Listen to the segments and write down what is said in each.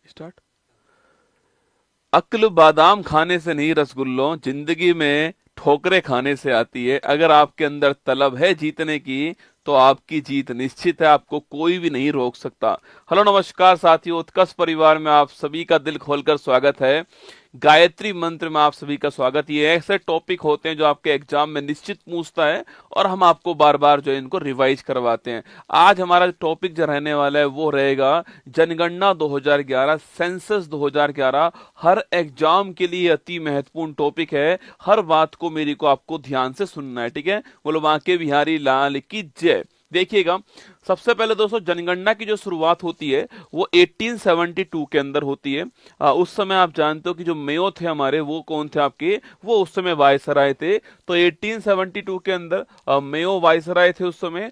Start. अक्ल बादाम खाने से नहीं रसगुल्लों, जिंदगी में ठोकरें खाने से आती है। अगर आपके अंदर तलब है जीतने की तो आपकी जीत निश्चित है, आपको कोई भी नहीं रोक सकता। हेलो नमस्कार साथियों, उत्कर्ष परिवार में आप सभी का दिल खोलकर स्वागत है। गायत्री मंत्र में आप सभी का स्वागत। ये ऐसे टॉपिक होते हैं जो आपके एग्जाम में निश्चित पूछता है और हम आपको बार बार जो है इनको रिवाइज करवाते हैं। आज हमारा टॉपिक जो रहने वाला है वो रहेगा जनगणना 2011, सेंसस 2011। हर एग्जाम के लिए अति महत्वपूर्ण टॉपिक है। हर बात को मेरी को आपको ध्यान से सुनना है, ठीक है। बोलो बांके बिहारी लाल की जय। देखिएगा, सबसे पहले दोस्तों जनगणना की जो शुरुआत होती है वो 1872 के अंदर होती है। उस समय आप जानते हो कि जो मेयो थे हमारे, वो कौन थे आपके, वो उस समय वायसराय थे। तो 1872 के अंदर मेयो वायसराय थे उस समय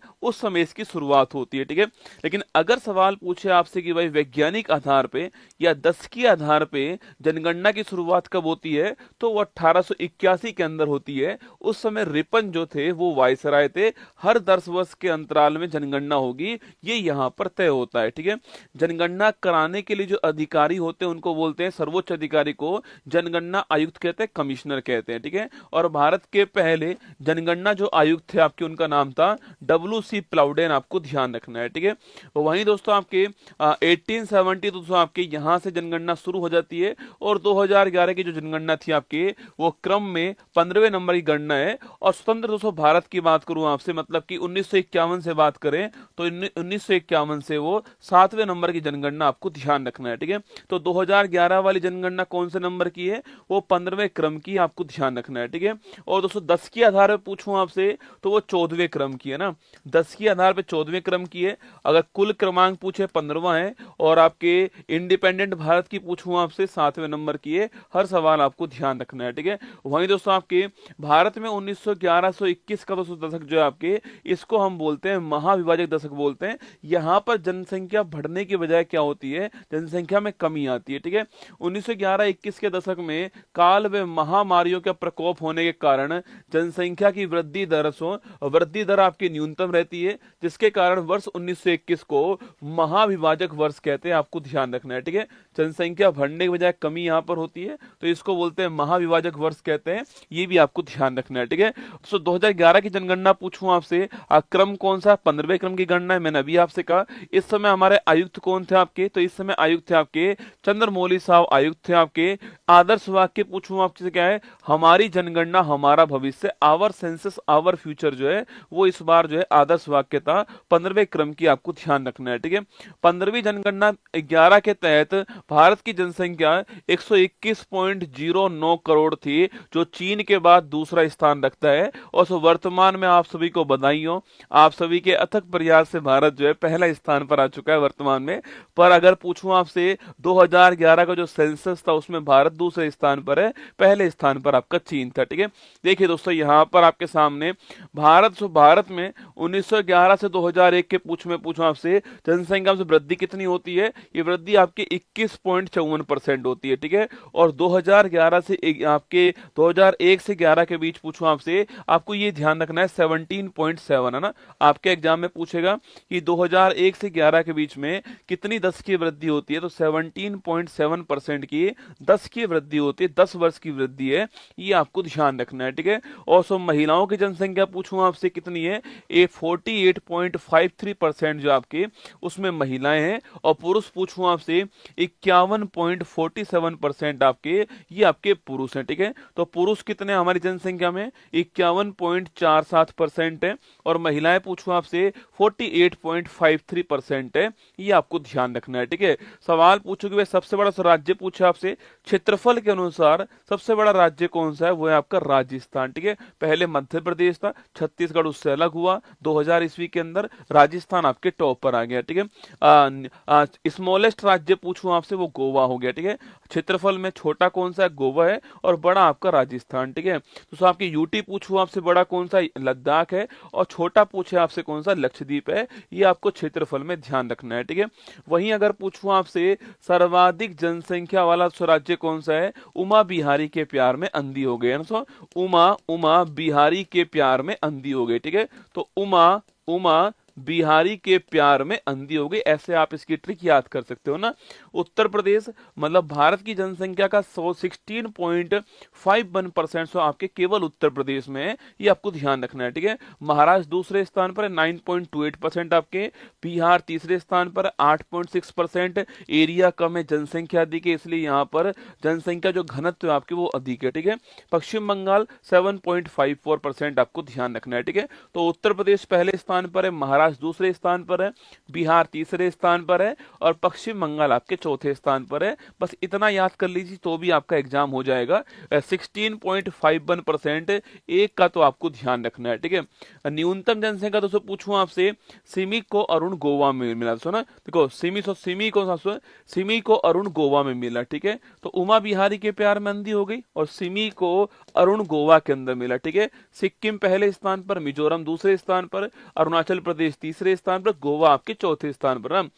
इसकी शुरुआत होती है, ठीक है। लेकिन अगर सवाल पूछे आपसे कि भाई वैज्ञानिक आधार पे या दशकीय आधार पे जनगणना की शुरुआत कब होती है, तो वो 1881 के अंदर होती है। उस समय रिपन जो थे वो वायसराय थे। हर 10 वर्ष के अंतराल में जनगणना होगी, ये यहाँ पर तय होता है, ठीक है। जनगणना कराने के लिए जो अधिकारी होते हैं उनको बोलते हैं, सर्वोच्च अधिकारी को जनगणना आयुक्त कहते हैं, कमिश्नर कहते हैं, ठीक है। और भारत के पहले जनगणना जो आयुक्त थे आपके, उनका नाम था WC प्लाउडेन, आपको ध्यान रखना है, ठीक है। वहीं दोस्तों आपके 1870 दोस्तों आपके यहाँ से जनगणना शुरू हो जाती है। और 2011 की जो जनगणना थी आपके, वो क्रम में 15वें नंबर की गणना है। और स्वतंत्र दोस्तों भारत की बात करूं आपसे, मतलब कि 1951 से बात करें तो 1951 से वो 7वें नंबर की जनगणना आपको ध्यान रखना है, ठीक है। तो 2011 वाली जनगणना कौन से नंबर की है, वो 15वें क्रम की, आपको ध्यान रखना है, ठीक है। और दोस्तों 10 के आधार पर पूछूं आपसे तो वो 14वें क्रम की है ना, 10 के आधार पर 14वें क्रम की है। अगर कुल क्रमांक पूछे 15वां है। और आपके इंडिपेंडेंट भारत की पूछूं आपसे 7वें नंबर की है। हर सवाल आपको ध्यान रखना है, ठीक है। वहीं दोस्तों आपके भारत में 1911-21 का दोस्तों दशक जो है आपके, इसको हम बोलते हैं महाविभाजक दशक बोलते हैं। यहां पर जनसंख्या बढ़ने की बजाय क्या होती है, जनसंख्या में कमी आती है, ठीक है। 1911-21 के दशक में काल व महामारियों का प्रकोप होने के कारण जनसंख्या की वृद्धि दर आपकी न्यूनतम रहती है, जिसके कारण वर्ष 1921 को महाविभाजक वर्ष कहते हैं, आपको ध्यान रखना है, ठीक है। जनसंख्या बढ़ने की बजाय कमी यहां पर होती है, तो इसको बोलते हैं महाविभाजक वर्ष कहते हैं। ये भी आपको ध्यान रखना है, ठीक है। तो 2011 की जनगणना पूछूं आपसे, क्रम कौन सा, 15वें क्रम की गणना है, मैंने अभी आपसे कहा। इस समय हमारे आयुक्त कौन थे आपके, तो इस समय आयुक्त थे आपके चंद्रमौली साहब, आयुक्त थे आपके। आदर्श वाक्य पूछूं आपसे क्या है, हमारी जनगणना हमारा भविष्य, आवर सेंसस आवर फ्यूचर जो है वो इस बार जो है आदर्श वाक्य था, 15वें क्रम की, आपको ध्यान रखना है, ठीक है। 15वीं जनगणना 11 के तहत भारत की जनसंख्या 121.09 करोड़ थी, जो चीन के बाद दूसरा स्थान रखता है। और वर्तमान में आप सभी को बधाई हो, आप सभी के अथक प्रयास से भारत जो है पहला स्थान पर आ चुका है वर्तमान में। पर अगर पूछूं आपसे 2011 का जो सेंसस था उसमें भारत दूसरे स्थान पर है, पहले स्थान पर आपका चीन था, ठीक है। देखिए दोस्तों यहां पर आपके सामने भारत में 1911 से 2001 के पूछूं आपसे जनसंख्या में वृद्धि कितनी होती है, ये वृद्धि आपके 21.54% होती है, ठीक है। और 2011 से आपके 2001 से 11 के बीच पूछूं आपसे, आपको ये ध्यान रखना है 17.7 है ना। आपके एग्जाम में पूछेगा कि 2001 से 11 के बीच में कितनी 10 की वृद्धि होती है, तो 17.7% की 10 की वृद्धि होती है, 10 वर्ष की वृद्धि है, ये आपको ध्यान रखना है, ठीक है। और सो महिलाओं की जनसंख्या पूछूं आपसे कितनी है, ये 48.53% जो आपके उसमें महिलाएं हैं। और पुरुष पूछूं आपसे 51.47% आपके, ये आपके पुरुष हैं, ठीक है। तो पुरुष कितने हमारी जनसंख्या में, 51.47% है। और महिलाएं पूछूं आपसे 48.53% है, ये आपको ध्यान रखना है, ठीक है। सवाल पूछोगे भाई सबसे बड़ा राज्य पूछा आपसे, क्षेत्रफल के अनुसार सबसे बड़ा राज्य कौन सा है, वो है आपका राजस्थान, ठीक है। पहले मध्य प्रदेश था, छत्तीसगढ़ उससे अलग हुआ 2000 ईस्वी के अंदर, राजस्थान आपके टॉप पर आ गया, ठीक है। स्मॉलेस्ट राज्य पूछूं आपसे, वो गोवा हो गया, ठीक है। क्षेत्रफल में छोटा कौन सा है, गोवा है, और बड़ा आपका राजस्थान, ठीक है। तो आपके यूटी पूछूं आपसे, बड़ा कौन सा, लद्दाख है, और छोटा पूछे आपसे कौन सा, लक्षद्वीप है। ये आपको क्षेत्रफल में ध्यान रखना है, ठीक है। वहीं अगर पूछूं आपसे सर्वाधिक जनसंख्या वाला राज्य कौन सा है, उमा बिहारी के प्यार में अंधी हो गए, उमा बिहारी के प्यार में अंधी हो गई, ठीक है। तो उमा बिहारी के प्यार में अंधी हो गई। ऐसे आप इसकी ट्रिक याद कर सकते हो ना। उत्तर प्रदेश मतलब भारत की जनसंख्या का 16.51% आपके केवल उत्तर प्रदेश में है, ये आपको ध्यान रखना है, ठीक है। महाराष्ट्र दूसरे स्थान पर 9.28% आपके, बिहार तीसरे स्थान पर 8.6%। एरिया कम है, जनसंख्या अधिक है, इसलिए यहाँ पर जनसंख्या जो घनत्व है आपके वो अधिक है, ठीक है। पश्चिम बंगाल 7.54% आपको ध्यान रखना है, ठीक है। तो उत्तर प्रदेश पहले स्थान पर है, महाराष्ट्र दूसरे स्थान पर है, बिहार तीसरे स्थान पर है और पश्चिम बंगाल आपके चौथे स्थान पर है। बस इतना याद कर लीजिए तो भी आपका एग्जाम हो जाएगा। 16.51% एक का तो आपको ध्यान रखना है, ठीक है। न्यूनतम जनसंख्या दोस्तों पूछूं आपसे, सिमी को अरुण गोवा में मिला, सुना देखो, सिमी को अरुण गोवा में मिला, ठीक है। तो उमा बिहारी के प्यार में अंधी हो गई और सिमी को अरुण गोवा के अंदर मिला, ठीक है। सिक्किम पहले स्थान पर, मिजोरम दूसरे स्थान पर, अरुणाचल प्रदेश तीसरे स्थान पर, गोवा आपके चौथे स्थान पर ना।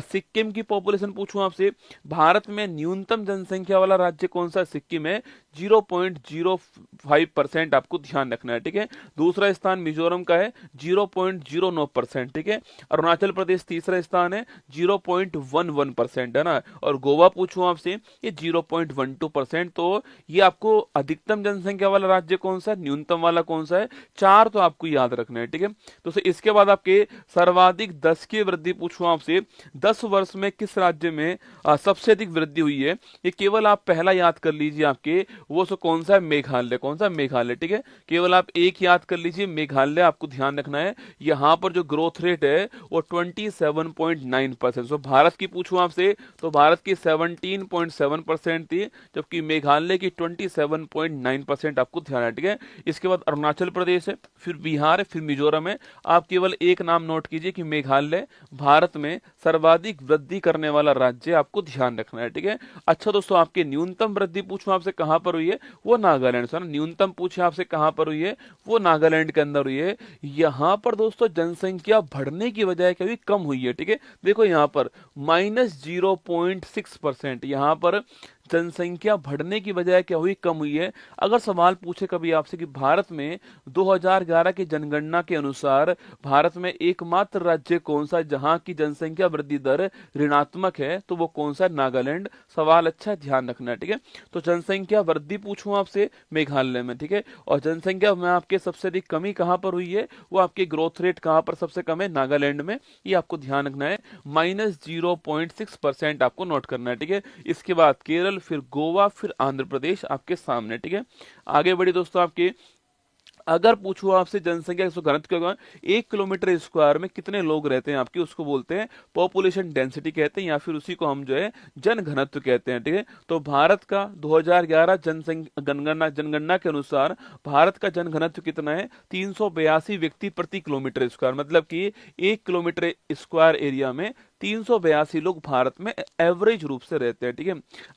सिक्किम की पॉपुलेशन पूछूं आपसे, भारत में न्यूनतम जनसंख्या वाला राज्य कौन सा? सिक्किम है, 0.05% आपको ध्यान रखना है, ठीक है। दूसरा स्थान मिजोरम का है 0.09%, ठीक है। अरुणाचल प्रदेश तीसरा स्थान है 0.11% है ना। और गोवा पूछूं आपसे, ये 0.12%। तो ये आपको अधिकतम जनसंख्या वाला राज्य कौन सा है, न्यूनतम वाला कौन सा है? चार तो आपको याद रखना है, ठीक है। तो इसके बाद आपके सर्वाधिक 10 की वृद्धि पूछूं आपसे, 10 वर्ष में किस राज्य में सबसे अधिक वृद्धि हुई है? ये केवल आप पहला याद कर लीजिए, आपके वो सो कौन सा है? मेघालय। कौन सा? मेघालय, ठीक है। केवल आप एक याद कर लीजिए, मेघालय आपको ध्यान रखना है। यहाँ पर जो ग्रोथ रेट है वो 27.9%। सो भारत की पूछूं आपसे तो भारत की 17.7% थी, जबकि मेघालय की 27.9% आपको ध्यान है, ठीक है। इसके बाद अरुणाचल प्रदेश है, फिर बिहार है, फिर मिजोरम है। आप केवल एक नाम नोट कीजिए कि मेघालय भारत में सर्वाधिक वृद्धि करने वाला राज्य, आपको ध्यान रखना है, ठीक है। अच्छा दोस्तों, आपके न्यूनतम वृद्धि पूछूं आपसे कहां पर हुई है? वो नागालैंड से। न्यूनतम पूछे आपसे कहां पर हुई है? वो नागालैंड के अंदर हुई है। यहां पर दोस्तों जनसंख्या बढ़ने की बजाय कभी कम हुई है, ठीक है। देखो यहां पर -0.6%, यहां पर जनसंख्या बढ़ने की बजाय क्या हुई? कम हुई है। अगर सवाल पूछे कभी आपसे कि भारत में 2011 की जनगणना के अनुसार भारत में एकमात्र राज्य कौन सा जहां की जनसंख्या वृद्धि दर ऋणात्मक है, तो वो कौन सा? नागालैंड। सवाल अच्छा है, ध्यान रखना है, ठीक है। तो जनसंख्या वृद्धि पूछूं आपसे, मेघालय में, ठीक है। और जनसंख्या में आपके सबसे अधिक कमी कहां पर हुई है? वो आपके ग्रोथ रेट कहां पर सबसे कम है? नागालैंड में। ये आपको ध्यान रखना है, -0.6% आपको नोट करना है, ठीक है। इसके बाद केरल, फिर गोवा, फिर आंध्र प्रदेश आपके सामने, ठीक है। आगे बढ़ी दोस्तों, आपके अगर पूछो आपसे जनसंख्या घनत्व क्या होगा, 1 किलोमीटर स्क्वायर में कितने लोग रहते हैं आपके, उसको बोलते हैं पॉपुलेशन डेंसिटी कहते हैं, या फिर उसी को हम जो है जन घनत्व कहते हैं, ठीक है। तो भारत का 2011 जनगणना के अनुसार भारत का जन घनत्व कितना है? 382 व्यक्ति प्रति किलोमीटर स्क्वायर, मतलब कि 1 किलोमीटर स्क्वायर एरिया में 382 लोग भारत में एवरेज रूप से रहते हैं, ठीक है।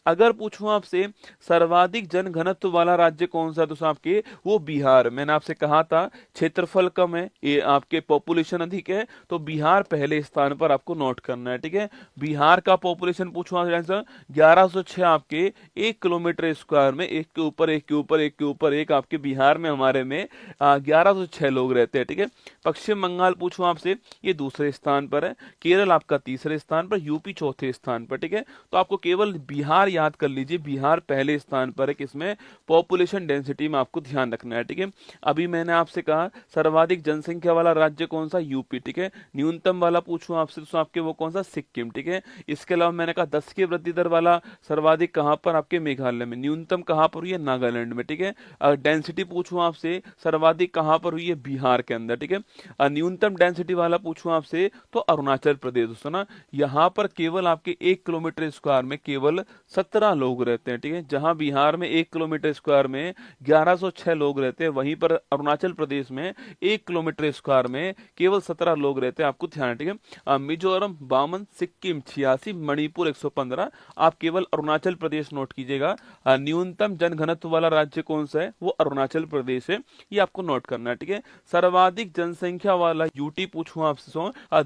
अगर पूछूं आपसे सर्वाधिक जन घनत्व वाला राज्य कौन सा, तो आपके वो बिहार। मैंने आपसे कहा था क्षेत्रफल कम है, ये आपके पॉपुलेशन अधिक है, तो बिहार पहले स्थान पर आपको नोट करना है, ठीक है। बिहार का पॉपुलेशन पूछूं आंसर 1106 आपके 1 किलोमीटर स्क्वायर में, एक के ऊपर एक के ऊपर एक के ऊपर एक आपके बिहार में हमारे में 1106 लोग रहते हैं, ठीक है। पश्चिम बंगाल पूछूं आपसे, ये दूसरे स्थान पर है। केरल आपका तीसरे स्थान पर, यूपी चौथे स्थान पर, ठीक है। तो आपको केवल बिहार याद कर लीजिए, बिहार पहले स्थान पर है, किसमें? पॉपुलेशन डेंसिटी में आपको ध्यान रखना है, ठीक है। अभी मैंने आपसे कहा सर्वाधिक जनसंख्या वाला राज्य कौन सा? यूपी, ठीक है। न्यूनतम वाला पूछूं आपसे तो आपके वो कौन सा? सिक्किम, ठीक है। इसके अलावा मैंने कहा 10 की वृद्धि दर वाला सर्वाधिक कहां पर? आपके मेघालय में। न्यूनतम कहां पर हुई है? नागालैंड में, ठीक है। डेंसिटी पूछूं आपसे सर्वाधिक कहां पर हुई है? बिहार के अंदर, ठीक है। न्यूनतम डेंसिटी वाला पूछूं आपसे तो अरुणाचल प्रदेश, दोस्तों ना, यहाँ पर केवल आपके 1 किलोमीटर स्क्वायर में केवल 17 लोग रहते हैं, ठीक है। जहां बिहार में 1 किलोमीटर स्क्वायर में 1106 लोग रहते हैं, वहीं पर अरुणाचल प्रदेश में 1 किलोमीटर स्क्वायर में केवल 17 लोग रहते हैं, आपको ध्यान है, ठीक है। मिजोरम 52, सिक्किम 86, मणिपुर 115। आप केवल अरुणाचल प्रदेश नोट कीजिएगा। न्यूनतम जनघनत्व वाला राज्य कौन सा है? वो अरुणाचल प्रदेश है, ये आपको नोट करना है, ठीक है। सर्वाधिक जनसंख्या वाला यूटी पूछूं आपसे,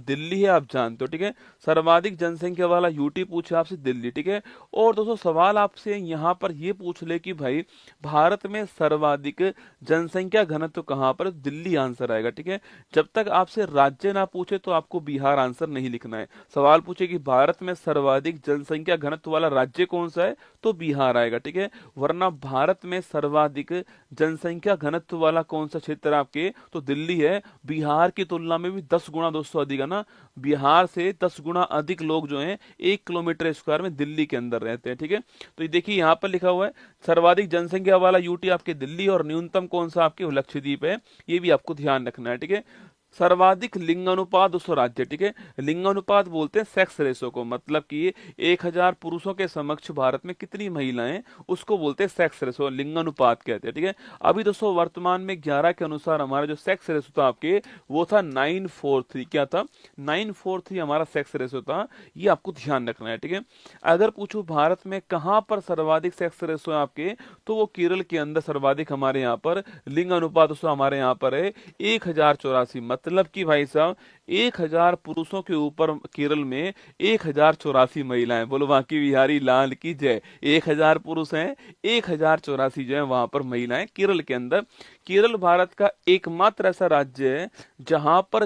दिल्ली है, आप जानते हो, ठीक है। सर्वाधिक जनसंख्या वाला यूटी पूछे आपसे दिल्ली, ठीक है। और दोस्तों सवाल आपसे यहाँ पर ये पूछ ले कि भाई भारत में सर्वाधिक जनसंख्या घनत्व कहाँ पर, दिल्ली आंसर आएगा, ठीक है। जब तक आपसे राज्य ना पूछे तो आपको बिहार आंसर नहीं लिखना है। सवाल पूछे कि भारत में सर्वाधिक जनसंख्या घनत्व वाला राज्य कौन सा है, तो बिहार आएगा, ठीक है। वरना भारत में सर्वाधिक जनसंख्या घनत्व वाला कौन सा क्षेत्र है आपके, तो दिल्ली है। बिहार की तुलना में भी 10 गुना दोस्तों अधिक है ना, बिहार से 10 गुना अधिक लोग जो हैं 1 किलोमीटर स्क्वायर में दिल्ली के अंदर रहते हैं, ठीक है। तो ये देखिए यहाँ पर लिखा हुआ है सर्वाधिक जनसंख्या वाला यूटी आपके दिल्ली, और न्यूनतम कौन सा आपके लक्षद्वीप है, ये भी आपको ध्यान रखना है, ठीक है। सर्वाधिक लिंगानुपात दोस्तों राज्य, ठीक है। लिंगानुपात बोलते हैं सेक्स रेशो को, मतलब कि 1000 पुरुषों के समक्ष भारत में कितनी महिलाएं, उसको बोलते हैं सेक्स रेशो, लिंगानुपात कहते हैं, ठीक है। अभी दोस्तों वर्तमान में 11 के अनुसार हमारा जो सेक्स रेशो था आपके, वो था 943, क्या था 943 हमारा सेक्स रेशो था, ये आपको ध्यान रखना है, ठीक है। अगर पूछूं भारत में कहां पर सर्वाधिक सेक्स रेशो है आपके, तो वो केरल के अंदर सर्वाधिक हमारे यहाँ पर लिंग अनुपात दोस्तों हमारे यहाँ पर है 1084, मतलब कि भाई साहब 1000 पुरुषों के ऊपर केरल में 1084 महिलाएं। बोलो बाकी बिहारी लाल की जय। 1000 पुरुष हैं, 1084 जो है वहां पर महिलाएं केरल के अंदर। केरल भारत का एकमात्र ऐसा राज्य है जहां पर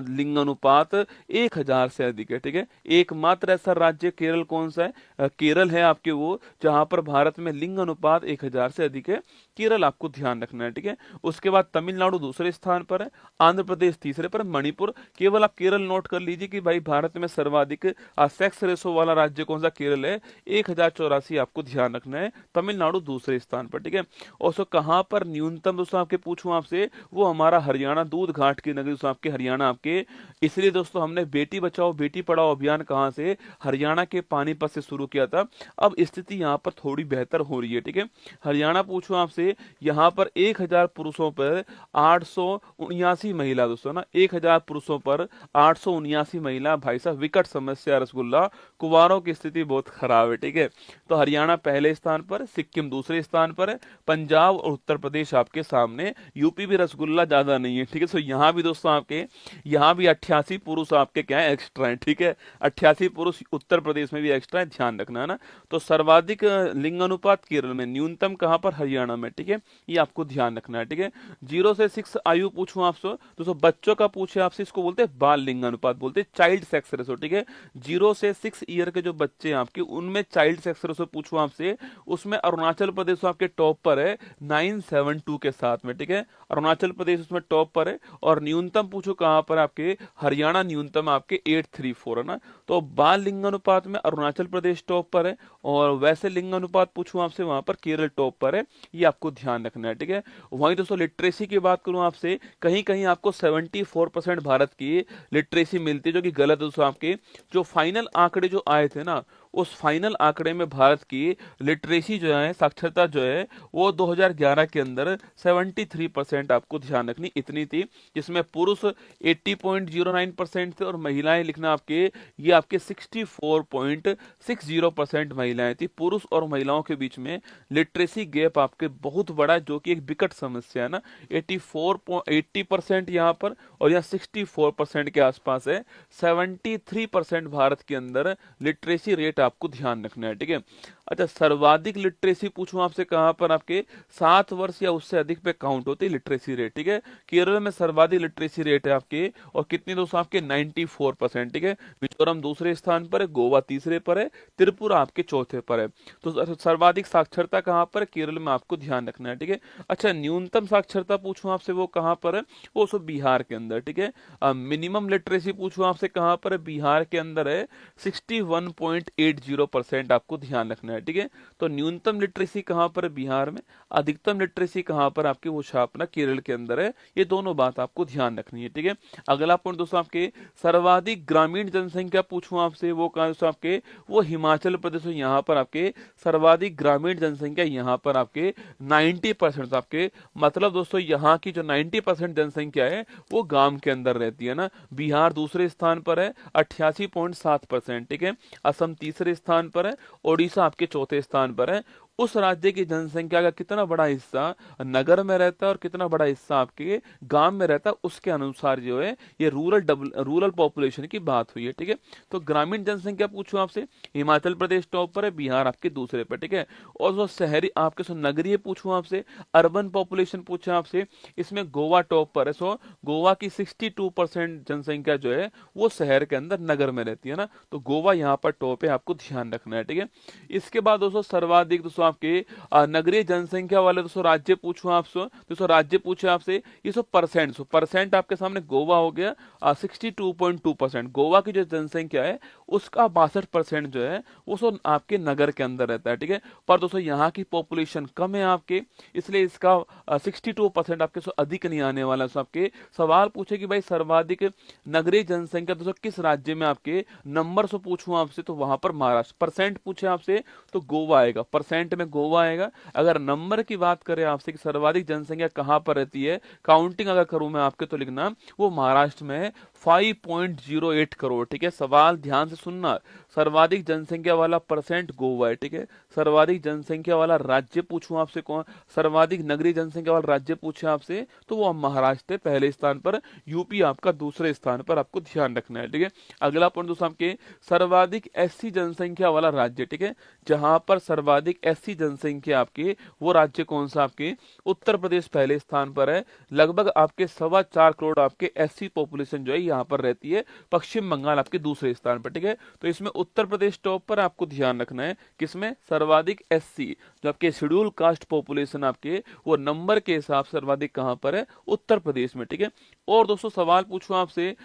लिंगानुपात 1000 से अधिक है, ठीक है। एकमात्र ऐसा राज्य केरल कौन सा है, केरल है आपके वो, जहां पर भारत में लिंग अनुपात 1000 से अधिक है। केरल आपको ध्यान रखना है, ठीक है। उसके बाद तमिलनाडु दूसरे स्थान पर है, आंध्र प्रदेश तीसरे पर, मणिपुर, केवल आप केरल नोट कर लीजिए कि भाई भारत में सर्वाधिक सेक्स रेशो वाला राज्य कौन सा, केरल है, 1084 आपको ध्यान रखना है। तमिलनाडु दूसरे स्थान पर, ठीक है। और सो कहां पर न्यूनतम दोस्तों आपके पूछूं आपसे, वो हमारा हरियाणा, दूध घाट की नगरी दोस्तों आपके हरियाणा आपके। इसलिए दोस्तों हमने बेटी बचाओ बेटी पढ़ाओ अभियान कहां से, हरियाणा के पानीपत से शुरू किया था। अब स्थिति यहाँ पर थोड़ी बेहतर हो रही है, ठीक है। हरियाणा पूछूं आपसे, यहाँ पर 1000 पुरुषों पर 879 महिला दोस्तों ना, 1000 पुरुषों पर 879 महिला। भाई साहब विकट समस्या रसगुल्ला, कुवारों की स्थिति बहुत खराब है, ठीक है। तो हरियाणा पहले स्थान पर, सिक्किम दूसरे स्थान पर है, पंजाब और उत्तर प्रदेश आपके सामने, यूपी भी रसगुल्ला ज्यादा नहीं है, ठीक है। तो यहाँ भी दोस्तों आपके, यहाँ भी 88 पुरुष आपके क्या है, एक्स्ट्रा है, ठीक है। 88 पुरुष उत्तर प्रदेश में भी एक्स्ट्रा है, ध्यान रखना है ना। तो सर्वाधिक लिंगानुपात केरल में, न्यूनतम कहां पर, हरियाणा में, ठीक है। ये आपको ध्यान रखना है, ठीक है। 0 से 6 आयु पूछूं आपसे, दोस्तों बच्चों का पूछे आपसे, इसको बोलते हैं बाल लिंगानुपात, बोलते हैं चाइल्ड सेक्स रेशो, ठीक है। 0 से 6 ईयर के जो बच्चे हैं आपके, उनमें चाइल्ड सेक्स रेशो पूछूं आपसे, उसमें अरुणाचल प्रदेश आपके टॉप पर है 972 के साथ में, ठीक है। अरुणाचल प्रदेश उसमें टॉप पर है। और न्यूनतम पूछो कहां पर आपके, हरियाणा न्यूनतम आपके 834 है ना। तो बाल लिंगानुपात में अरुणाचल प्रदेश टॉप पर है, और वैसे लिंगानुपात पूछूं आपसे, वहां पर केरल टॉप पर है, ये आपको ध्यान रखना है, ठीक है। वहीं दोस्तों लिटरेसी की बात करूं आपसे, कहीं कहीं आपको 74% भारत की लिटरेसी मिलती है, जो कि गलत है दोस्तों। आपके जो फाइनल आंकड़े जो आए थे ना, उस फाइनल आंकड़े में भारत की लिटरेसी जो है, साक्षरता जो है, वो 2011 के अंदर 73% आपको ध्यान रखनी इतनी थी, जिसमें पुरुष 80.09% थे, और महिलाएं लिखना आपके, ये आपके 64.60% महिलाएं थी। पुरुष और महिलाओं के बीच में लिटरेसी गैप आपके बहुत बड़ा है, जो कि एक विकट समस्या है ना। 80% यहाँ पर, और यहाँ 64% के आसपास है। 73% भारत के अंदर लिटरेसी रेट आपको ध्यान रखना है, ठीक है। अच्छा, सर्वाधिक लिटरेसी पूछूं आपसे कहां पर, आपके 7 वर्ष या उससे अधिक पे काउंट होती है लिटरेसी रेट, ठीक है। केरल में सर्वाधिक लिटरेसी रेट है आपके, और कितनी दोस्तों आपके 94%, ठीक है। मिजोरम दूसरे स्थान पर है, गोवा तीसरे पर है, त्रिपुरा आपके चौथे पर है। तो सर्वाधिक साक्षरता कहां पर, केरल में आपको ध्यान रखना है, ठीक है। अच्छा, न्यूनतम साक्षरता पूछूं आपसे, वो कहां पर है, वो सब बिहार के अंदर, ठीक है। मिनिमम लिटरेसी पूछूं आपसे कहां पर है, बिहार के अंदर है, 61.80% आपको ध्यान रखना है, ठीक है। तो न्यूनतम लिटरेसी कहां पर है, बिहार में, अधिकतम लिटरेसी कहां पर आपके, वो छापना केरल के अंदर है। ये दोनों बात आपको ध्यान रखनी है, ठीक है। अगला पॉइंट दोस्तों आपके, सर्वाधिक ग्रामीण जनसंख्या पूछूं आपसे, वो कहां दोस्तों आपके, वो हिमाचल प्रदेश, यहाँ पर आपके सर्वाधिक ग्रामीण जनसंख्या, यहाँ पर आपके 90% आपके, मतलब दोस्तों यहाँ की जो 90% जनसंख्या है वो गांव के अंदर रहती है ना। बिहार दूसरे स्थान पर है 88.7%, ठीक है। असम तीसरे स्थान पर है, ओडिशा आपके चौथे स्थान पर है उस राज्य की जनसंख्या का कितना बड़ा हिस्सा नगर में रहता है और कितना बड़ा हिस्सा आपके गांव में रहता है, उसके अनुसार जो है ये रूरल पॉपुलेशन की बात हुई है। ठीक है, तो ग्रामीण जनसंख्या पूछूं आपसे, हिमाचल प्रदेश टॉप पर है, बिहार आपके दूसरे पर। ठीक है, और जो शहरी आपके सो नगरीय पूछूं आपसे, अर्बन पॉपुलेशन पूछा आपसे, इसमें गोवा टॉप पर है। सो गोवा की 62% जनसंख्या जो है वो शहर के अंदर नगर में रहती है ना, तो गोवा यहाँ पर टॉप है, आपको ध्यान रखना है। ठीक है, इसके बाद दोस्तों सर्वाधिक दोस्तों आपके नगरीय जनसंख्या वाले दोस्तों राज्य पूछूं आपसे, दोस्तों राज्य पूछे आपसे, ये सो परसेंट आपके सामने गोवा हो गया 62.2%। गोवा की जो जनसंख्या है उसका 62% जो है वो सो आपके नगर के अंदर रहता है। ठीक है, पर दोस्तों यहाँ की पॉपुलेशन कम है आपके, इसलिए इसका 62% आपके सो अधिक नहीं आने वाला। सो आपके सवाल पूछे कि भाई सर्वाधिक नगरीय जनसंख्या दोस्तों किस राज्य में आपके नंबर से पूछूं आपसे, तो वहां पर महाराष्ट्र। परसेंट पूछे आपसे तो गोवा आएगा, परसेंट में गोवा आएगा। अगर नंबर की बात करें आपसे कि सर्वाधिक जनसंख्या कहां पर रहती है, काउंटिंग अगर करूं मैं आपके, तो लिखना वो महाराष्ट्र में है, 5.08 करोड़। ठीक है, सवाल ध्यान से सुनना, सर्वाधिक जनसंख्या वाला परसेंट गोवा है। ठीक है, सर्वाधिक जनसंख्या वाला राज्य पूछूं आपसे कौन, सर्वाधिक नगरीय जनसंख्या वाला राज्य पूछे आपसे तो वो महाराष्ट्र है पहले स्थान पर, यूपी आपका दूसरे स्थान पर, आपको ध्यान रखना है। ठीक है, अगला पॉइंट दोस्तों आपके सर्वाधिक एससी जनसंख्या वाला राज्य। ठीक है, जहां पर सर्वाधिक एससी जनसंख्या आपके, वो राज्य कौन सा आपके, उत्तर प्रदेश पहले स्थान पर है। लगभग आपके 4.25 करोड़ आपके एससी पॉपुलेशन जो है यहाँ पर रहती है, पश्चिम बंगाल आपके दूसरे स्थान पर। ठीक है, तो इसमें उत्तर प्रदेश टॉप पर, आपको ध्यान रखना है किसमें, सर्वाधिक एससी जो आपके शेड्यूल कास्ट पॉपुलेशन आपके, वो नंबर के हिसाब से सर्वाधिक कहां पर है, उत्तर प्रदेश में। ठीक है, और दोस्तों सवाल पूछूं आपसे,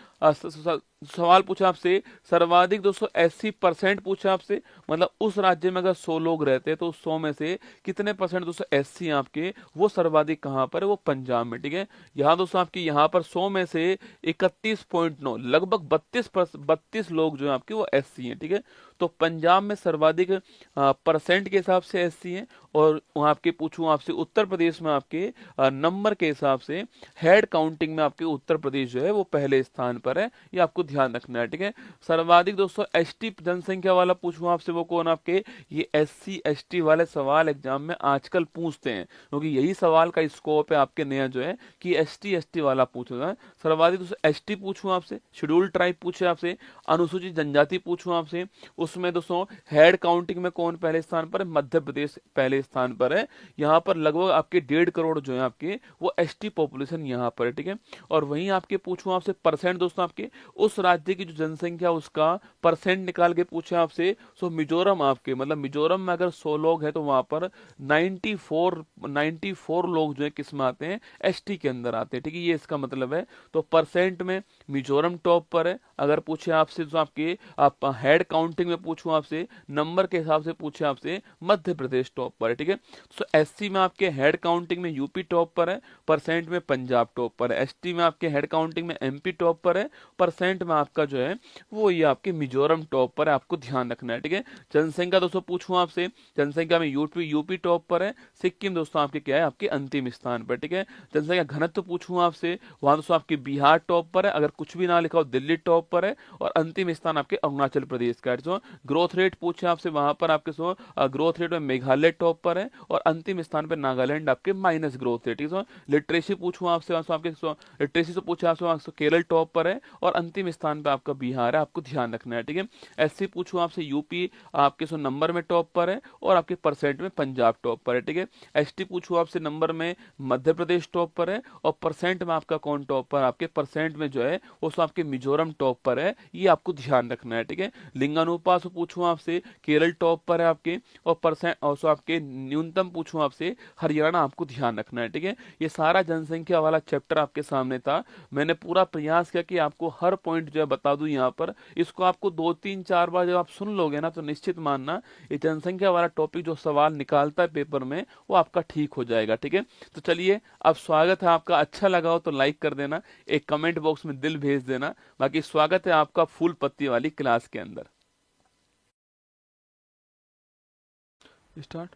सवाल पूछा आपसे सर्वाधिक दोस्तों 80% पूछा आपसे, मतलब उस राज्य में अगर 100 लोग रहते हैं तो 100 में से कितने परसेंट दोस्तों एससी आपके, वो सर्वाधिक कहां पर है, वो पंजाब में। ठीक है, यहाँ दोस्तों आपकी यहाँ पर 100 में से 31.9 लगभग 32 लोग जो है आपके वो एससी हैं। ठीक है, तो पंजाब में सर्वाधिक परसेंट के हिसाब से एससी हैं, और वहां आपके पूछूं आपसे उत्तर प्रदेश में आपके नंबर के हिसाब से हेड काउंटिंग में आपके उत्तर प्रदेश जो है वो पहले स्थान पर है, ये आपको ध्यान रखना है। ठीक है, सर्वाधिक दोस्तों एसटी जनसंख्या वाला पूछूं आपसे, वो कौन आपके, ये एससी एसटी वाले सवाल एग्जाम में आजकल पूछते हैं, क्योंकि यही सवाल का स्कोप है आपके नया जो है कि एसटी एसटी वाला पूछेगा। सर्वाधिक दोस्तों एसटी पूछूं आपसे, शेड्यूल ट्राइब पूछे आपसे, अनुसूचित जनजाति पूछूं आपसे, उसमें दोस्तों हेड काउंटिंग में कौन पहले स्थान पर है, मध्य प्रदेश पहले स्थान पर है। यहाँ पर लगभग आपके 1.5 करोड़ जो है आपके वो एसटी पॉपुलेशन यहाँ पर है। ठीक है, और वहीं आपके पूछूं आपसे परसेंट दोस्तों आपके, उस राज्य की जो जनसंख्या उसका परसेंट निकाल के पूछे आपसे, सो मिजोरम आपके, मतलब मिजोरम में अगर 100 लोग हैं तो वहां पर 94 लोग जो है किस में आते हैं, एसटी के अंदर आते हैं। ठीक है, ये इसका मतलब है, तो परसेंट में मिजोरम टॉप पर है। अगर पूछे आपसे तो आपके आप हेड काउंटिंग में पूछूं आपसे, नंबर के हिसाब से पूछे आपसे, मध्य प्रदेश टॉप पर है। ठीक है, तो एससी में आपके हेड काउंटिंग में यूपी टॉप पर है, परसेंट में पंजाब टॉप पर है। एसटी में आपके हेड काउंटिंग में एमपी टॉप पर है, परसेंट में आपका जो है वो ये आपके मिजोरम टॉप पर है, आपको ध्यान रखना है। ठीक है, जनसंख्या दोस्तों पूछूं आपसे, जनसंख्या में यूपी टॉप पर है, सिक्किम दोस्तों आपके क्या है, आपके अंतिम स्थान पर। ठीक है, जनसंख्या घनत्व पूछूं आपसे, वहां दोस्तों आपके बिहार टॉप पर है, अगर कुछ भी ना लिखा हो दिल्ली टॉप पर है, और अंतिम स्थान आपके अरुणाचल प्रदेश का है। जो ग्रोथ रेट पूछे आपसे, वहां पर आपके सो ग्रोथ रेट में मेघालय टॉप पर है, और अंतिम स्थान पर नागालैंड आपके माइनस ग्रोथ रेट। ठीक है, लिटरेसी पूछूं आपसे, आपके लिटरेसी से पूछे आपसे केरल टॉप पर है, और अंतिम स्थान पर आपका बिहार है, आपको ध्यान रखना है। ठीक है, एससी पूछूं आपसे, यूपी आपके सो नंबर में टॉप पर है, और आपके परसेंट में पंजाब टॉप पर है। ठीक है, एसटी पूछूं आपसे, नंबर में मध्य प्रदेश टॉप पर है, और परसेंट में आपका कौन टॉप पर, आपके परसेंट में जो है वो आपके मिजोरम टॉप पर है, ये आपको ध्यान रखना है। ठीक है, लिंगानुपात पूछूं आपसे, केरल टॉप पर है आपके, और परसेंट और आपके न्यूनतम पूछूं आपसे, हरियाणा, आपको ध्यान रखना है। ठीक है, ये सारा जनसंख्या वाला चैप्टर आपके सामने था। मैंने पूरा प्रयास किया कि आपको हर पॉइंट जो है बता दूं यहाँ पर, इसको आपको 2-3-4 बार जब आप सुन लोगे ना, तो निश्चित मानना ये जनसंख्या वाला टॉपिक जो सवाल निकालता है पेपर में, वो आपका ठीक हो जाएगा। ठीक है, तो चलिए, अब स्वागत है आपका, अच्छा लगा हो तो लाइक कर देना, एक कमेंट बॉक्स में दिल भेज देना, बाकी स्वागत है आपका फूल पत्ती वाली क्लास के अंदर। स्टार्ट।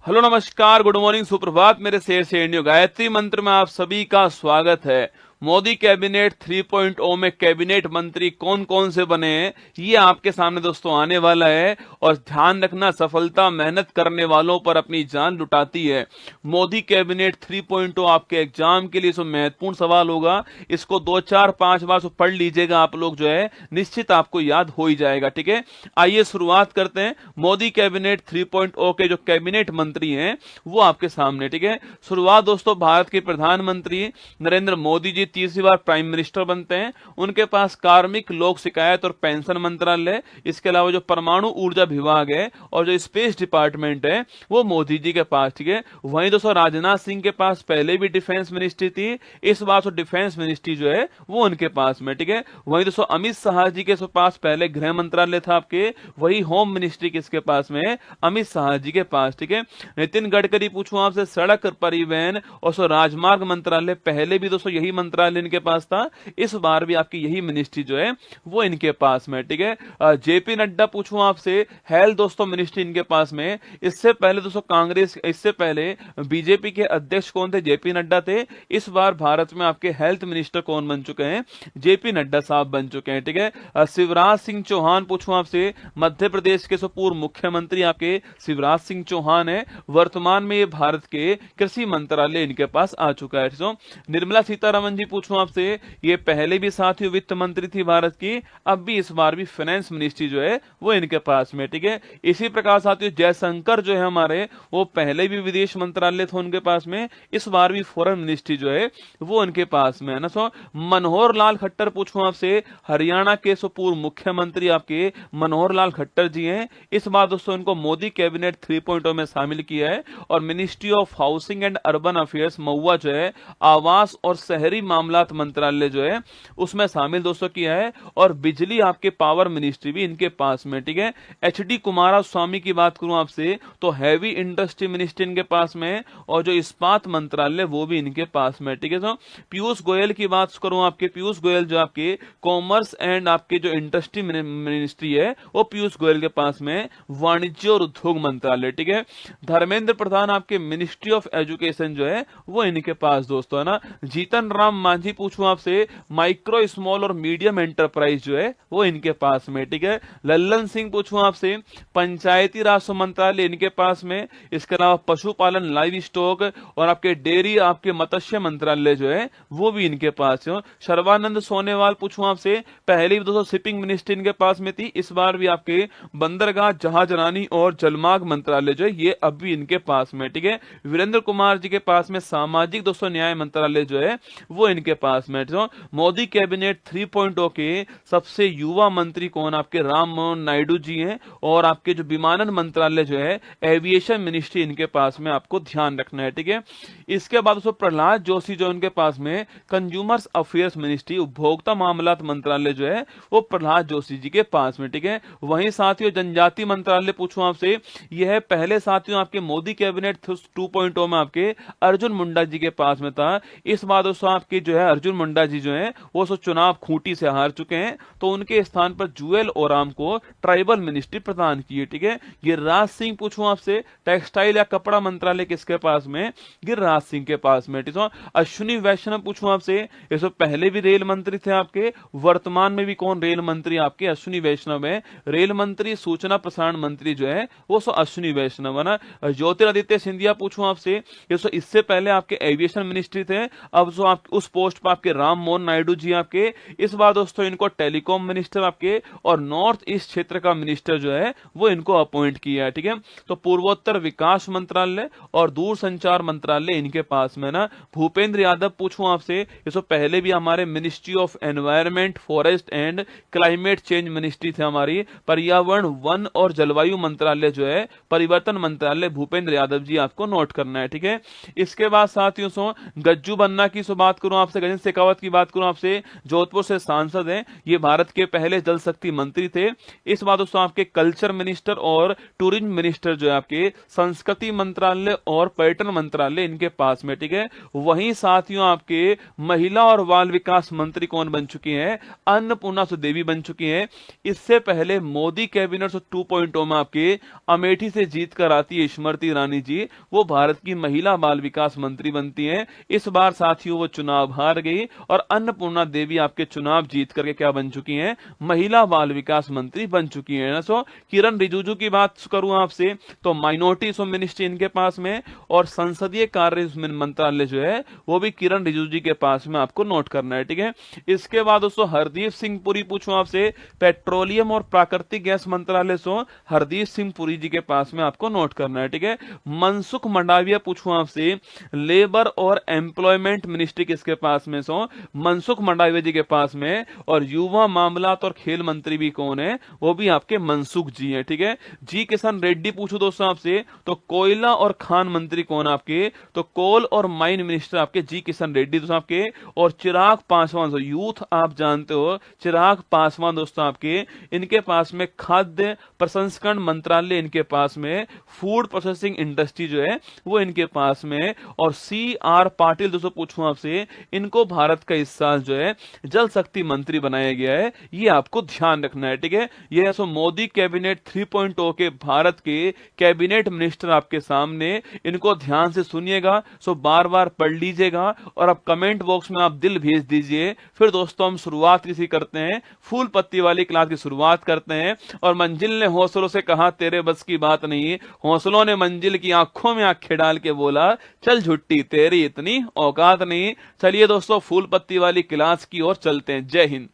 हेलो, नमस्कार, गुड मॉर्निंग, सुप्रभात मेरे शेर शेरनियों, गायत्री मंत्र में आप सभी का स्वागत है। मोदी कैबिनेट 3.0 में कैबिनेट मंत्री कौन कौन से बने हैं ये आपके सामने दोस्तों आने वाला है। और ध्यान रखना, सफलता मेहनत करने वालों पर अपनी जान लुटाती है। मोदी कैबिनेट 3.0 आपके एग्जाम के लिए सो महत्वपूर्ण सवाल होगा। इसको 2 4 5 बार सो पढ़ लीजिएगा आप लोग, जो है निश्चित आपको याद हो ही जाएगा। ठीक है, आइए शुरुआत करते हैं। मोदी कैबिनेट 3.0 के जो कैबिनेट मंत्री हैं वो आपके सामने। ठीक है, शुरुआत दोस्तों, भारत के प्रधानमंत्री नरेंद्र मोदी जी तीसरी बार प्राइम मिनिस्टर बनते हैं। उनके पास कार्मिक, लोक शिकायत और पेंशन मंत्रालय, इसके अलावा जो परमाणु ऊर्जा विभाग है और जो स्पेस डिपार्टमेंट है वो मोदी जी के पास। ठीक है, वहीं दोस्तों राजनाथ सिंह के पास पहले भी डिफेंस मिनिस्ट्री थी, इस बार तो डिफेंस मिनिस्ट्री जो है वो उनके पास में। ठीक है, वहीं दोस्तों अमित शाह जी के पास पहले गृह मंत्रालय था आपके, वही होम मिनिस्ट्री किसके पास में है? अमित शाह जी के पास। ठीक है, नितिन गडकरी पूछूं आपसे, सड़क परिवहन और राजमार्ग मंत्रालय, पहले भी दोस्तों यही मंत्रालय इनके पास था, इस बार भी आपकी यही मिनिस्ट्री जो है वो इनके पास में। ठीक है, जेपी नड्डा पूछूं आपसे, हेल्थ दोस्तों मिनिस्ट्री इनके पास में। इससे पहले दोस्तों कांग्रेस, इससे पहले बीजेपी के अध्यक्ष कौन थे? जेपी नड्डा थे। इस बार भारत में आपके हेल्थ मिनिस्टर कौन बन चुके हैं? जेपी नड्डा साहब बन चुके हैं। ठीक है, शिवराज सिंह चौहान पूछूं आपसे, मध्य प्रदेश के पूर्व मुख्यमंत्री आपके शिवराज सिंह चौहान है। वर्तमान में ये भारत के कृषि मंत्रालय इनके पास आ चुका है। तो निर्मला सीतारमन जी पूछूं आपसे, ये पहले भी साथियों वित्त मंत्री थी भारत की, अब भी इस बार भी फाइनेंस मिनिस्ट्री जो है वो इनके पास में। ठीक है, इसी प्रकार साथियों जयशंकर जो है हमारे, वो पहले भी विदेश मंत्रालय था उनके पास में, इस बार भी फॉरेन मिनिस्ट्री जो है वो उनके पास में है ना। सो मनोहर लाल खट्टर पूछूं आपसे, हरियाणा के पूर्व मुख्यमंत्री आपके मनोहर लाल खट्टर जी हैं। इस बार दोस्तों इनको मोदी कैबिनेट 3.0 में शामिल किया है और ministry of housing and urban affairs महुआ जो है, आवास और शहरी मामलात मंत्रालय जो है उसमें शामिल दोस्तों किया है। और बिजली आपके पावर मिनिस्ट्री भी इनके पास में। ठीक है, एचडी कुमारा स्वामी की बात करूं आपसे तो हैवी इंडस्ट्री मिनिस्ट्री इनके पास में और जो इस्पात मंत्रालय वो भी इनके पास में। ठीक है, तो पीयूष गोयल की बात करूं आपके, पीयूष गोयल जो आपके कॉमर्स एंड आपके जो इंडस्ट्री मिनिस्ट्री है वो पीयूष गोयल के पास में, वाणिज्य और उद्योग मंत्रालय। ठीक है, धर्मेंद्र प्रधान आपके मिनिस्ट्री ऑफ एजुकेशन जो है वो इनके पास दोस्तों है ना। जीतन राम मांझी पूछूं आपसे, माइक्रो स्मॉल और मीडियम एंटरप्राइज जो है वो इनके पास में। ठीक है, लल्लन सिंह पूछूं आपसे, पंचायती राज मंत्रालय इनके पास में, इसके अलावा पशुपालन, लाइव स्टॉक और आपके डेयरी, आपके मत्स्य मंत्रालय जो है वो भी इनके पास है। सर्बानंद सोनेवाल पूछूं आपसे, पहले भी दोस्तों शिपिंग मिनिस्ट्री इनके पास में थी, इस बार भी आपके बंदरगाह, जहाजरानी और जलमार्ग मंत्रालय जो है ये अब भी इनके पास में। ठीक है, वीरेंद्र कुमार जी के पास में सामाजिक दोस्तों न्याय मंत्रालय जो है वो इनके पास में। तो मोदी कैबिनेट 3.0 के सबसे युवा मंत्री कौन? आपके राम मोहन नायडू जी हैं। और आपके जो विमानन मंत्रालय जो है, एविएशन मिनिस्ट्री इनके पास में, आपको ध्यान रखना है। ठीक है, इसके बाद दोस्तों प्रहलाद जोशी जो उनके पास में, कंज्यूमर्स अफेयर्स मिनिस्ट्री, उपभोक्ता मामलात मंत्रालय जो है वो प्रहलाद जोशी जी के पास में। ठीक है, वहीं साथियों जनजाति मंत्रालय पूछूं आपसे, यह है पहले साथियों आपके मोदी कैबिनेट 2.0 में आपके अर्जुन मुंडा जी के पास में था। इस बार दोस्तों आपके जो है अर्जुन मुंडा जी जो है वो चुनाव खूंटी से हार चुके हैं, तो उनके स्थान पर जुएल ओराम को ट्राइबल मिनिस्ट्री प्रदान की है। ठीक है, गिरिराज सिंह पूछूं आपसे, टेक्सटाइल या कपड़ा मंत्रालय किसके पास में? गिरिराज सिंह के पास में। ठीक है, अश्विनी वैष्णव पूछूं आपसे, ये पहले भी रेल मंत्री थे आपके, वर्तमान में भी कौन रेल मंत्री आपके? अश्विनी वैष्णव है। रेल मंत्री, सूचना प्रसारण मंत्री जो है वो अश्विनी वैष्णव है ना। ज्योतिरादित्य सिंधिया पूछूं आपसे, ये इससे पहले आपके एविएशन मिनिस्ट्री थे, अब जो आप उस पोस्ट पर आपके राम मोहन नायडू जी आपके, इस बार दोस्तों इनको टेलीकॉम मिनिस्टर आपके और नॉर्थ ईस्ट क्षेत्र का मिनिस्टर जो है वो इनको अपॉइंट किया है। ठीक है, तो पूर्वोत्तर विकास मंत्रालय और दूरसंचार मंत्रालय इनके पास में ना। भूपेंद्र यादव पूछूं आपसे, ये पहले भी हमारे ministry of environment, forest and climate change ministry थे हमारी, पर्यावरण, वन और जलवायु मंत्रालय जो है परिवर्तन मंत्रालय, भूपेंद्र यादव जी आपको नोट करना है। ठीक है, इसके बाद साथियों गज्जू बन्ना की बात करूं आपसे, गजेंद्र शेखावत की बात करूं आपसे, जोधपुर से सांसद हैं, ये भारत के पहले जल शक्ति मंत्री थे। इस बात दोस्तों आपके कल्चर मिनिस्टर और टूरिज्म मिनिस्टर जो है आपके संस्कृति मंत्रालय और पर्यटन मंत्रालय इनके पास में। ठीक है, वहीं साथियों आपके महिला और बाल विकास मंत्री कौन बन चुकी हैं? अन्नपूर्णा देवी बन चुकी हैं। इससे पहले मोदी कैबिनेट 2.0 में आपके अमेठी से जीत कर आती है स्मृति ईरानी जी, वो भारत की महिला बाल विकास मंत्री बनती हैं। इस बार साथियों वो चुनाव अब हार गई और अन्नपूर्णा देवी आपके चुनाव जीत करके क्या बन चुकी हैं, महिला बाल विकास मंत्री बन चुकी हैं। सो किरण रिजिजू की बात करूं आपसे तो माइनॉरिटी मिनिस्ट्री इनके पास में, और संसदीय कार्य मंत्रालय जो है वो भी किरण रिजिजू जी के पास में, आपको नोट करना है, ठीक है। इसके बाद दोस्तों हरदीप सिंह पुरी पूछूं आपसे, पेट्रोलियम और प्राकृतिक गैस मंत्रालय सो हरदीप सिंह पुरी जी के पास में आपको नोट करना है, ठीक है। मनसुख मंडाविया पूछूं आपसे, लेबर और एम्प्लॉयमेंट मिनिस्ट्री किसके पास में, सो मनसुख मंडाविया जी के पास में, और युवा मामलात और खेल मंत्री भी कौन है, वो भी आपके मनसुख जी हैं, ठीक है। जी किशन रेड्डी पूछो दोस्तों आपसे तो कोयला और खान मंत्री कौन आपके, तो कोल और माइन मिनिस्टर आपके जी किशन रेड्डी दोस्तों आपके, और चिराग पासवान यूथ आप जानते हो, चिराग पासवान दोस्तों आपके, इनके पास में खाद्य प्रसंस्करण मंत्रालय इनके पास में, फूड प्रोसेसिंग इंडस्ट्री जो है वो इनके पास में, और सी आर पाटिल दोस्तों पूछूं आपसे, इनको भारत का इस साल जो है जल शक्ति मंत्री बनाया गया है, ये आपको ध्यान रखना है, ठीक है। ये है सो मोदी कैबिनेट 3.0 के भारत के कैबिनेट मिनिस्टर आपके सामने, इनको ध्यान से सुनिएगा, सो बार बार पढ़ लीजिएगा, और अब कमेंट बॉक्स में आप दिल भेज दीजिए। फिर दोस्तों हम शुरुआत किसी करते हैं, फूल पत्ती वाली क्लास की शुरुआत करते हैं। और मंजिल ने हौसलों से कहा तेरे बस की बात नहीं, हौसलों ने मंजिल की आंखों में आंखें डाल के बोला चल झुट्टी तेरी इतनी औकात नहीं। चलिए दोस्तों फूल पत्ती वाली क्लास की ओर चलते हैं। जय हिंद।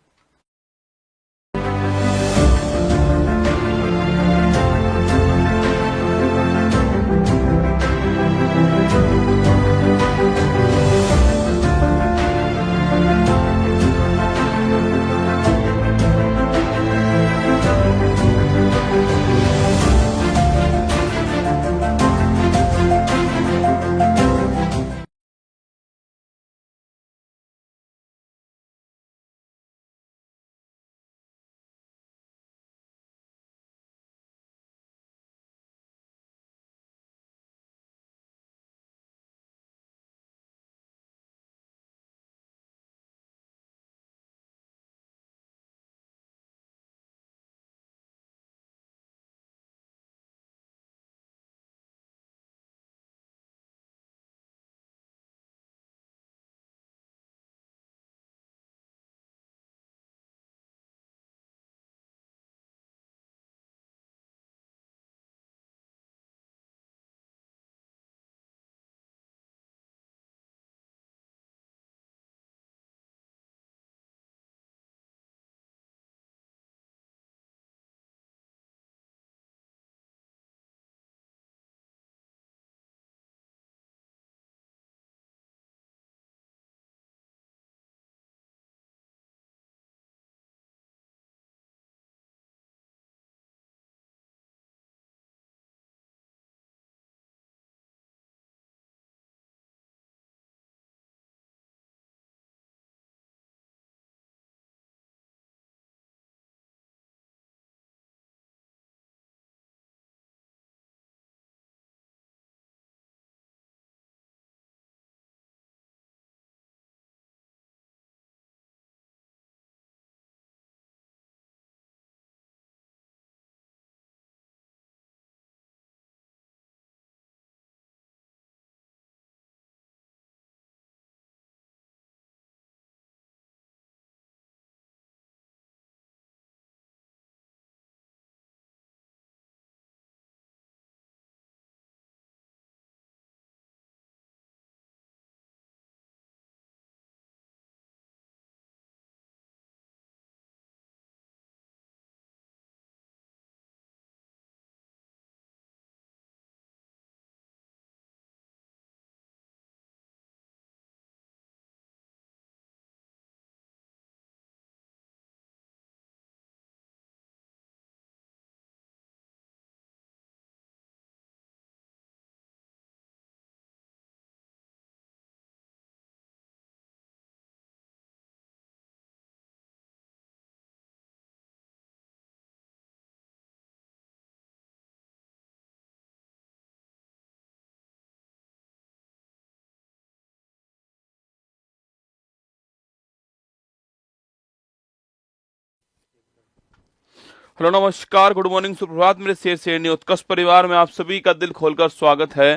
हेलो नमस्कार गुड मॉर्निंग सुप्रभात मेरे शेर शेरनी उत्कर्ष परिवार में आप सभी का दिल खोलकर स्वागत है।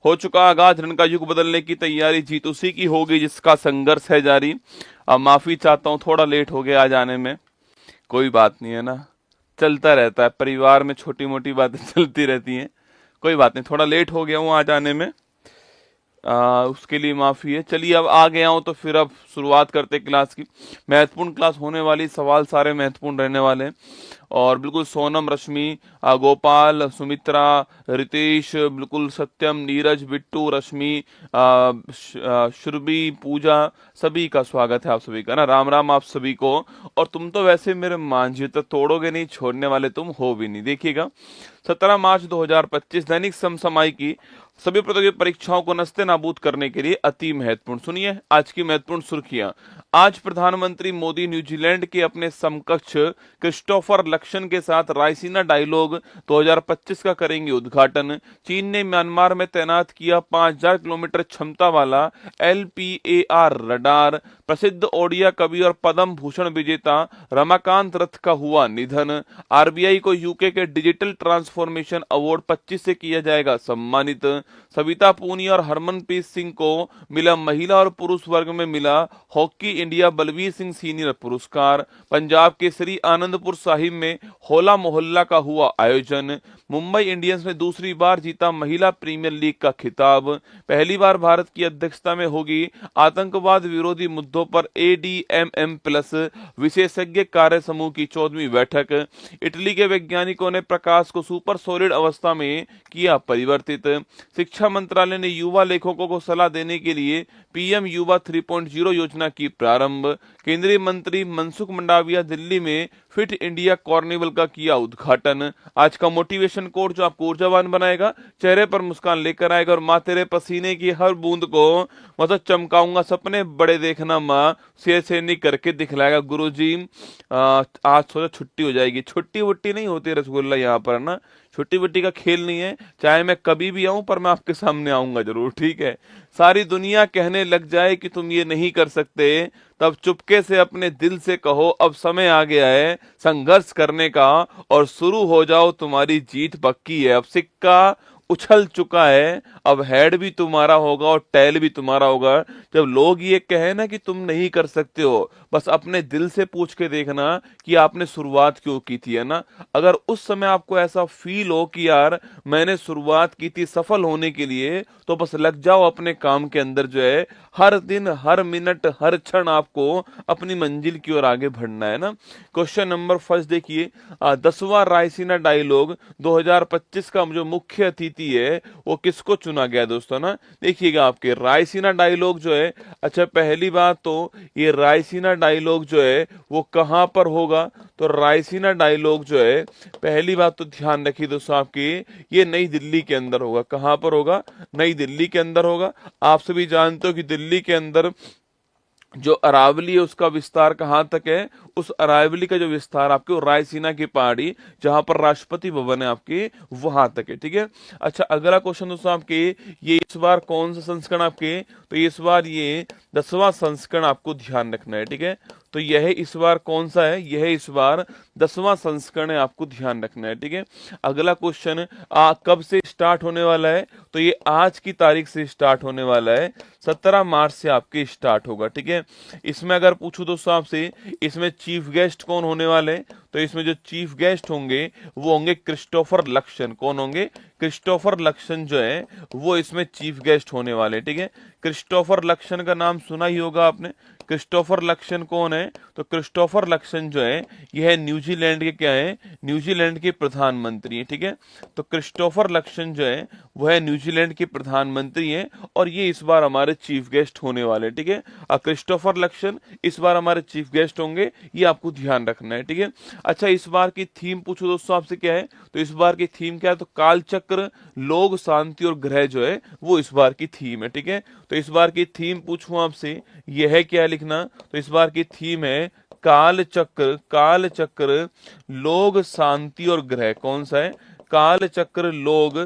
हो चुका आगाज, रण का युग बदलने की तैयारी, जीत उसी की होगी जिसका संघर्ष है जारी। अब माफी चाहता हूँ, थोड़ा लेट हो गया आ जाने में, कोई बात नहीं है ना, चलता रहता है, परिवार में छोटी मोटी बातें चलती रहती हैं, कोई बात नहीं, थोड़ा लेट हो गया हूँ आ जाने में, उसके लिए माफी है। चलिए अब आ गया हूं तो फिर अब शुरुआत करते हैं क्लास की। महत्वपूर्ण क्लास होने वाली, सवाल सारे महत्वपूर्ण रहने वाले हैं। और बिल्कुल सोनम, रश्मि, गोपाल, सुमित्रा, रितेश, बिल्कुल सत्यम, नीरज, बिट्टू, रश्मि, श्रुबी, पूजा, सभी का स्वागत है आप सभी का ना, राम राम आप सभी को। और तुम तो वैसे मेरे मांझी, तो तोड़ोगे नहीं, छोड़ने वाले तुम हो भी नहीं। देखिएगा 17 मार्च 2025 दैनिक समसामयिक की सभी प्रतियोगी परीक्षाओं को नस्ते नाबूद करने के लिए अति महत्वपूर्ण। सुनिए आज की महत्वपूर्ण सुर्खियां। आज प्रधानमंत्री मोदी न्यूजीलैंड के अपने समकक्ष क्रिस्टोफर लक्सन के साथ रायसीना डायलॉग 2025 का करेंगे उद्घाटन। चीन ने म्यांमार में तैनात किया 5000 किलोमीटर क्षमता वाला LPAR रडार। प्रसिद्ध ओडिया कवि और पद्म भूषण विजेता रमाकांत रथ का हुआ निधन। RBI को यूके के डिजिटल ट्रांसफॉर्मेशन अवार्ड 25 से किया जाएगा सम्मानित। सविता पूनिया और हरमनप्रीत सिंह को मिला महिला और पुरुष वर्ग में मिला hockey India Balbir Singh senior पुरस्कार। पंजाब के श्री आनंदपुर साहिब में होला मोहल्ला का हुआ आयोजन। मुंबई इंडियंस ने दूसरी बार जीता महिला प्रीमियर लीग का खिताब। पहली बार भारत की अध्यक्षता में होगी आतंकवाद विरोधी मुद्दों पर ADMM प्लस विशेषज्ञ कार्य समूह की 14वीं बैठक। इटली के वैज्ञानिकों ने प्रकाश को सुपर सॉलिड अवस्था में किया परिवर्तित। शिक्षा मंत्रालय ने युवा लेखकों को सलाह देने के लिए PM युवा 3.0 योजना की प्रारंभ। केंद्रीय मंत्री मनसुख मंडाविया दिल्ली में फिट इंडिया कॉर्निवल का किया उद्घाटन। आज का मोटिवेशन कोड जो आपको ऊर्जावान बनाएगा, चेहरे पर मुस्कान लेकर आएगा और माँ तेरे पसीने की हर बूंद को मतलब चमकाऊंगा, सपने बड़े देखना माँ, शेर शेरनी करके दिखलाएगा गुरुजी। आज सोचा छुट्टी हो जाएगी, छुट्टी वुट्टी नहीं होती रसगुल्ला यहाँ पर ना, छुट्टी वुट्टी का खेल नहीं है, चाहे मैं कभी भी आऊं पर मैं आपके सामने आऊंगा जरूर, ठीक है। सारी दुनिया कहने लग जाए कि तुम ये नहीं कर सकते, तब चुपके से अपने दिल से कहो अब समय आ गया है संघर्ष करने का और शुरू हो जाओ, तुम्हारी जीत पक्की है। अब सिक्का उछल चुका है, अब हेड भी तुम्हारा होगा और टेल भी तुम्हारा होगा। जब लोग ये कहे ना कि तुम नहीं कर सकते हो, बस अपने दिल से पूछ के देखना कि आपने शुरुआत क्यों की थी, है ना। अगर उस समय आपको ऐसा फील हो कि यार मैंने शुरुआत की थी सफल होने के लिए, तो बस लग जाओ अपने काम के अंदर, जो है हर दिन, हर मिनट, हर क्षण आपको अपनी मंजिल की ओर आगे बढ़ना है ना। क्वेश्चन नंबर फर्स्ट देखिए, 10वां रायसीना डायलॉग 2025 का जो मुख्य अतिथि है वो किसको चुना गया दोस्तों ना। देखिएगा आपके रायसीना डायलॉग जो है, अच्छा पहली बात तो ये रायसीना डायलॉग जो है वो कहां पर होगा, तो रायसीना डायलॉग जो है पहली बात तो ध्यान रखिए दोस्तों आपकी, ये नई दिल्ली के अंदर होगा। कहां पर होगा? नई दिल्ली के अंदर होगा। आप सभी जानते हो कि दिल्ली के अंदर जो अरावली है उसका विस्तार कहां तक है, उस अरावली का जो विस्तार आपके रायसीना की पहाड़ी जहां पर राष्ट्रपति भवन है आपके, वहां तक है, ठीक है। अच्छा अगला क्वेश्चन दोस्तों आपके, ये इस बार कौन सा संस्करण आपके, तो इस बार ये 10वां संस्करण आपको ध्यान रखना है, ठीक है। तो यह इस बार कौन सा है, यह इस बार 10वां संस्करण है, आपको ध्यान रखना है, ठीक है। अगला क्वेश्चन, कब से स्टार्ट होने वाला है, तो ये आज की तारीख से स्टार्ट होने वाला है, 17 मार्च से आपके स्टार्ट होगा, ठीक है। इसमें अगर पूछूं दोस्तों आपसे, इसमें चीफ गेस्ट कौन होने वाले, तो इसमें जो चीफ गेस्ट होंगे वो होंगे क्रिस्टोफर लक्सन। कौन होंगे? क्रिस्टोफर लक्सन जो है वो इसमें चीफ गेस्ट होने वाले, ठीक है। क्रिस्टोफर लक्सन का नाम सुना ही होगा आपने। क्रिस्टोफर लक्सन कौन है, तो क्रिस्टोफर लक्सन जो है यह न्यूजीलैंड के क्या है, न्यूजीलैंड के प्रधानमंत्री है, ठीक है। तो क्रिस्टोफर लक्सन जो है वह न्यूजीलैंड के प्रधानमंत्री हैं और ये इस बार हमारे चीफ गेस्ट होने वाले, ठीक है। क्रिस्टोफर लक्सन इस बार हमारे चीफ गेस्ट होंगे, ये आपको ध्यान रखना है, ठीक है। अच्छा इस बार की थीम पूछो दोस्तों आपसे क्या है, तो इस बार की थीम क्या है, तो कालचक्र, लोग, शांति और ग्रह जो है वो इस बार की थीम है, ठीक है। तो इस बार की थीम पूछूं आपसे, यह है क्या लिखना, तो इस बार की थीम है काल चक्र, काल चक्र, लोग, शांति और ग्रह। कौन सा है? काल चक्र, लोग,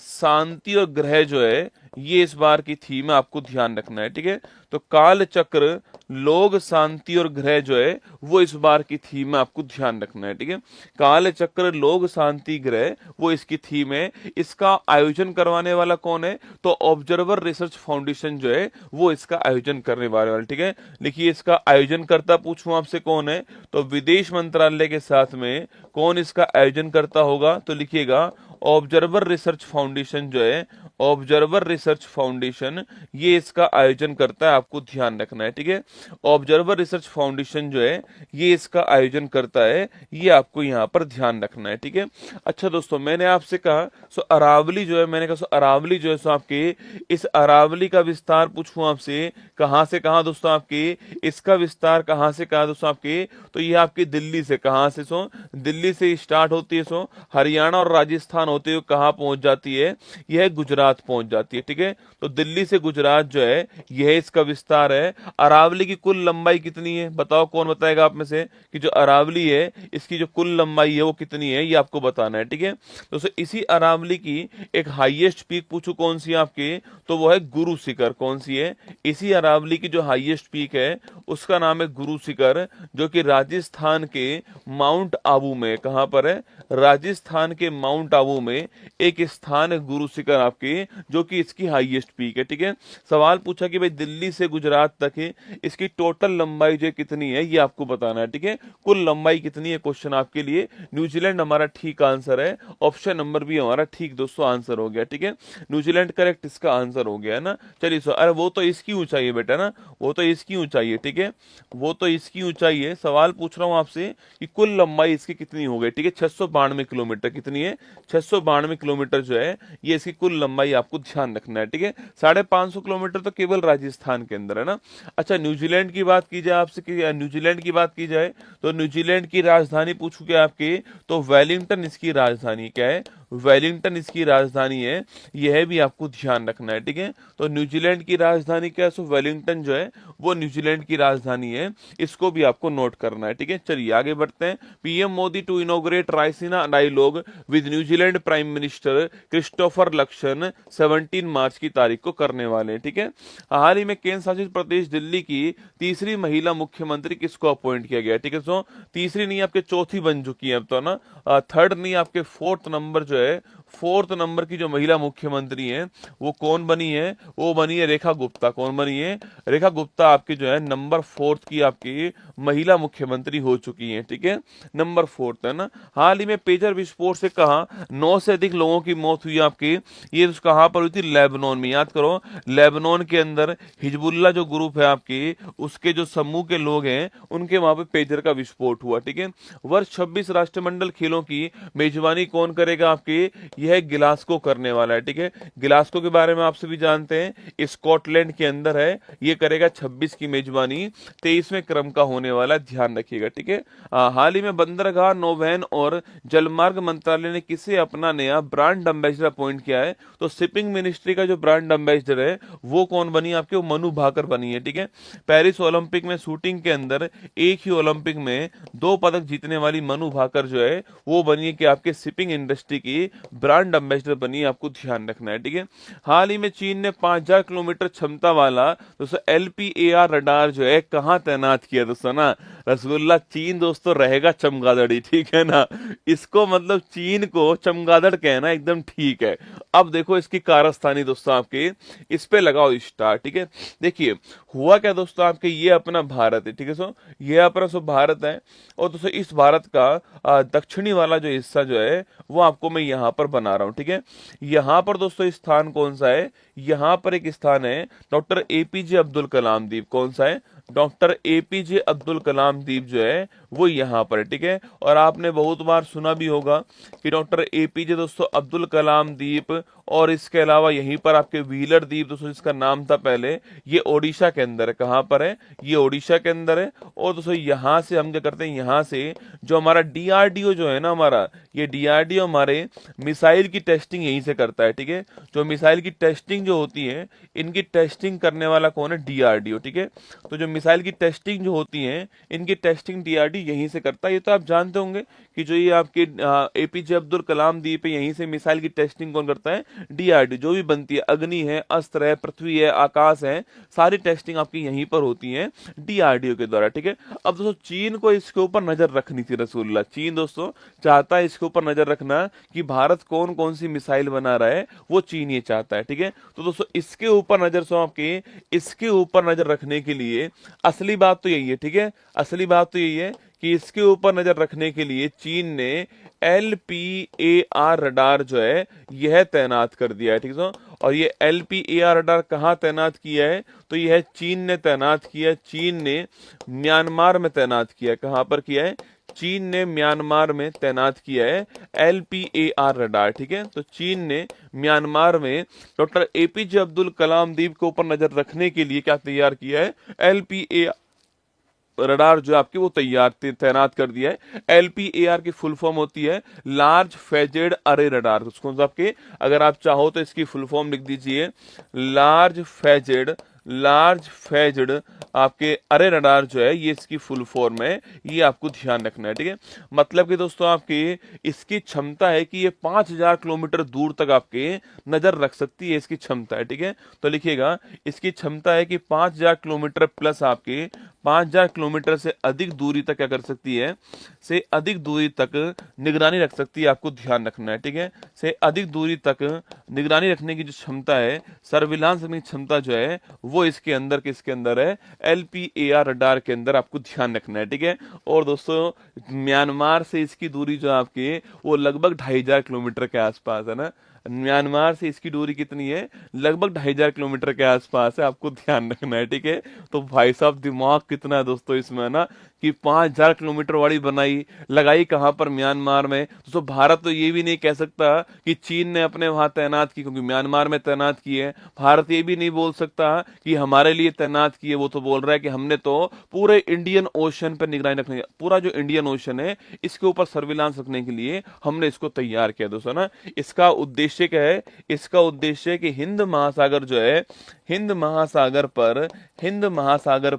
शांति और ग्रह जो है ये इस बार की थीम है, आपको ध्यान रखना है, ठीक है। तो काल चक्र, लोग, शांति और ग्रह जो है वो इस बार की थीम है, आपको ध्यान रखना है। ठीक है, काल चक्र, लोग, शांति, ग्रह, वो इसकी थीम है। इसका आयोजन करवाने वाला कौन है? तो ऑब्जर्वर रिसर्च फाउंडेशन जो है वो इसका आयोजन करने वाला। ठीक है, लिखिए इसका आयोजन करता पूछूं आपसे कौन है, तो विदेश मंत्रालय के साथ में कौन इसका आयोजन करता होगा? तो लिखिएगा ऑब्जर्वर रिसर्च फाउंडेशन जो है, ऑब्जर्वर रिसर्च फाउंडेशन ये इसका आयोजन करता है, आपको ध्यान रखना है। ठीक है, ऑब्जर्वर रिसर्च फाउंडेशन जो है ये इसका आयोजन करता है, ये आपको यहाँ पर ध्यान रखना है। ठीक है, अच्छा दोस्तों, मैंने आपसे कहा सो अरावली जो है, मैंने कहा सो अरावली जो है सो आपके, इस अरावली का विस्तार पूछूं आपसे कहां से कहां दोस्तों, आपके इसका विस्तार कहां से कहां दोस्तों आपके? तो ये आपकी दिल्ली से, कहां से? सो दिल्ली से स्टार्ट होती है, सो हरियाणा और राजस्थान होते हुए कहां पहुंच जाती है? यह गुजरात पहुंच जाती है। ठीक है, तो दिल्ली से गुजरात जो है यह इसका विस्तार है। अरावली की कुल लंबाई कितनी है? बताओ, कौन बताएगा आप में से कि जो अरावली है इसकी जो कुल लंबाई है वो कितनी है, ये आपको बताना है। ठीक है, तो इसी अरावली की एक हाईएस्ट पीक पूछू कौन सी है आपके, तो वो है गुरु शिखर। कौन सी है? इसी अरावली की जो हाईएस्ट पीक है उसका नाम है गुरु शिखर, जो कि राजस्थान के माउंट आबू में, कहां पर है? राजस्थान के माउंट आबू में एक स्थान है गुरु शिखर आपके, जो कि इसकी हाईएस्ट पीक है। ठीक है, सवाल पूछा कि भाई दिल्ली से गुजरात तक है इसकी टोटल लंबाई जो कितनी है, ये आपको बताना है। ठीक है, कुल लंबाई कितनी है क्वेश्चन आपके लिए। न्यूजीलैंड हमारा ठीक आंसर है, ऑप्शन नंबर बी हमारा ठीक दोस्तों आंसर हो गया। ठीक है, न्यूजीलैंड करेक्ट इसका आंसर हो गया है ना। चलिए सो, अरे वो तो इसकी ऊंचाई है बेटा ना, वो तो इसकी ऊंचाई है। ठीक है, वो तो इसकी ऊंचाई है। सवाल पूछ रहा हूं आपसे कि कुल लंबाई इसकी कितनी हो गई? ठीक है, 692 किलोमीटर। कितनी है? 692 किलोमीटर जो है ये इसकी कुल लंबाई, आपको ध्यान रखना है। ठीक है, 550 किलोमीटर तो केवल राजस्थान के अंदर है ना। अच्छा, न्यूजीलैंड की बात की जाए आपसे, कि न्यूजीलैंड की बात की जाए तो न्यूजीलैंड की राजधानी पूछू क्या आपके, तो वेलिंगटन इसकी राजधानी क्या है? वेलिंगटन इसकी राजधानी है, यह भी आपको ध्यान रखना है। ठीक है, तो न्यूजीलैंड की राजधानी क्या है? सो वेलिंगटन जो है वो न्यूजीलैंड की राजधानी है, इसको भी आपको नोट करना है। ठीक है, चलिए आगे बढ़ते हैं। PM Modi to inaugurate Raisina dialogue with New Zealand prime minister Christopher Luxon 17 मार्च की तारीख को करने वाले हैं। ठीक है, हाल ही में केंद्र शासित प्रदेश दिल्ली की तीसरी महिला मुख्यमंत्री किसको अपॉइंट किया गया? ठीक है, सो तीसरी नहीं आपके चौथी बन चुकी है अब तो ना, थर्ड नहीं आपके फोर्थ नंबर जो है, फोर्थ नंबर की जो महिला मुख्यमंत्री है वो कौन बनी है? वो बनी है रेखा गुप्ता। कौन बनी है? रेखा गुप्ता आपकी जो है नंबर फोर्थ की आपकी महिला मुख्यमंत्री हो चुकी है। ठीक है, नंबर फोर्थ है ना। हाल ही में पेजर विस्फोट से कहा 9 से अधिक लोगों की मौत हुई आपकी, ये कहां पर हुई थी? लेबनान में। याद करो, लेबनान के अंदर हिजबुल्ला जो ग्रुप है आपकी, उसके जो समूह के लोग हैं उनके वहां पे पेजर का विस्फोट हुआ। ठीक है, वर्ष 26 राष्ट्रमंडल खेलों की मेजबानी कौन करेगा आपके? यह गिलास्को करने वाला है। ठीक है, गिलास्को के बारे में आप सभी जानते हैं, स्कॉटलैंड के अंदर है, ये करेगा 26 की मेजबानी, 23वें क्रम का होने वाला, ध्यान रखिएगा। ठीक है, हाल ही में बंदरगाह, नौवहन और जलमार्ग मंत्रालय ने किसे अपना नया ब्रांड एम्बेसडर अपॉइंट किया है? तो शिपिंग मिनिस्ट्री का जो ब्रांड एम्बेसडर है वो कौन बनी आपके? वो मनु भाकर बनी है। ठीक है, पेरिस ओलंपिक में शूटिंग के अंदर एक ही ओलंपिक में 2 पदक जीतने वाली मनु भाकर जो है वो बनी है कि आपके शिपिंग इंडस्ट्री की ब्रांड एम्बेसडर बनी है, आपको ध्यान रखना है। ठीक है, हाल ही में चीन ने 5000 किलोमीटर क्षमता वाला दोस्तों LPAR रडार जो है कहां तैनात किया दोस्तों ना? रसगुल्ला, चीन दोस्तों रहेगा चमगादड़ी। ठीक है ना, इसको मतलब चीन को चमगादड़ कहना एकदम ठीक है। अब देखो इसकी कारस्तानी दोस्तों आपके, इस पे लगाओ स्टार। ठीक है, देखिए हुआ क्या दोस्तों आपके, ये अपना भारत है। ठीक है, सो ये अपना सो भारत है, और दोस्तों इस भारत का दक्षिणी वाला जो हिस्सा जो है वो आपको मैं यहाँ पर बना रहा हूँ। ठीक है, यहाँ पर दोस्तों स्थान कौन सा है? यहाँ पर एक स्थान है डॉक्टर APJ अब्दुल कलाम द्वीप। कौन सा है? डॉक्टर APJ अब्दुल कलाम द्वीप जो है वो यहाँ पर है। ठीक है, और आपने बहुत बार सुना भी होगा कि डॉक्टर APJ दोस्तों अब्दुल कलाम द्वीप, और इसके अलावा यहीं पर आपके व्हीलर द्वीप दोस्तों जिसका नाम था पहले, ये ओडिशा के अंदर है। कहां पर है? ये ओडिशा के अंदर है। और दोस्तों यहां से हम क्या करते हैं, यहां से जो हमारा DRDO जो है ना हमारा, ये DRDO हमारे मिसाइल की टेस्टिंग यहीं से करता है। ठीक है, जो मिसाइल की टेस्टिंग जो होती है, इनकी टेस्टिंग करने वाला कौन है? DRDO। ठीक है, तो जो मिसाइल की टेस्टिंग जो होती है इनकी टेस्टिंग DRDO यहीं से करता है। ये तो आप जानते होंगे कि जो ये आपके APJ अब्दुल कलाम द्वीप है, यहीं से मिसाइल की टेस्टिंग कौन करता है? डीआरडीओ जो भी बनती है, अग्नि है, अस्त्र है, पृथ्वी है, आकाश है, सारी टेस्टिंग आपकी यहीं पर होती है डीआरडीओ के द्वारा, ठीक है। अब दोस्तों चीन को इसके ऊपर नजर रखनी थी रसूलुल्लाह, चीन दोस्तों चाहता है इसके ऊपर नजर रखना कि भारत कौन कौन सी मिसाइल बना रहा है, वो चीन ये चाहता है, ठीक है। तो दोस्तों इसके ऊपर नजर सो आपके, इसके ऊपर नजर रखने के लिए असली बात तो यही है, ठीक है, असली बात तो यही है कि इसके ऊपर नजर रखने के लिए चीन ने LPAR रडार जो है यह तैनात कर दिया है, ठीक है। और ये LPAR रडार कहाँ तैनात किया है, तो यह चीन ने तैनात किया है, चीन ने म्यांमार में तैनात किया है। कहाँ पर किया है, चीन ने म्यांमार में तैनात किया है LPAR रडार, ठीक है। तो चीन ने म्यांमार में डॉक्टर APJ अब्दुल कलाम द्वीप के ऊपर नजर रखने के लिए क्या तैयार किया है, LPAR रडार जो आपके वो तैनात कर दिया है। LPAR की फुल फॉर्म होती है लार्ज फेजेड अरे रडार। उसको आपके अगर आप चाहो तो इसकी फुल फॉर्म लिख दीजिए, लार्ज फेज्ड आपके अरे रडार जो है ये इसकी फुल फॉर्म है, ये आपको ध्यान रखना है, ठीक है। मतलब कि दोस्तों आपकी इसकी क्षमता है कि ये 5000 किलोमीटर दूर तक आपके नजर रख सकती है, इसकी क्षमता है, ठीक है। तो लिखिएगा इसकी क्षमता है कि 5000 किलोमीटर प्लस आपके 5000 किलोमीटर से अधिक दूरी तक क्या कर सकती है, से अधिक दूरी तक निगरानी रख सकती है, आपको ध्यान रखना है, ठीक है। से अधिक दूरी तक निगरानी रखने की जो क्षमता है, सर्विलांस करने की क्षमता जो है वो इसके अंदर किसके अंदर है, LPAR रडार के अंदर आपको ध्यान रखना है, ठीक है। और दोस्तों म्यांमार से इसकी दूरी जो आपकी वो लगभग 2500 किलोमीटर के आसपास है ना, म्यांमार से इसकी दूरी कितनी है, लगभग 2500 किलोमीटर के आसपास है, आपको ध्यान रखना है, ठीक है। तो भाई साहब दिमाग कितना है दोस्तों इसमें, है ना, कि 5000 किलोमीटर वाली बनाई लगाई कहां पर, म्यांमार में। तो भारत तो ये भी नहीं कह सकता कि चीन ने अपने वहां तैनात की, क्योंकि म्यांमार में तैनात की है। भारत ये भी नहीं बोल सकता कि हमारे लिए तैनात की है, वो तो बोल रहा है कि हमने तो पूरे इंडियन ओशन पर निगरानी रखने, पूरा जो इंडियन ओशन है इसके ऊपर सर्विलांस रखने के लिए हमने इसको तैयार किया दोस्तों ना। इसका उद्देश्य क्या है, इसका उद्देश्य कि हिंद महासागर जो है, हिंद महासागर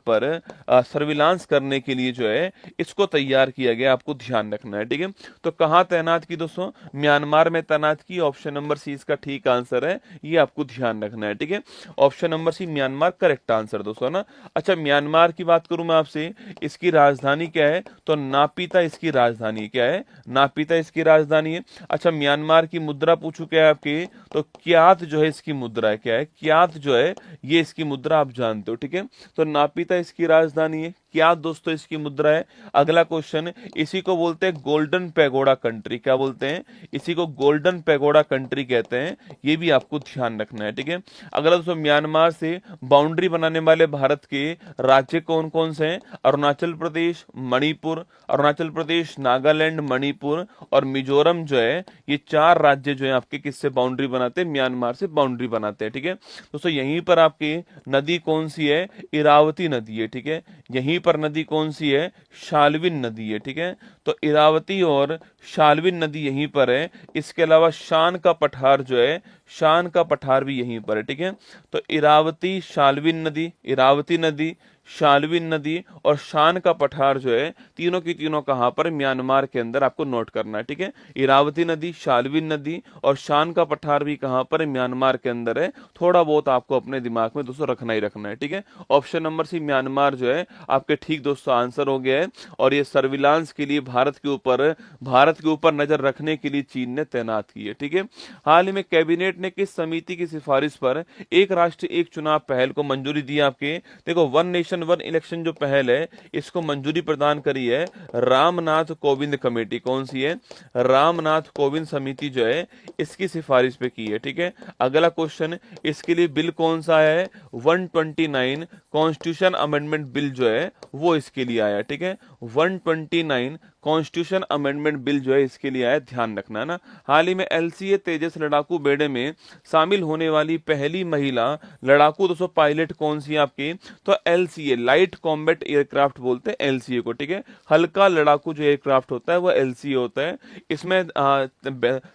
पर सर्विलांस करने के लिए जो है इसको तैयार किया गया, आपको ध्यान रखना है, ठीक है। तो कहां तैनात की दोस्तों, म्यांमार में तैनात की, ऑप्शन नंबर सी इसका ठीक आंसर है, ये आपको ध्यान रखना है, ठीक है। Option number C Myanmar correct answer दोस्तों ना। अच्छा म्यांमार की बात करूं मैं आपसे, इसकी राजधानी क्या है, तो नापीता इसकी राजधानी क्या है, नापीता इसकी राजधानी है। अच्छा म्यांमार की मुद्रा पूछू क्या है आपकी, तो क्यात जो है इसकी मुद्रा है, क्या है, क्यात जो है ये इसकी मुद्रा आप जानते हो, ठीक है। तो नापीता इसकी राजधानी है, क्या दोस्तों इसकी मुद्रा है। अगला क्वेश्चन, इसी को बोलते हैं गोल्डन पैगोडा कंट्री, क्या बोलते हैं, इसी को गोल्डन पैगोडा कंट्री कहते हैं, ये भी आपको ध्यान रखना है, ठीक है। अगला दोस्तों म्यांमार से बाउंड्री बनाने वाले भारत के राज्य कौन कौन से हैं, अरुणाचल प्रदेश, मणिपुर, अरुणाचल प्रदेश, नागालैंड, मणिपुर और मिजोरम जो है, ये 4 राज्य जो है आपके किससे बाउंड्री बनाते हैं, म्यांमार से बाउंड्री बनाते हैं, ठीक है। दोस्तों यहीं पर आपकी नदी कौन सी है, इरावती नदी है, ठीक है। यहीं पर नदी कौन सी है, शाल्विन नदी है, ठीक है। तो इरावती और शाल्विन नदी यहीं पर है। इसके अलावा शान का पठार जो है, शान का पठार भी यहीं पर है, ठीक है। तो इरावती, शाल्विन नदी, इरावती नदी, शाल्विन नदी और शान का पठार जो है, तीनों की तीनों कहां पर, म्यांमार के अंदर आपको नोट करना है, ठीक है। इरावती नदी, शाल्विन नदी और शान का पठार भी कहां पर, म्यांमार के अंदर है। थोड़ा बहुत आपको अपने दिमाग में दोस्तों रखना ही रखना है, ठीक है। ऑप्शन नंबर सी म्यांमार जो है आपके ठीक दोस्तों आंसर हो गया है। और ये सर्विलांस के लिए भारत के ऊपर नजर रखने के लिए चीन ने तैनात की है, ठीक है। हाल ही में कैबिनेट ने किस समिति की सिफारिश पर एक राष्ट्र एक चुनाव पहल को मंजूरी दी, आपके देखो वन नेशन वन इलेक्शन जो पहल है इसको मंजूरी प्रदान करी है रामनाथ कोविंद कमेटी, कौन सी है, रामनाथ कोविंद समिति जो है इसकी सिफारिश पे की है, ठीक है। अगला क्वेश्चन, इसके लिए बिल कौन सा है, 129 कॉन्स्टिट्यूशन अमेंडमेंट बिल जो है वो इसके लिए आया, ठीक है। 129 कॉन्स्टिट्यूशन अमेंडमेंट बिल जो है इसके लिए आया, ध्यान रखना है ना। हाल ही में LCA तेजस लड़ाकू बेड़े में शामिल होने वाली पहली महिला लड़ाकू दोस्तों पायलट कौन सी है आपकी, तो LCA लाइट कॉम्बैट एयरक्राफ्ट बोलते हैं LCA को, ठीक है। हल्का लड़ाकू जो एयरक्राफ्ट होता है वो LCA होता है। इसमें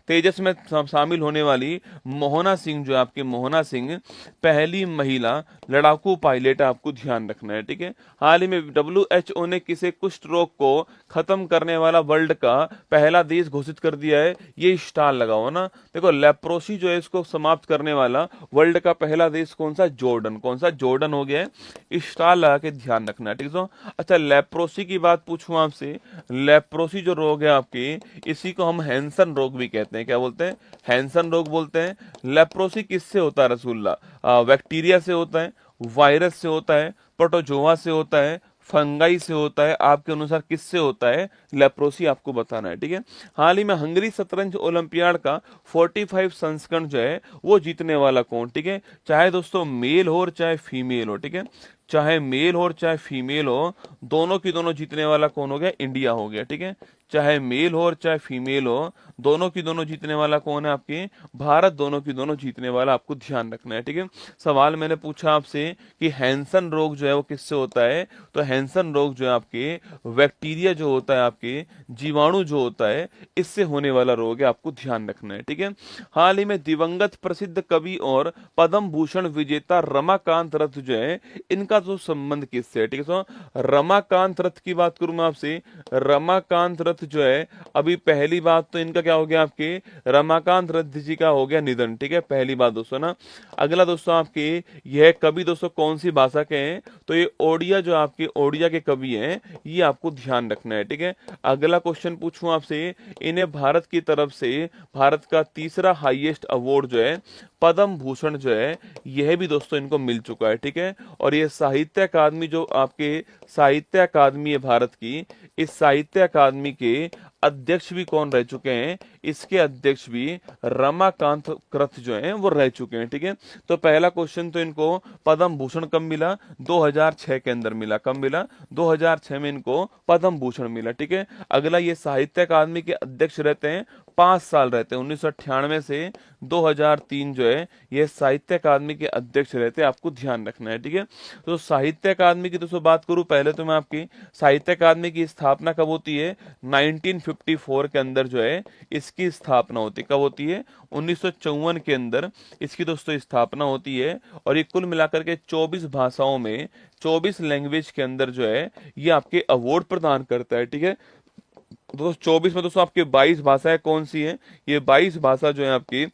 तेजस में शामिल होने वाली मोहना सिंह जो है आपकी, मोहना सिंह पहली महिला लड़ाकू पायलट, आपको ध्यान रखना है, ठीक है। हाल ही में WHO ने किसे कुष्ठ कुष्ठ रोग को खत्म करने वाला वर्ल्ड का पहला देश घोषित कर दिया है, ये स्टार लगाओ ना। देखो लेप्रोसी जो है इसको समाप्त करने वाला वर्ल्ड का पहला देश कौन सा, जॉर्डन। कौन सा, जॉर्डन हो गया है। स्टार लगा के ध्यान रखना है, ठीक है। अच्छा लेप्रोसी की बात पूछूं आपसे, लेप्रोसी जो रोग है आपकी, इसी को हम हैंसन रोग भी कहते हैं। क्या बोलते हैं, हैंसन रोग बोलते हैं। लेप्रोसी किससे होता है रसूलुल्लाह, बैक्टीरिया से होता है, वायरस से होता है, प्रोटोजोआ से होता है, फंगाई से होता है, आपके अनुसार किससे होता है लेप्रोसी, आपको बताना है, ठीक है। हाल ही में हंगरी शतरंज ओलंपियाड का 45 संस्करण जो है वो जीतने वाला कौन, ठीक है। चाहे दोस्तों मेल हो और चाहे फीमेल हो, ठीक है, चाहे मेल हो और चाहे फीमेल हो, दोनों की दोनों जीतने वाला कौन हो गया, इंडिया हो गया, ठीक है। चाहे मेल हो और चाहे फीमेल हो, दोनों की दोनों जीतने वाला कौन है, आपके भारत, दोनों की दोनों जीतने वाला, आपको ध्यान रखना है, ठीक है। सवाल मैंने पूछा आपसे कि हैंसन रोग जो है वो किससे होता है, तो हैंसन रोग जो है आपके बैक्टीरिया जो होता है, आपके जीवाणु जो होता है, इससे होने वाला रोग है, आपको ध्यान रखना है, ठीक है। हाल ही में दिवंगत प्रसिद्ध कवि और पद्म भूषण विजेता रमाकांत रथ जो है, इनका जो संबंध किससे है, ठीक है। तो रमाकांत रथ की बात करूं मैं आपसे, रमाकांत रथ जो है, अभी पहली बात तो इनका क्या हो गया, आपके रमाकांत रथ जी का हो गया निधन, ठीक है, पहली बात दोस्तों ना। अगला दोस्तों आपके यह कवि दोस्तों कौन सी भाषा के हैं, तो ये ओडिया, जो आपके ओडिया के कवि हैं, ये आपको ध्यान रखना है, ठीक है। अगला क्वेश्चन पूछूं आपसे, इन्हें भारत की तरफ से भारत का तीसरा हाईएस्ट अवार्ड जो है पद्म भूषण जो है, यह भी दोस्तों इनको मिल चुका है, ठीक है। और ये साहित्य अकादमी जो आपके साहित्य अकादमी है भारत की, इस साहित्य अकादमी के अध्यक्ष भी कौन रह चुके हैं, इसके अध्यक्ष भी रमाकांत रथ जो हैं वो रह चुके हैं, ठीक है। तो पहला क्वेश्चन तो इनको पद्म भूषण कब मिला, 2006 के अंदर मिला। कब मिला, 2006 में इनको पद्म भूषण मिला, ठीक है। अगला ये साहित्य अकादमी के अध्यक्ष रहते हैं, 5 साल रहते हैं, 1998 से 2003 जो है ये साहित्य अकादमी के अध्यक्ष रहते हैं, आपको ध्यान रखना है, ठीक है। तो साहित्य अकादमी की दोस्तों बात करूं, पहले तो मैं आपकी साहित्य अकादमी की स्थापना कब होती है, 1954 के अंदर जो है इसकी स्थापना होती है। कब होती है, 1954 के अंदर इसकी दोस्तों स्थापना होती है। और ये कुल मिलाकर के 24 भाषाओं में, 24 लैंग्वेज के अंदर जो है ये आपके अवार्ड प्रदान करता है, ठीक है। दोस्तों 24 में दोस्तों आपके 22 भाषाएं कौन सी हैं, ये 22 भाषा जो है आपकी,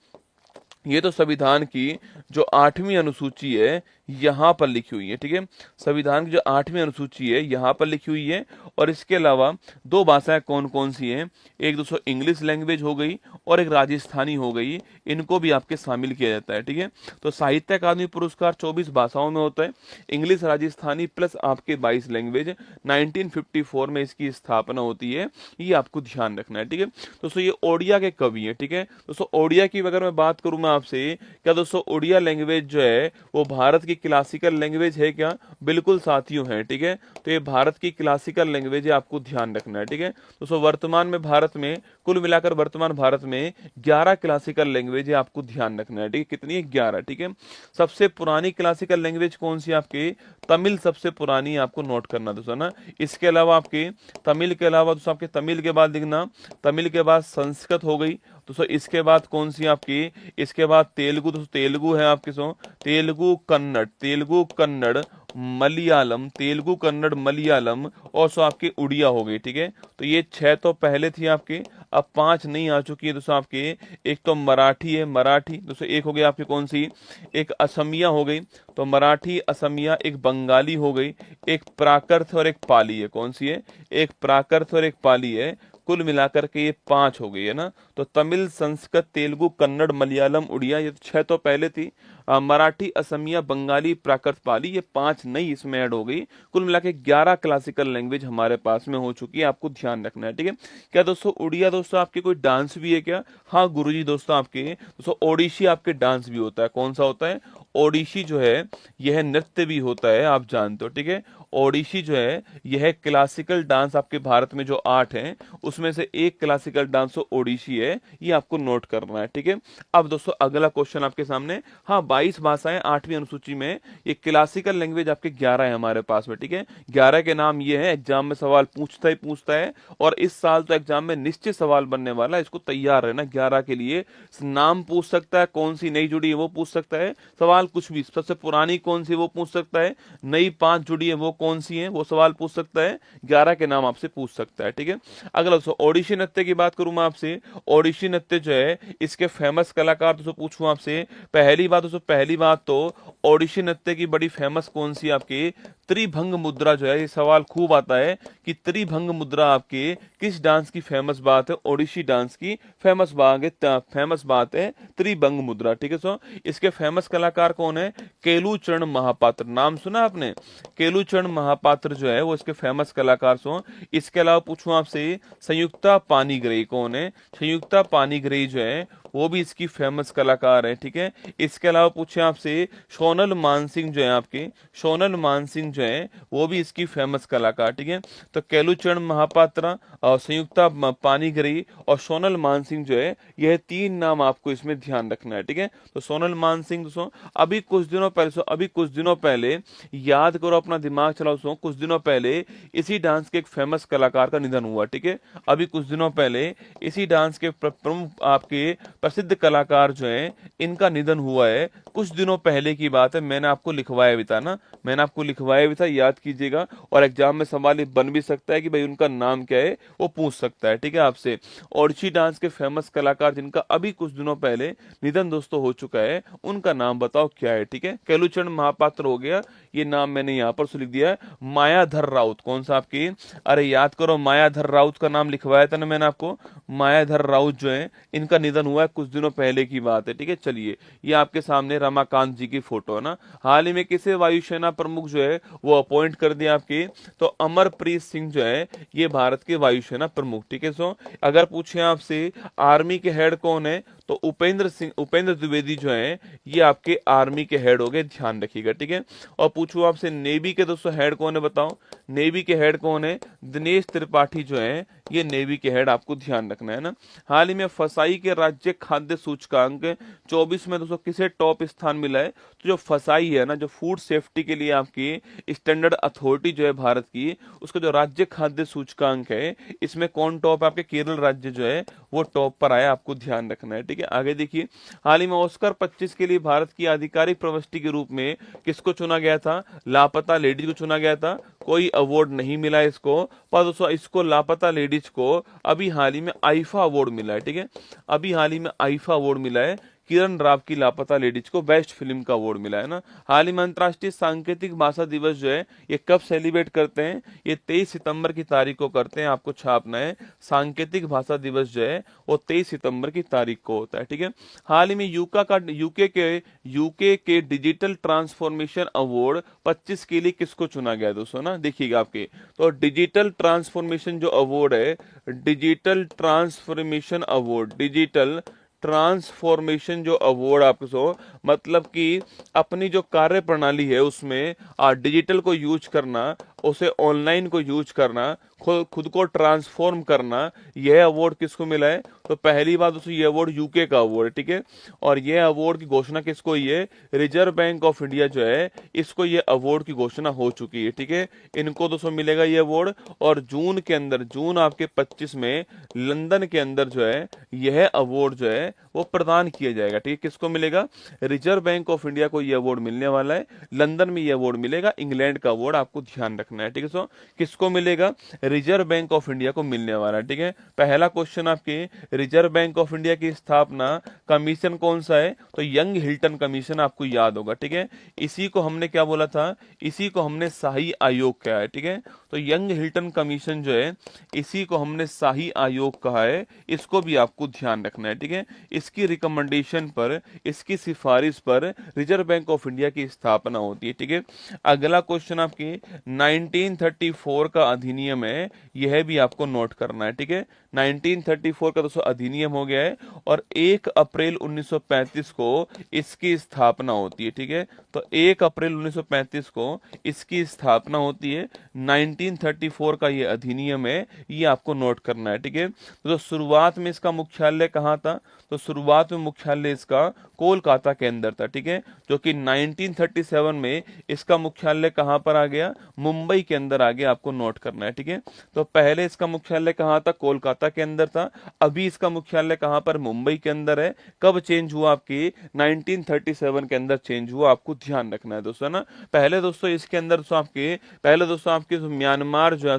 ये तो संविधान की जो 8वीं अनुसूची है यहां पर लिखी हुई है, ठीक है। संविधान की जो 8वीं अनुसूची है यहां पर लिखी हुई है। और इसके अलावा 2 भाषाएं कौन कौन सी हैं, एक दोस्तों इंग्लिश लैंग्वेज हो गई और एक राजस्थानी हो गई, इनको भी आपके शामिल किया जाता है, ठीक है। तो साहित्य अकादमी पुरस्कार 24 भाषाओं में होता है, इंग्लिश राजस्थानी प्लस आपके 22 लैंग्वेज। 1954 में इसकी स्थापना होती है, ये आपको ध्यान रखना है, ठीक है। दोस्तों ये ओडिया के कवि है, ठीक है। दोस्तों ओडिया की अगर मैं बात करूं मैं आपसे, क्या दोस्तों ओडिया लैंग्वेज जो है वो भारत की क्लासिकल लैंग्वेज है क्या, बिल्कुल साथियों है, ठीक है। तो ये भारत की क्लासिकल लैंग्वेज है, आपको ध्यान रखना है, ठीक है। दोस्तों वर्तमान में भारत में कुल मिलाकर वर्तमान भारत में 11 क्लासिकल लैंग्वेज है, आपको ध्यान रखना है, ठीक है। कितनी है, 11, ठीक है। सबसे पुरानी क्लासिकल लैंग्वेज कौन सी आपकी, तमिल सबसे पुरानी, आपको नोट करना दोस्तों ना। इसके अलावा आपके तमिल के अलावा दोस्तों आपके तमिल के बाद लिखना, तमिल के बाद संस्कृत हो गई दोस्तों। इसके बाद कौन सी आपकी, इसके बाद तेलुगु, दोस्तों तेलुगु है आपके, सो तेलुगु कन्नड़, तेलुगु कन्नड़ मलयालम, तेलुगु कन्नड़ मलयालम, और सो आपकी उड़िया हो गई, ठीक है। तो ये 6 तो पहले थी आपकी, अब 5 नहीं आ चुकी है दोस्तों आपके। एक तो मराठी है, मराठी दोस्तों, एक हो गई आपकी कौन सी, एक असमिया हो गई, तो मराठी असमिया, एक बंगाली हो गई, एक प्राकृत और एक पाली है। कौन सी है, एक प्राकृत और एक पाली है। कुल मिलाकर के ये 5 हो गई है ना। तो तमिल, संस्कृत, तेलुगु, कन्नड़, मलयालम, उड़िया, ये 6 तो पहले थी। मराठी, असमिया, बंगाली, प्राकृत, पाली, ये 5 नई इसमें ऐड हो गई। कुल मिला के 11 क्लासिकल लैंग्वेज हमारे पास में हो चुकी है, आपको ध्यान रखना है, ठीक है। क्या दोस्तों उड़िया दोस्तों आपके कोई डांस भी है क्या, हाँ गुरुजी दोस्तों आपके दोस्तों ओडिशी आपके डांस भी होता है। कौन सा होता है, ओडिशी जो है यह नृत्य भी होता है, आप जानते हो, ठीक है। ओडिशी जो है यह क्लासिकल डांस, आपके भारत में जो 8 हैं उसमें से एक क्लासिकल डांस ओडिशी है, ये आपको नोट करना है, ठीक है। अब दोस्तों अगला क्वेश्चन आपके सामने, हाँ 22 भाषाएं 8वीं अनुसूची में, ये क्लासिकल लैंग्वेज आपके 11 है हमारे पास में, ठीक है। 11 के नाम ये है, एग्जाम में सवाल पूछता ही पूछता है, और इस साल तो एग्जाम में निश्चित सवाल बनने वाला है, इसको तैयार रहना। 11 के लिए नाम पूछ सकता है, कौन सी नई जुड़ी है वो पूछ सकता है, सवाल कुछ भी, सबसे पुरानी कौन सी वो पूछ सकता है, नई 5 जुड़ी है वो कौन सी हैं वो सवाल पूछ सकता है, 11 के नाम आपसे पूछ सकता है, ठीक है। अगला दोस्तों ओडिसी नृत्य की बात करूं मैं आपसे, ओडिसी नृत्य जो है इसके फेमस कलाकार दोस्तों पूछूं आपसे, पहली बात तो ओडिसी नृत्य की बड़ी फेमस कौन सी आपकी त्रिभंग मुद्रा जो है, ये सवाल खूब आता है कि त्रिभंग मुद्रा आपके किस डांस की फेमस बात है, ओडिसी डांस की फेमस बात है त्रिभंग मुद्रा, ठीक है। सो इसके फेमस कलाकार कौन है, केलूचरण महापात्र, नाम सुना आपने, केलूचरण महापात्र जो है वो इसके फेमस कलाकार सो। इसके अलावा पूछूं आपसे संयुक्ता पानीग्राही कौन है, संयुक्ता पानीग्राही जो है वो भी इसकी फेमस कलाकार है, ठीक है। इसके अलावा पूछे आपसे सोनल मानसिंह जो है आपके, सोनल मानसिंह जो है वो भी इसकी फेमस कलाकार, ठीक है। तो केलूचरण महापात्रा और संयुक्ता पानीग्राही और सोनल मानसिंह जो है यह 3 नाम आपको इसमें ध्यान रखना है, ठीक है। तो सोनल मानसिंह दोस्तों अभी कुछ दिनों पहले याद करो, अपना दिमाग चलाओ दोस्तों, कुछ दिनों पहले इसी डांस के एक फेमस कलाकार का निधन हुआ, ठीक है। अभी कुछ दिनों पहले इसी डांस के प्रमुख आपके प्रसिद्ध कलाकार जो हैं इनका निधन हुआ है, कुछ दिनों पहले की बात है, मैंने आपको लिखवाया भी था ना, मैंने आपको लिखवाया भी था, याद कीजिएगा। और एग्जाम में सवाल ये बन भी सकता है कि भाई उनका नाम क्या है, वो पूछ सकता है, ठीक है आपसे। ओडिसी डांस के फेमस कलाकार जिनका अभी कुछ दिनों पहले निधन दोस्तों हो चुका है, उनका नाम बताओ क्या है, ठीक है। केलूचरण महापात्र हो गया, ये नाम मैंने यहाँ पर लिख दिया है। मायाधर राउत कौन सा आपकी, अरे याद करो, मायाधर राउत का नाम लिखवाया था ना मैंने आपको, मायाधर राउत जो है इनका निधन हुआ है कुछ दिनों पहले की बात है, ठीक है। चलिए ये आपके सामने रमाकांत जी की फोटो है ना। हाल ही में किसे वायुसेना प्रमुख जो है वो अपॉइंट कर दिया आपकी, तो अमरप्रीत सिंह जो है ये भारत के वायुसेना प्रमुख, ठीक है। सो अगर पूछे आपसे आर्मी के हेड कौन है, तो उपेंद्र द्विवेदी जो है ये आपके आर्मी के हेड हो गए, ध्यान रखिएगा, ठीक है। और पूछू आपसे नेवी के दोस्तों हेड कौन है, बताओ नेवी के हेड कौन है, दिनेश त्रिपाठी जो है ये नेवी के हेड, आपको ध्यान रखना है ना। हाल ही में फसाई के राज्य खाद्य सूचकांक 24 में दोस्तों किसे टॉप स्थान मिला है, तो जो फसाई है ना, जो फूड सेफ्टी के लिए आपकी स्टैंडर्ड अथॉरिटी जो है भारत की, उसका जो राज्य खाद्य सूचकांक है इसमें कौन टॉप है, आपके केरल राज्य जो है वो टॉप पर आया, आपको ध्यान रखना है, ठीक है। आगे देखिए, हाल ही में ऑस्कर 25 के लिए भारत की आधिकारिक प्रविष्टि के रूप में किसको चुना गया था, लापता लेडीज को चुना गया था, कोई अवार्ड नहीं मिला इसको, पर दोस्तों इसको लापता लेडीज को अभी हाल ही में आईफा अवार्ड मिला है, ठीक है। अभी हाल ही में आईफा अवार्ड मिला है, किरण राव की लापता लेडीज को बेस्ट फिल्म का अवार्ड मिला है ना। हाल ही में अंतर्राष्ट्रीय सांकेतिक भाषा दिवस जो है ये कब सेलिब्रेट करते हैं, ये 23 सितंबर की तारीख को करते हैं, आपको छापना है। सांकेतिक भाषा दिवस जो है वो 23 सितंबर की तारीख को होता है, ठीक है। हाल ही में यूके के डिजिटल ट्रांसफॉर्मेशन अवार्ड 25 के लिए किसको चुना गया दोस्तों ना, देखिएगा आपके, तो डिजिटल ट्रांसफॉर्मेशन जो अवार्ड है, डिजिटल ट्रांसफॉर्मेशन जो अवार्ड आपको, मतलब कि अपनी जो कार्य प्रणाली है उसमें डिजिटल को यूज करना, उसे ऑनलाइन को यूज करना, खुद को ट्रांसफॉर्म करना, यह अवार्ड किसको मिला है, तो पहली बात दोस्तों ये अवार्ड यूके का अवार्ड है, ठीक है। और यह अवार्ड की घोषणा किसको हुई है, रिजर्व बैंक ऑफ इंडिया जो है इसको ये अवार्ड की घोषणा हो चुकी है, ठीक है। इनको दोस्तों मिलेगा ये अवार्ड, और जून आपके 25 में लंदन के अंदर जो है यह अवार्ड जो है वो प्रदान किया जाएगा, ठीक है। किसको मिलेगा, रिजर्व बैंक ऑफ इंडिया को यह अवार्ड मिलने वाला है, लंदन में यह अवार्ड मिलेगा, इंग्लैंड का अवार्ड, आपको ध्यान रखना है, ठीक है। सो किसको मिलेगा, रिजर्व बैंक ऑफ इंडिया को मिलने वाला है, ठीक है। पहला क्वेश्चन आपके, रिजर्व बैंक ऑफ इंडिया की स्थापना कमीशन कौन सा है, तो यंग हिल्टन कमीशन, आपको याद होगा, ठीक है। इसी को हमने क्या बोला था, इसी को हमने शाही आयोग कहा है, ठीक है। तो यंग हिल्टन कमीशन जो है इसी को हमने शाही आयोग कहा है, इसको भी आपको ध्यान रखना है, ठीक है। इसकी रिकमेंडेशन पर, इसकी सिफारिश पर रिजर्व बैंक ऑफ इंडिया की स्थापना होती है, ठीक है। अगला क्वेश्चन आपकी 1934 का अधिनियम है, यह भी आपको नोट करना है, ठीक है। 1934 का दोस्तों अधिनियम हो गया है और 1 अप्रैल 1935 को इसकी स्थापना होती है, ठीक है। तो 1 अप्रैल 1935 को इसकी स्थापना होती है, 1934 का ये अधिनियम है, ये आपको नोट करना है, ठीक है। तो शुरुआत में इसका मुख्यालय कहाँ था, तो शुरुआत में मुख्यालय इसका कोलकाता के अंदर था, ठीक है। जो कि 1937 में इसका मुख्यालय कहाँ पर आ गया, मुंबई मुंबई के अंदर आगे आपको नोट करना है, ठीक है। तो पहले इसका मुख्यालय कहाँ था, कोलकाता के अंदर था। अभी इसका मुख्यालय कहाँ पर, मुंबई के अंदर है। कब चेंज हुआ, आपकी 1937 के अंदर चेंज हुआ, आपको ध्यान रखना है दोस्तों ना। पहले दोस्तों इसके अंदर आपके म्यांमार जो है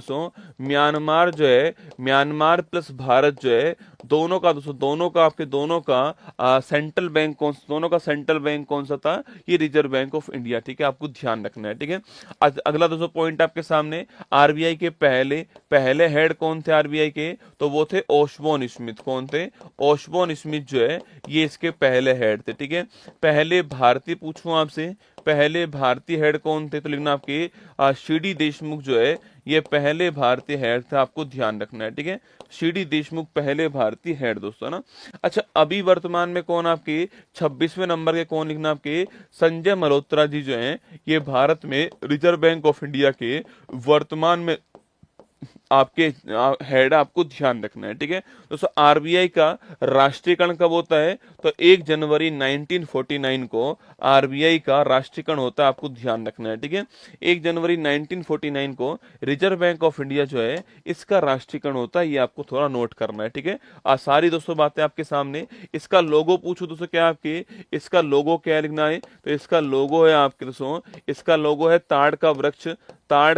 म्यांमार जो है, म्यांमार प्लस भारत जो है, दोनों का दोस्तों दोनों का सेंट्रल बैंक कौन सा था, ये रिजर्व बैंक ऑफ इंडिया, ठीक है। आपको ध्यान रखना है, ठीक है। अगला दोस्तों पॉइंट आपके सामने, आरबीआई के पहले पहले हेड कौन थे आरबीआई के, तो वो थे ओशबोन स्मिथ। कौन थे, ओशबोन स्मिथ जो है ये इसके पहले हेड थे, ठीक है। पहले भारतीय पूछूं आपसे, पहले भारतीय हेड कौन थे, तो लिखना आपके सीडी देशमुख जो है ये पहले भारतीय हेड थे, आपको ध्यान रखना है, ठीक है। सीडी देशमुख पहले भारतीय हेड दोस्तों ना। अच्छा, अभी वर्तमान में कौन, आपके 26वें नंबर के कौन, लिखना आपके संजय मल्होत्रा जी जो हैं, ये भारत में रिजर्व बैंक ऑफ इंडिया के वर्तमान में आपके हेड, आपको ध्यान रखना है, ठीक है दोस्तों। आरबीआई का राष्ट्रीयकरण कब होता है, तो 1 जनवरी 1949 को आरबीआई का राष्ट्रीयकरण होता है, आपको ध्यान रखना है, ठीक है। 1 जनवरी 1949 को रिजर्व बैंक ऑफ इंडिया जो है इसका राष्ट्रीयकरण होता है, ये आपको थोड़ा नोट करना है, ठीक है। सारी दोस्तों बातें आपके सामने। इसका लोगो पूछो दोस्तों, क्या आपके इसका लोगो क्या लिखना है, तो इसका लोगो है आपके दोस्तों, इसका लोगो है ताड़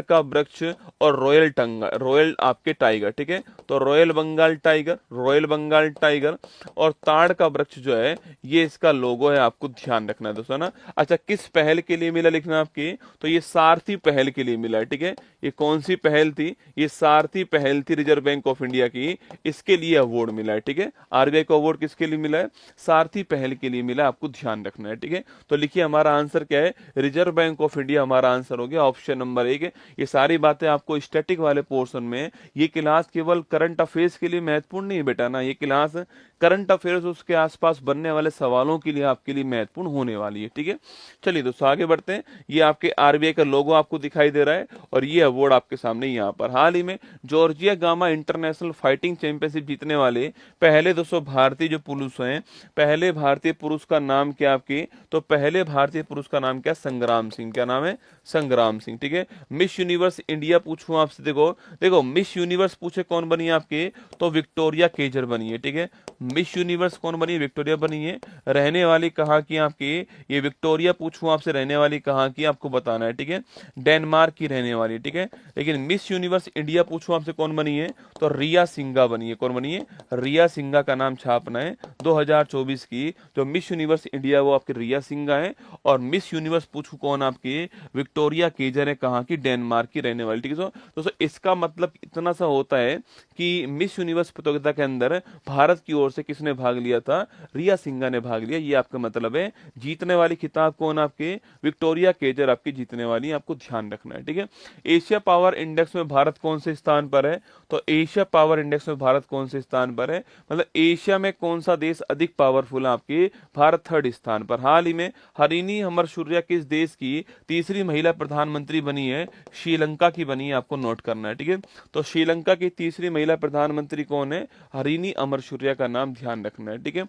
का वृक्ष और रॉयल आपके टाइगर, ठीक है। तो रॉयल बंगाल टाइगर और ताड़ का वृक्ष जो है ये इसका लोगो है, आपको ध्यान रखना है दोस्तों ना। अच्छा, किस पहल के लिए मिला, लिखना आपकी, तो ये सारथी पहल के लिए मिला है, ठीक है। ये कौन सी पहल थी, ये सारथी पहल थी रिजर्व बैंक ऑफ इंडिया की, इसके लिए अवार्ड मिला है, ठीक है। आरबीआई को अवार्ड किसके लिए मिला है, सारथी पहल के लिए मिला है, आपको ध्यान रखना है, ठीक है। तो लिखिए हमारा आंसर क्या है, रिजर्व बैंक ऑफ इंडिया हमारा आंसर हो गया, ऑप्शन नंबर 1। ये सारी बातें आपको स्टैटिक वाले पोर्शन में, ये क्लास केवल करंट अफेयर्स के लिए महत्वपूर्ण नहीं बेटा ना, ये क्लास करंट अफेयर्स उसके आसपास बनने वाले सवालों के लिए आपके लिए महत्वपूर्ण होने वाली है, ठीक है। चलिए दोस्तों आगे बढ़ते हैं। ये आपके आरबीआई का लोगो आपको दिखाई दे रहा है और ये अवार्ड आपके सामने यहाँ पर। हाल ही में Georgia gamma international fighting championship जीतने वाले पहले दोस्तों भारतीय जो पुरुष हैं, पहले भारतीय पुरुष का नाम क्या आपके, तो पहले भारतीय पुरुष का नाम क्या, संग्राम सिंह। क्या नाम है, संग्राम सिंह, ठीक है। मिस यूनिवर्स इंडिया पूछूं आपसे, देखो मिस यूनिवर्स पूछे कौन बनी है आपके, तो विक्टोरिया केजर बनी है, ठीक है। मिस यूनिवर्स कौन बनी है, विक्टोरिया बनी है। रहने वाली कहाँ की आपकी, ये विक्टोरिया पूछूं आपसे, रहने वाली कहाँ की आपको बताना है, ठीक है। डेनमार्क की रहने वाली, ठीक है। लेकिन मिस यूनिवर्स इंडिया पूछूं आपसे कौन बनी है, तो रिया सिंघा बनी है। कौन बनी है, रिया सिंघा का नाम छापना है। 2024 की जो मिस यूनिवर्स इंडिया वो आपकी रिया सिंघा है, और मिस यूनिवर्स पूछूं कौन आपकी, विक्टोरिया केजर है, कहाँ की, डेनमार्क की रहने वाली, ठीक है दोस्तों। इसका मतलब इतना सा होता है कि मिस यूनिवर्स प्रतियोगिता के अंदर भारत की ओर से किसने भाग लिया था, रिया सिंघा ने भाग लिया, ये आपका मतलब है। जीतने वाली खिताब कौन आपके, विक्टोरिया केजर आपकी जीतने वाली, आपको ध्यान रखना है, ठीक है। एशिया पावर इंडेक्स में भारत कौन से स्थान पर है, तो एशिया पावर इंडेक्स में भारत कौन से स्थान पर है, मतलब एशिया में कौन सा देश अधिक पावरफुल है आपके, भारत 3rd स्थान पर। हाल ही में हरिनी अमरशूरिया किस देश की तीसरी महिला प्रधानमंत्री बनी है, श्रीलंका की बनी है, आपको नोट करना है, ठीक है। तो श्रीलंका की तीसरी महिला प्रधानमंत्री कौन है, हरिनी अमरशूरिया का नाम ध्यान रखना है, ठीक है।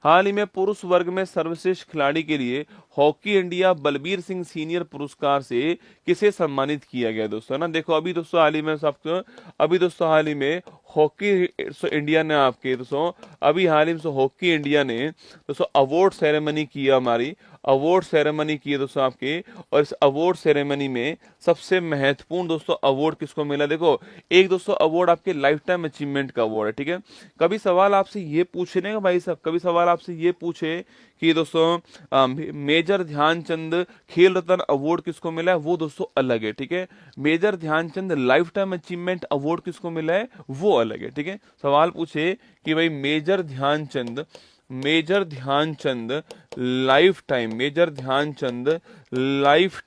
हाल ही में पुरुष वर्ग में सर्वश्रेष्ठ खिलाड़ी के लिए hockey India Balbir Singh senior पुरस्कार से किसे सम्मानित किया गया दोस्तों ना। देखो अभी दोस्तों हाल ही में हॉकी इंडिया ने आपके दोस्तों, अभी हाल ही में हॉकी इंडिया ने दोस्तों अवार्ड सेरेमनी की, हमारी अवार्ड सेरेमनी की है दोस्तों आपके। और इस अवार्ड सेरेमनी में सबसे महत्वपूर्ण दोस्तों अवार्ड किसको मिला, देखो एक दोस्तों अवार्ड आपके लाइफ टाइम अचीवमेंट का अवार्ड है, ठीक है। कभी सवाल आपसे ये पूछे ना भाई साहब, कभी सवाल आपसे ये पूछे कि दोस्तों मेजर ध्यानचंद खेल रत्न अवार्ड किसको मिला है, वो दोस्तों अलग है, ठीक है। Major Dhyan Chand lifetime achievement award किसको मिला है, वो अलग है, ठीक है। सवाल पूछे कि भाई major Dhyan Chand life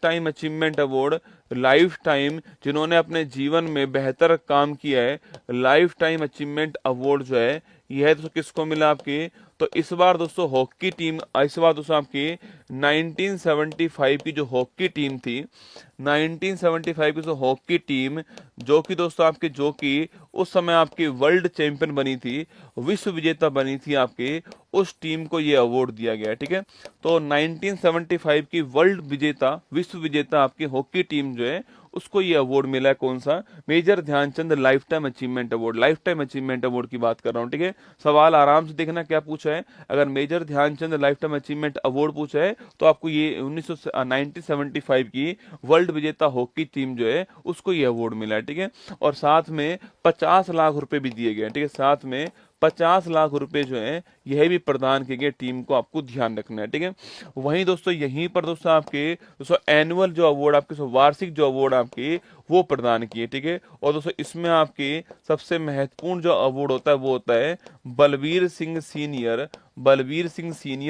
time achievement award, lifetime जिन्होंने अपने जीवन में बेहतर काम किया है, लाइफ टाइम अचीवमेंट अवार्ड जो है यह दोस्तों किसको मिला आपकी, तो इस बार दोस्तों हॉकी टीम, इस बार दोस्तों आपकी 1975 की जो हॉकी टीम थी, 1975 की जो हॉकी टीम जो कि दोस्तों आपके उस समय आपकी वर्ल्ड चैंपियन बनी थी, विश्व विजेता बनी थी आपकी, उस टीम को ये अवार्ड दिया गया, ठीक है। तो 1975 की विश्व विजेता आपकी हॉकी टीम जो है उसको ये अवार्ड मिला है। कौन सा? Major Dhyan Chand lifetime achievement award, lifetime achievement award की बात कर रहा हूँ, ठीक है। सवाल आराम से देखना क्या पूछा है। अगर major Dhyan Chand lifetime achievement award पूछा है तो आपको ये 1975 की वर्ल्ड विजेता हॉकी टीम जो है उसको ये अवार्ड मिला है, ठीक है। और साथ में 50 लाख रुपए भी दिए गए, ठीक है। साथ में 50 लाख रुपए जो है यह भी प्रदान किए गए टीम को, आपको ध्यान रखना है, ठीक है। वहीं दोस्तों यहीं पर दोस्तों आपके दोस्तों एनुअल जो अवार्ड आपके वार्षिक जो अवार्ड आपके वो प्रदान किए, ठीक है। और दोस्तों इसमें आपके सबसे महत्वपूर्ण जो अवार्ड होता है वो होता है बलवीर सिंह सीनियर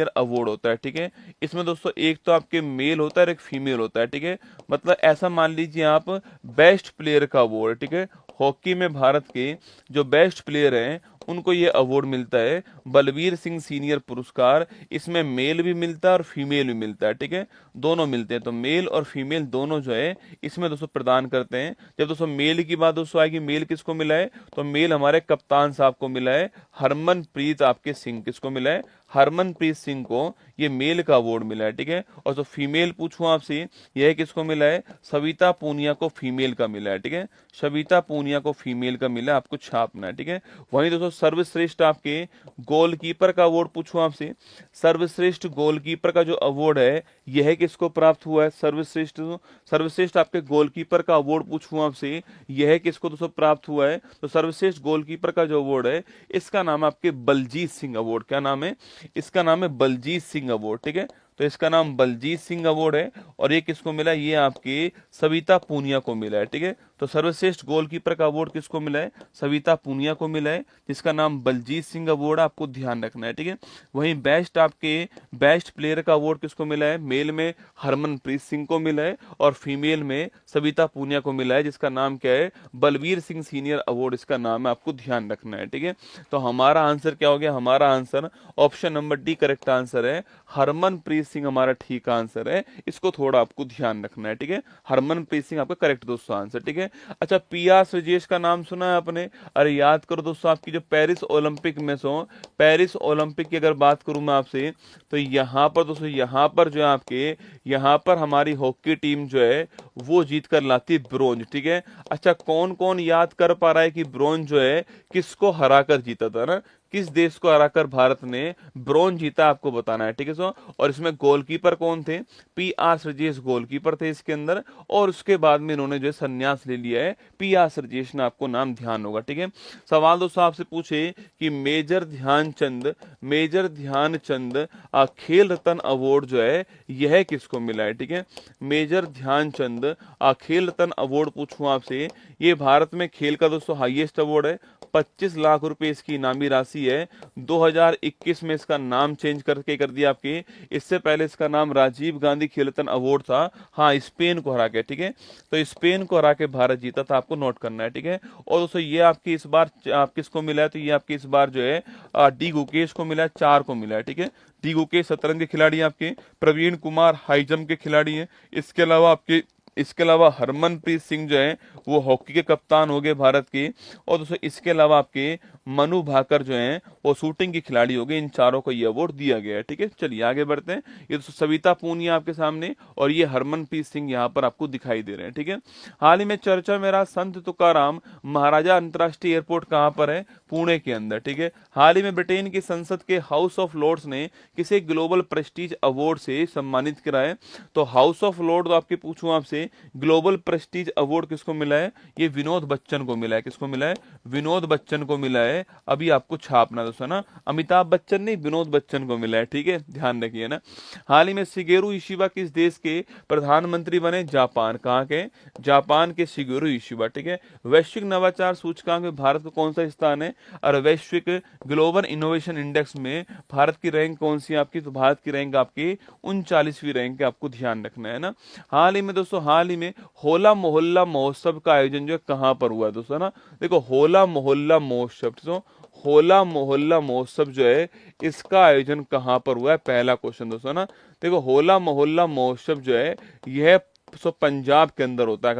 अवार्ड होता है, ठीक है। इसमें दोस्तों एक तो आपके मेल होता है और एक फीमेल होता है, ठीक है। मतलब ऐसा मान लीजिए आप बेस्ट प्लेयर का अवार्ड, ठीक है। हॉकी में भारत के जो बेस्ट प्लेयर हैं उनको ये अवार्ड मिलता है बलवीर सिंह सीनियर पुरस्कार। इसमें मेल भी मिलता है और फीमेल भी मिलता है, ठीक है। दोनों मिलते हैं, तो मेल और फीमेल दोनों जो है इसमें दोस्तों प्रदान करते हैं। जब दोस्तों मेल की बात दोस्तों आएगी, मेल किसको मिला है? तो मेल हमारे कप्तान साहब को मिला है, हरमनप्रीत आपके सिंह। किसको मिला है? हरमनप्रीत सिंह को ये मेल का अवार्ड मिला है, ठीक है। और जो फीमेल पूछूं आपसे, यह किसको मिला है? सविता पूनिया को फीमेल का मिला है, ठीक है। सविता पूनिया को फीमेल का मिला है, आपको छापना है, ठीक है। वहीं दोस्तों सर्वश्रेष्ठ आपके गोलकीपर का अवार्ड पूछूं आपसे, सर्वश्रेष्ठ गोलकीपर का जो अवार्ड है यह किसको प्राप्त हुआ है? सर्वश्रेष्ठ आपके गोलकीपर का अवार्ड पूछूं आपसे, यह किसको दोस्तों प्राप्त हुआ है? तो सर्वश्रेष्ठ गोलकीपर का जो अवार्ड है इसका नाम आपके बलजीत सिंह अवार्ड। क्या नाम है इसका? नाम है बलजीत सिंह अवार्ड, ठीक है। तो इसका नाम बलजीत सिंह अवार्ड है। और ये किसको मिला है? ये आपके सविता पूनिया को मिला है, ठीक है। तो सर्वश्रेष्ठ गोलकीपर का अवार्ड किसको मिला है? सविता पूनिया को मिला है, जिसका नाम बलजीत सिंह अवार्ड, आपको ध्यान रखना है, ठीक है। वहीं बेस्ट प्लेयर का अवार्ड किसको मिला है? मेल में हरमनप्रीत सिंह को मिला है और फीमेल में सविता पूनिया को मिला है, जिसका नाम क्या है? बलवीर सिंह सीनियर अवार्ड इसका नाम है, आपको ध्यान रखना है, ठीक है। तो हमारा आंसर क्या हो गया? हमारा answer option number D correct answer है, हरमनप्रीत सिंह हमारा ठीक आंसर है। इसको थोड़ा आपको ध्यान रखना है, ठीक है। हरमनप्रीत सिंह आपका करेक्ट दोस्तों आंसर, ठीक है। अच्छा, पी.आर. श्रीजेश का नाम सुना है आपने? अरे याद करो दोस्तों, आपकी जो पेरिस ओलंपिक में पेरिस ओलंपिक की अगर बात करूं मैं आपसे, तो यहाँ पर दोस्तों यहाँ पर जो है आपके यहाँ पर हमारी हॉकी टीम जो है वो जीत कर लाती ब्रोंज, ठीक है। अच्छा, कौन कौन याद कर पा रहा है कि ब्रोंज जो है किसको हराकर जीता था ना? किस देश को हराकर भारत ने ब्रोंज जीता, आपको बताना है, ठीक है। सो और इसमें गोलकीपर कौन थे? पी.आर. श्रीजेश गोलकीपर थे इसके अंदर। और उसके बाद में इन्होंने जो है संन्यास ले लिया है, पी.आर. श्रीजेश ने, आपको नाम ध्यान होगा, ठीक है। सवाल दोस्तों आपसे पूछे कि मेजर ध्यानचंद खेल रत्न अवार्ड जो है यह किसको मिला है, ठीक है। मेजर ध्यानचंद खेल रत्न अवार्ड पूछूं आपसे, ये भारत में खेल का दोस्तों हाईएस्ट अवार्ड है। 25 लाख रुपए इसकी इनामी राशि है। 2021 में इसका नाम चेंज करके कर दिया आपके। इससे पहले इसका नाम राजीव गांधी खेल रत्न अवार्ड था। हाँ, स्पेन को हरा के, ठीक है। तो स्पेन को हरा के भारत जीता था, आपको नोट करना है, ठीक है। और दोस्तों ये आपकी इस बार किसको मिला है? तो ये आपकी इस बार जो है डी गुकेश को मिला है, 4 को मिला है, ठीक है। डी गुकेश शतरंज के खिलाड़ी आपके, प्रवीण कुमार हाई जंप के खिलाड़ी हैं। इसके अलावा हरमनप्रीत सिंह जो है वो हॉकी के कप्तान हो गए भारत के। और दोस्तों इसके अलावा आपके मनु भाकर जो हैं वो शूटिंग के खिलाड़ी हो गए। इन चारों को ये अवार्ड दिया गया है, ठीक है। चलिए आगे बढ़ते हैं। ये दोस्तों सविता पूनिया आपके सामने और ये हरमनप्रीत सिंह यहाँ पर आपको दिखाई दे रहे हैं, ठीक है। हाल ही में चर्चा में रहा संत तुकाराम महाराजा अंतर्राष्ट्रीय एयरपोर्ट कहाँ पर है? पुणे के अंदर, ठीक है। हाल ही में ब्रिटेन की संसद के हाउस ऑफ लॉर्ड्स ने किसे ग्लोबल प्रेस्टीज अवार्ड से सम्मानित करा है? तो हाउस ऑफ लॉर्ड आपके पूछूं आपसे, ग्लोबल प्रेस्टीज अवार्ड किसको मिला है? ये विनोद बच्चन को मिला है। किसको मिला है? विनोद बच्चन को मिला है। अभी आपको छापना दोस्तों ना, अमिताभ बच्चन नहीं, विनोद बच्चन को मिला है, ठीक है, ध्यान रखिए ना। हाल ही में शिगेरू इशिबा किस देश के प्रधानमंत्री बने? जापान। कहाँ के? जापान के शिगेरू इशिबा, ठीक है। वैश्विक नवाचार सूचकांक में भारत का कौन सा स्थान है? और वैश्विक ग्लोबल इनोवेशन इंडेक्स में भारत की रैंक कौन सी है आपकी? तो भारत की रैंक आपकी 39वीं रैंक है, आपको ध्यान रखना है ना। हाल ही में दोस्तों होला मोहल्ला महोत्सव का आयोजन जो है कहां पर हुआ है दोस्तों ना? देखो, होला मोहल्ला महोत्सव, तो होला मोहल्ला महोत्सव जो है इसका आयोजन कहां पर हुआ है? पहला क्वेश्चन दोस्तों ना। देखो, होला मोहल्ला महोत्सव जो है यह पंजाब के अंदर होता है।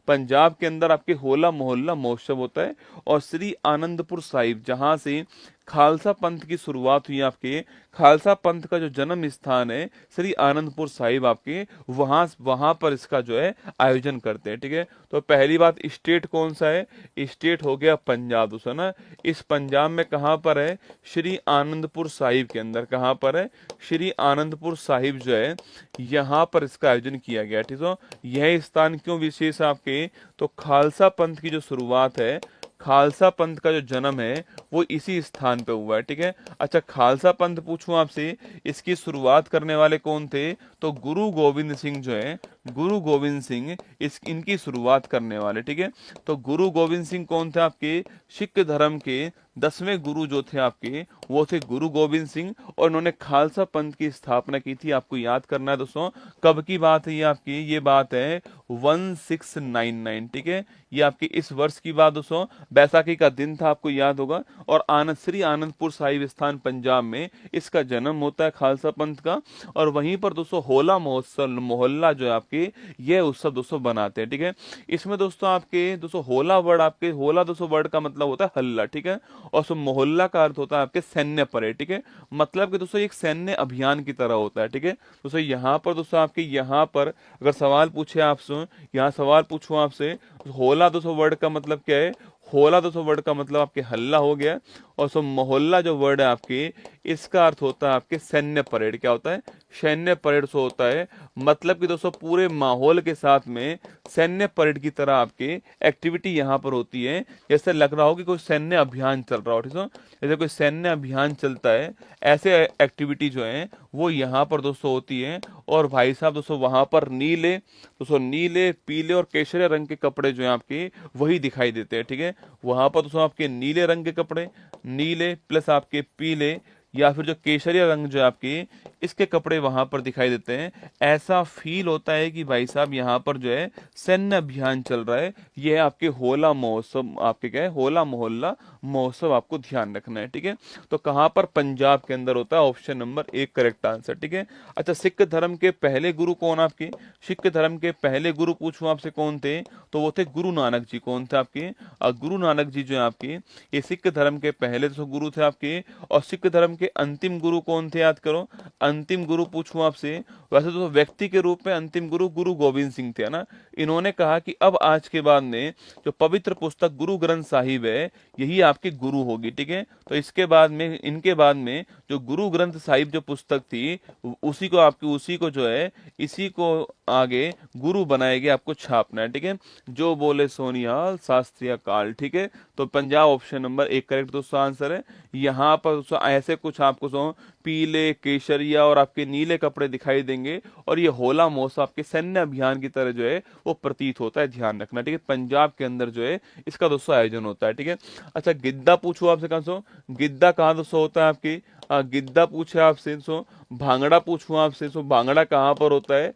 पंजाब के अंदर आपके होला मोहल्ला महोत्सव होता है। और श्री आनंदपुर साहिब, जहां से खालसा पंथ की शुरुआत हुई, आपके खालसा पंथ का जो जन्म स्थान है श्री आनंदपुर साहिब, आपके वहां वहां पर इसका जो है आयोजन करते हैं। ठीक है, तो पहली बात, स्टेट कौन सा है? स्टेट हो गया पंजाब, दोस्तों ना। इस पंजाब में कहां पर है? श्री आनंदपुर साहिब के अंदर। कहां पर है? श्री आनंदपुर साहिब जो है, यहाँ पर इसका आयोजन किया गया। ठीक है, यह स्थान क्यों विशेष है आपके? तो खालसा पंथ की जो शुरुआत है, खालसा पंथ का जो जन्म है वो इसी स्थान पे हुआ है। ठीक है, अच्छा खालसा पंथ पूछूं आपसे, इसकी शुरुआत करने वाले कौन थे? तो गुरु गोविंद सिंह जो है, गुरु गोविंद सिंह इनकी शुरुआत करने वाले। ठीक है, तो गुरु गोविंद सिंह कौन थे आपके? सिख धर्म के 10वें गुरु जो थे आपके, वो थे गुरु गोविंद सिंह। और इन्होंने खालसा पंथ की स्थापना की थी। आपको याद करना है दोस्तों, कब की बात है ये आपकी? ये बात है 1699। ठीक है, ये आपकी इस वर्ष की बात दोस्तों, बैसाखी का दिन था, आपको याद होगा। और श्री आनंदपुर साहिब स्थान पंजाब में इसका जन्म होता है खालसा पंथ का। और वहीं पर दोस्तों होला महोत्सव मोहल्ला जो है आपके, ये उत्सव दोस्तों बनाते हैं। ठीक है, इसमें दोस्तों आपके दोस्तों होला वर्ड, आपके होला दोस्तों वर्ड का मतलब होता है हल्ला। ठीक है, और सो मोहल्ला का अर्थ होता है आपके सैन्य परेड। ठीक है, मतलब कि दोस्तों एक सैन्य अभियान की तरह होता है। ठीक है, दोस्तों यहाँ पर दोस्तों आपके, यहाँ पर अगर सवाल पूछे आपसे, यहाँ सवाल पूछूं आपसे, होला दोस्तों वर्ड का मतलब क्या है? होला दोस्तों वर्ड का मतलब आपके हल्ला हो गया। और सो मोहल्ला जो वर्ड है आपके, इसका अर्थ होता है आपके सैन्य परेड। क्या होता है? सैन्य परेड सो होता है, मतलब कि दोस्तों पूरे माहौल के साथ में सैन्य परेड की तरह आपके एक्टिविटी यहाँ पर होती है। जैसे लग रहा हो कि कोई सैन्य अभियान चल रहा हो। ठीक है, जैसे कोई सैन्य अभियान चलता है, ऐसे एक्टिविटी जो है वो यहाँ पर दोस्तों होती है। और भाई साहब दोस्तों वहां पर नीले दोस्तों, नीले पीले और केसरिया रंग के कपड़े जो है आपके, वही दिखाई देते हैं। ठीक है, वहां पर दोस्तों आपके नीले रंग के कपड़े, नीले प्लस आपके पीले या फिर जो केसरिया रंग जो है आपके, इसके कपड़े वहां पर दिखाई देते हैं। ऐसा फील होता है कि भाई साहब यहाँ पर जो है सैन्य अभियान चल रहा है। यह है आपके होला महोत्सव, आपके क्या है? होला मोहल्ला महोत्सव, आपको ध्यान रखना है। ठीक है, तो कहां पर? पंजाब के अंदर होता है। Option number 1 correct answer. ठीक है, अच्छा सिख धर्म के पहले गुरु कौन आपके? सिख धर्म के पहले गुरु पूछूं आपसे कौन थे? तो वो थे गुरु नानक जी। कौन थे आपके? गुरु नानक जी जो है आपके, ये सिख धर्म के पहले तो गुरु थे आपके। और सिख धर्म के अंतिम गुरु कौन थे? याद करो, अंतिम गुरु पूछूं आपसे, वैसे तो व्यक्ति के रूप में अंतिम गुरु गुरु गोविंद सिंह थे, है ना। इन्होंने कहा कि अब आज के बाद में जो पवित्र पुस्तक गुरु ग्रंथ साहिब है, यही आपकी गुरु होगी। ठीक है, तो इसके बाद में, इनके बाद में जो गुरु ग्रंथ साहिब जो पुस्तक थी, उसी को आपकी, उसी को जो है, इसी को आगे गुरु बनाएंगे, आपको छापना है। ठीक है, जो बोले सोनिहाल शास्त्रीय काल। ठीक है, तो पंजाब ऑप्शन नंबर 1 करेक्ट दोस्तों आंसर है। यहाँ पर दोस्तों ऐसे कुछ आपको पीले, केसरिया और आपके नीले कपड़े दिखाई देंगे। और ये होला महोत्सव आपके सैन्य अभियान की तरह जो है वो प्रतीत होता है, ध्यान रखना। ठीक है, पंजाब के अंदर जो है इसका दोस्तों आयोजन होता है। ठीक है, अच्छा गिद्दा पूछो आपसे कहाँ सो, गिद्दा कहाँ दोस्तों होता है आपकी? गिद्दा पूछे आपसे सो, भांगड़ा पूछूं आपसे सो, भांगड़ा कहाँ पर होता है?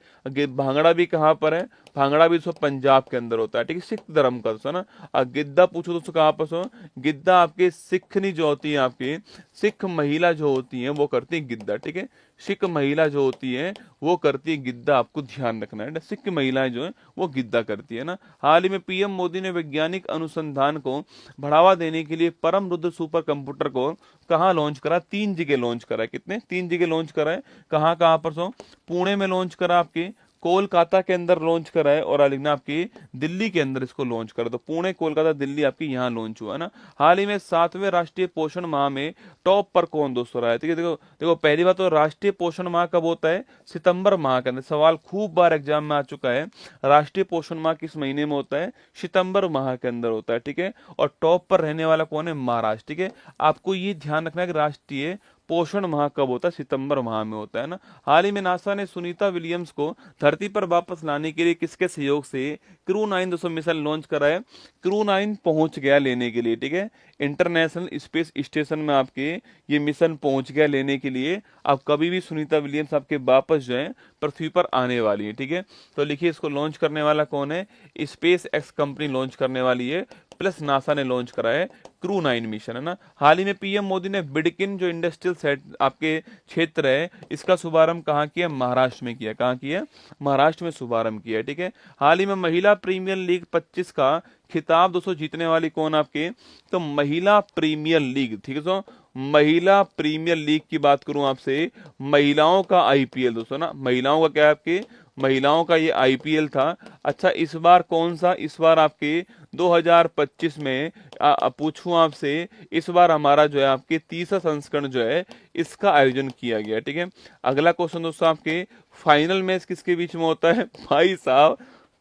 भांगड़ा भी कहाँ पर है? भांगड़ा भी सो पंजाब के अंदर होता है। ठीक है, सिख धर्म का सो ना। गिद्दा पूछो दोस्तों कहाँ पर सो, गिद्दा आपके सिखनी जो होती है, आपकी सिख महिला जो होती है वो करती है गिद्दा। ठीक है, सिख महिला जो होती है वो करती है गिद्दा, आपको ध्यान रखना है। सिख महिलाएं जो है वो गिद्दा करती है ना। हाल ही में पीएम मोदी ने वैज्ञानिक अनुसंधान को बढ़ावा देने के लिए परम रुद्र सुपर कंप्यूटर को कहाँ लॉन्च करा? 3 जगह लॉन्च करा है। कितने? 3 जगह लॉन्च करा है। कहाँ कहाँ पर सो? पुणे में लॉन्च करा, आपके कोलकाता के अंदर लॉन्च करा है, और अलिग्ना आपकी दिल्ली के अंदर इसको लॉन्च करा। तो पुणे, कोलकाता, दिल्ली आपकी यहाँ लॉन्च हुआ है ना। हाल ही में 7वें राष्ट्रीय पोषण माह में टॉप पर कौन दोस्तों रहा है? ठीक है, देखो देखो पहली बात तो राष्ट्रीय पोषण माह कब होता है? सितंबर माह के अंदर। सवाल खूब बार एग्जाम में आ चुका है, राष्ट्रीय पोषण माह किस महीने में होता है? सितंबर माह के अंदर होता है। ठीक है, और टॉप पर रहने वाला कौन है? महाराष्ट्र। ठीक है, आपको ये ध्यान रखना है कि राष्ट्रीय पोषण माह कब होता है? सितंबर माह में होता है ना। हाल ही में नासा ने सुनीता विलियम्स को धरती पर वापस लाने के लिए किसके सहयोग से क्रू 9 200 मिसाइल लॉन्च करा है? क्रू 9 पहुंच गया लेने के लिए। ठीक है, इंटरनेशनल स्पेस स्टेशन में आपके ये मिशन पहुंच गया लेने के लिए। अब कभी भी सुनीता विलियम्स आपके वापस जो है पृथ्वी पर आने वाली है। ठीक है, तो लिखिए इसको लॉन्च करने वाला कौन है? स्पेस एक्स कंपनी लॉन्च करने वाली है, प्लस नासा ने लॉन्च करा है क्रू 9 मिशन, है ना। हाल ही में पीएम मोदी ने बिडकिन जो इंडस्ट्रियल सेट आपके क्षेत्र है, इसका शुभारंभ कहाँ किया? महाराष्ट्र में किया। कहाँ किया? महाराष्ट्र में शुभारंभ किया। ठीक है। हाल ही में महिला प्रीमियर लीग 25 का खिताब दोस्तों जीतने वाली कौन आपके? तो महिला प्रीमियर लीग। ठीक है दोस्तों, महिला प्रीमियर लीग की बात करूं आपसे, महिलाओं का आईपीएल दोस्तों ना, महिलाओं का क्या है आपके? महिलाओं का ये आईपीएल था। अच्छा, इस बार कौन सा? इस बार आपके 2025 में पूछूं आपसे, इस बार हमारा जो है आपके तीसरा संस्करण जो है इसका आयोजन किया गया। ठीक है। अगला क्वेश्चन दोस्तों आपके, फाइनल मैच किसके बीच में होता है? भाई साहब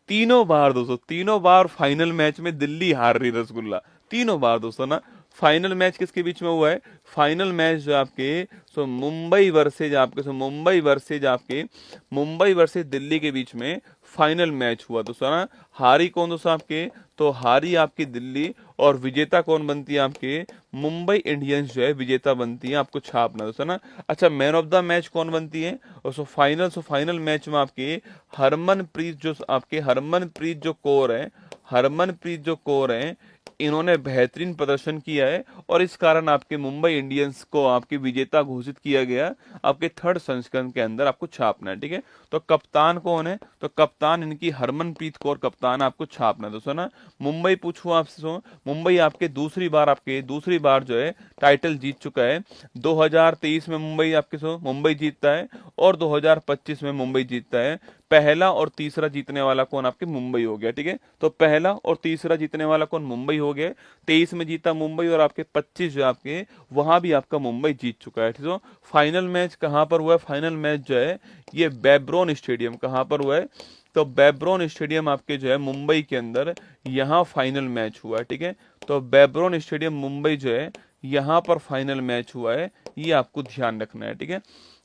तीनों बार दोस्तों, तीनों बार फाइनल मैच में दिल्ली हार रही रसगुल्ला, तीनों बार दोस्तों ना। फाइनल मैच किसके बीच में हुआ है? फाइनल मैच जो आपके मुंबई वर्सेज आपके मुंबई वर्सेज दिल्ली के बीच में फाइनल मैच हुआ दोस्तों ना। हारी कौन दोस्तों आपके? तो हारी आपकी दिल्ली, और विजेता कौन बनती है आपके? मुंबई इंडियंस जो है विजेता बनती है, आपको छापना दोस्तों ना। अच्छा, मैन ऑफ द मैच कौन बनती है? और फाइनल मैच में आपके हरमनप्रीत जो कौर है, इन्होंने बेहतरीन प्रदर्शन किया है, और इस कारण आपके मुंबई इंडियंस को आपके विजेता घोषित किया गया। आपके थर्ड संस्करण के अंदर आपको छापना है। ठीक है। तो कप्तान कौन है? तो कप्तान इनकी हरमनप्रीत कौर कप्तान, आपको छापना है दोस्तों ना। मुंबई पूछूं आपसे, मुंबई आपके दूसरी बार जो है टाइटल जीत चुका है। 2023 में मुंबई जीतता है, और 2025 में मुंबई जीतता है। पहला और तीसरा जीतने वाला कौन? आपके मुंबई हो गया। ठीक है। तो पहला और तीसरा जीतने वाला कौन? मुंबई हो गया। 23 में जीता मुंबई, और आपके 25 जो आपके वहां भी आपका मुंबई जीत चुका है। ठीक है। फाइनल मैच कहां पर हुआ है? फाइनल मैच जो है ये बेब्रोन स्टेडियम, कहां पर हुआ है? तो बेब्रोन स्टेडियम आपके जो है मुंबई के अंदर, यहाँ फाइनल मैच हुआ है। ठीक है। तो बेब्रोन स्टेडियम मुंबई जो है यहाँ पर फाइनल मैच हुआ है, ये आपको ध्यान रखना है। ठीक है।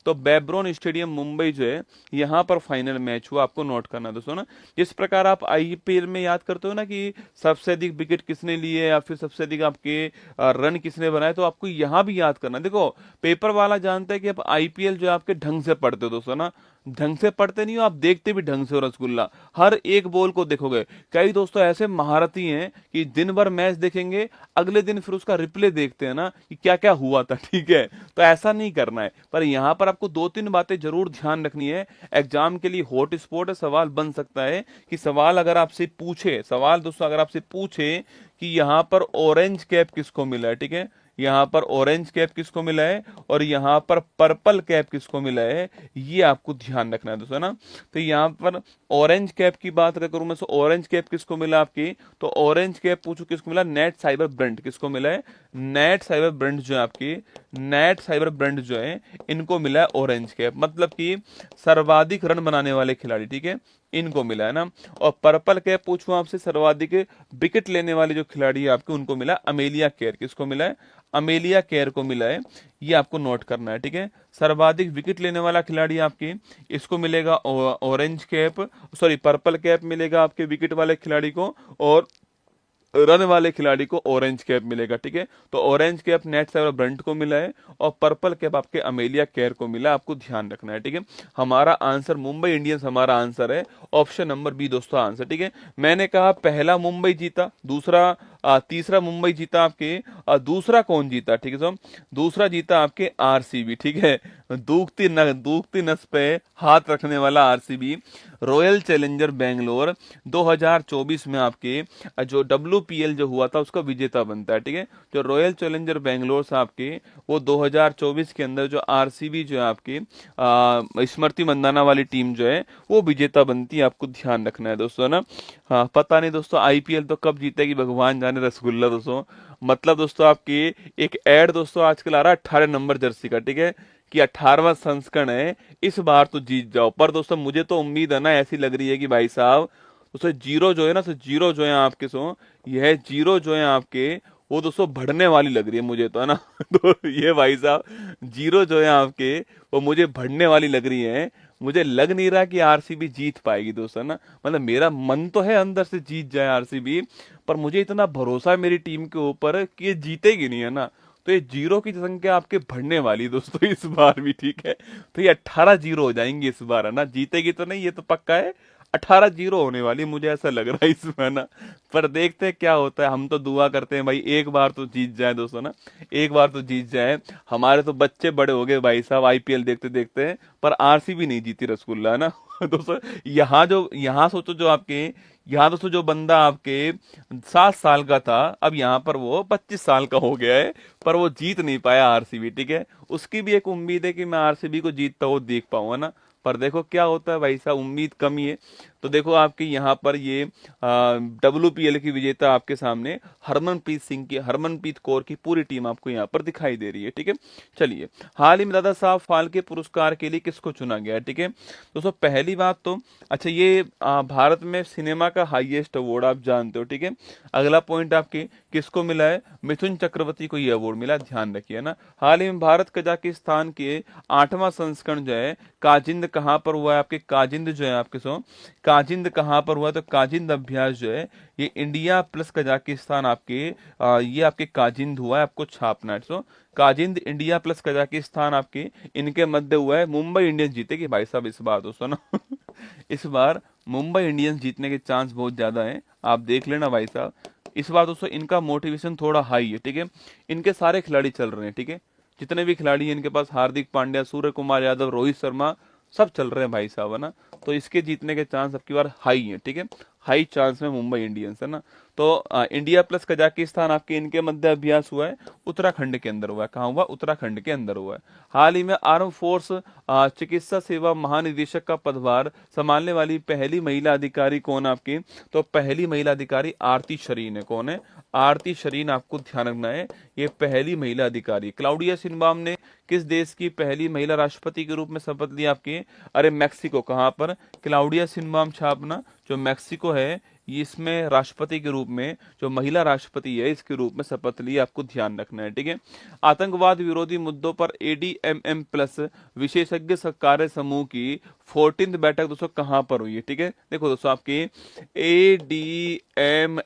तो बेब्रोन स्टेडियम मुंबई जो है यहाँ पर फाइनल मैच हुआ, आपको नोट करना है दोस्तों ना। जिस प्रकार आप आईपीएल में याद करते हो ना कि सबसे अधिक विकेट किसने लिए, या फिर सबसे अधिक आपके रन किसने बनाए, तो आपको यहाँ भी याद करना। देखो, पेपर वाला जानता है कि आप आईपीएल जो है आपके ढंग से पढ़ते हो दोस्तों ना, ढंग से पढ़ते नहीं हो आप, देखते भी ढंग से हो रसगुल्ला, हर एक बॉल को देखोगे। कई दोस्तों ऐसे महारथी हैं कि दिन भर मैच देखेंगे, अगले दिन फिर उसका रिप्ले देखते हैं ना कि क्या क्या हुआ था। ठीक है। तो ऐसा नहीं करना है, पर यहाँ पर आपको 2-3 बातें जरूर ध्यान रखनी है। एग्जाम के लिए हॉट स्पॉट है, सवाल बन सकता है कि सवाल दोस्तों अगर आपसे पूछे कि यहाँ पर ऑरेंज कैप किसको मिला है? ठीक है। यहाँ पर ऑरेंज कैप किसको मिला है, और यहाँ पर पर्पल कैप किसको मिला है, ये आपको ध्यान रखना है दोस्तों ना। तो यहाँ पर ऑरेंज कैप की बात अगर करूं मैं, तो ऑरेंज कैप किसको मिला आपकी? तो ऑरेंज कैप पूछो किसको मिला? नेट साइबर ब्रंट किसको मिला है? नेट साइबर ब्रंट जो है इनको मिला है ऑरेंज कैप, मतलब कि सर्वाधिक रन बनाने वाले खिलाड़ी। ठीक है, इनको मिला है ना। और पर्पल कैप पूछूं आपसे, सर्वाधिक विकेट लेने वाले जो खिलाड़ी है आपके, उनको मिला अमेलिया केयर। किसको मिला है? अमेलिया केयर को मिला है, ये आपको नोट करना है। ठीक है। सर्वाधिक विकेट लेने वाला खिलाड़ी आपके, इसको मिलेगा orange cap, sorry purple cap मिलेगा आपके विकेट वाले खिलाड़ी को, और रन वाले खिलाड़ी को ऑरेंज कैप मिलेगा। ठीक है। तो orange cap net Sciver Brunt को मिला है, और पर्पल कैप आपके अमेलिया केयर को मिला है, आपको ध्यान रखना है। ठीक है। हमारा आंसर मुंबई इंडियंस हमारा आंसर है, ऑप्शन नंबर बी दोस्तों आंसर। ठीक है। मैंने कहा पहला मुंबई जीता, तीसरा मुंबई जीता आपके, दूसरा कौन जीता? ठीक है साहब, दूसरा जीता आपके आरसीबी। ठीक है। दूखती नस पे हाथ रखने वाला आरसीबी, रॉयल चैलेंजर बेंगलोर 2024 में आपके जो WPL जो हुआ था उसका विजेता बनता है। ठीक है। जो रॉयल चैलेंजर बेंगलोर से आपके, वो 2024 के अंदर जो आरसीबी जो है आपकी स्मृति मंदाना वाली टीम जो है वो विजेता बनती है, आपको ध्यान रखना है दोस्तों ना। हाँ, पता नहीं दोस्तों आईपीएल तो कब जीतेगी भगवान जाने रसगुल्ला दोस्तों। मतलब दोस्तों आपकी एक एड दोस्तों आजकल आ रहा है 18 नंबर जर्सी का। ठीक है, कि 18वां संस्करण है, इस बार तो जीत जाओ। पर दोस्तों मुझे तो उम्मीद है ना, ऐसी लग रही है कि भाई साहब दोस्तों जीरो जो है ना, तो जीरो जो है आपके यह जीरो जो है आपके, वो दोस्तों बढ़ने वाली लग रही है मुझे तो, है ना। तो ये भाई साहब जीरो जो है आपके, वो मुझे बढ़ने वाली लग रही है। मुझे लग नहीं रहा कि आरसीबी जीत पाएगी दोस्तों ना। मतलब मेरा मन तो है अंदर से जीत जाए आरसीबी, पर मुझे इतना भरोसा है मेरी टीम के ऊपर कि ये जीतेगी नहीं, है ना। तो ये जीरो की संख्या आपके बढ़ने वाली दोस्तों इस बार भी। ठीक है। तो ये 18 जीरो हो जाएंगे इस बार, है ना। जीतेगी तो नहीं, ये तो पक्का है, 18-0 होने वाली मुझे ऐसा लग रहा है इसमें ना। पर देखते हैं क्या होता है। हम तो दुआ करते हैं भाई एक बार तो जीत जाए दोस्तों ना, एक बार तो जीत जाए। हमारे तो बच्चे बड़े हो गए भाई साहब आईपीएल देखते देखते, पर आरसीबी नहीं जीती रसगुल्ला ना। दोस्तों यहाँ सोचो जो आपके, यहाँ दोस्तों जो बंदा आपके 7 साल का था, अब यहाँ पर वो 25 साल का हो गया है, पर वो जीत नहीं पाया आरसीबी, ठीक है। उसकी भी एक उम्मीद है कि मैं आरसीबी को जीतता हुआ देख पाऊंगा ना, पर देखो क्या होता है भाई साहब, उम्मीद कम ही है। तो देखो आपके यहाँ पर ये WPL की विजेता आपके सामने हरमनप्रीत कौर की पूरी टीम आपको यहाँ पर दिखाई दे रही है, ठीक है। चलिए, हाल ही में दादा साहब फाल्के पुरस्कार के लिए किसको चुना गया है, ठीक है दोस्तों। पहली बात तो अच्छा, ये भारत में सिनेमा का हाईएस्ट अवार्ड आप जानते हो, ठीक है। अगला पॉइंट आपके किसको मिला है, मिथुन चक्रवर्ती को ये अवार्ड मिला, ध्यान रखिए ना। हाल ही में भारत कजाकिस्तान के 8वां संस्करण जो है काजिंद कहाँ पर हुआ है, आपके काजिंद जो है आपके काजिंद कहाँ पर हुआ, तो काजिंद अभ्यास जो है ये इंडिया प्लस कजाकिस्तान आपके ये आपके काजिंद हुआ है, आपको छापना है। काजिंद इंडिया प्लस कजाकिस्तान आपके इनके मध्य हुआ है। मुंबई इंडियंस जीतेगी भाई साहब इस बार दोस्तों ना। इस बार मुंबई इंडियंस जीतने के चांस बहुत ज्यादा हैं, आप देख लेना भाई साहब। इस बार दोस्तों इनका मोटिवेशन थोड़ा हाई है, ठीक है। इनके सारे खिलाड़ी चल रहे हैं, ठीक है। जितने भी खिलाड़ी हैं इनके पास, हार्दिक पांड्या, सूर्य कुमार यादव, रोहित शर्मा, सब चल रहे हैं भाई साहब, है ना। तो इसके जीतने के चांस अब की बार हाई है, ठीक है। हाई चांस में मुंबई इंडियंस, है ना। तो इंडिया प्लस कजाकिस्तान आपके इनके मध्य अभ्यास हुआ है, उत्तराखंड के अंदर हुआ है। कहाँ हुआ, उत्तराखंड के अंदर हुआ है। हाल ही में आर्म फोर्स चिकित्सा सेवा महानिदेशक का पदभार संभालने वाली पहली महिला अधिकारी कौन आपकी, तो पहली महिला अधिकारी आरती शरीन है। कौन है, आरती शरीन, आपको ध्यान रखना है, ये पहली महिला अधिकारी। क्लाउडिया शिनबाम ने किस देश की पहली महिला राष्ट्रपति के रूप में शपथ ली आपके, अरे मैक्सिको। कहां पर, क्लाउडिया शिनबाम छापना जो मैक्सिको है, इसमें राष्ट्रपति के रूप में जो महिला राष्ट्रपति है इसके रूप में शपथ ली, आपको ध्यान रखना है, ठीक है। आतंकवाद विरोधी मुद्दों पर ADMM प्लस विशेषज्ञ कार्य समूह की 14th बैठक दोस्तों कहां पर हुई है, ठीक है। देखो दोस्तों आपकी ADMM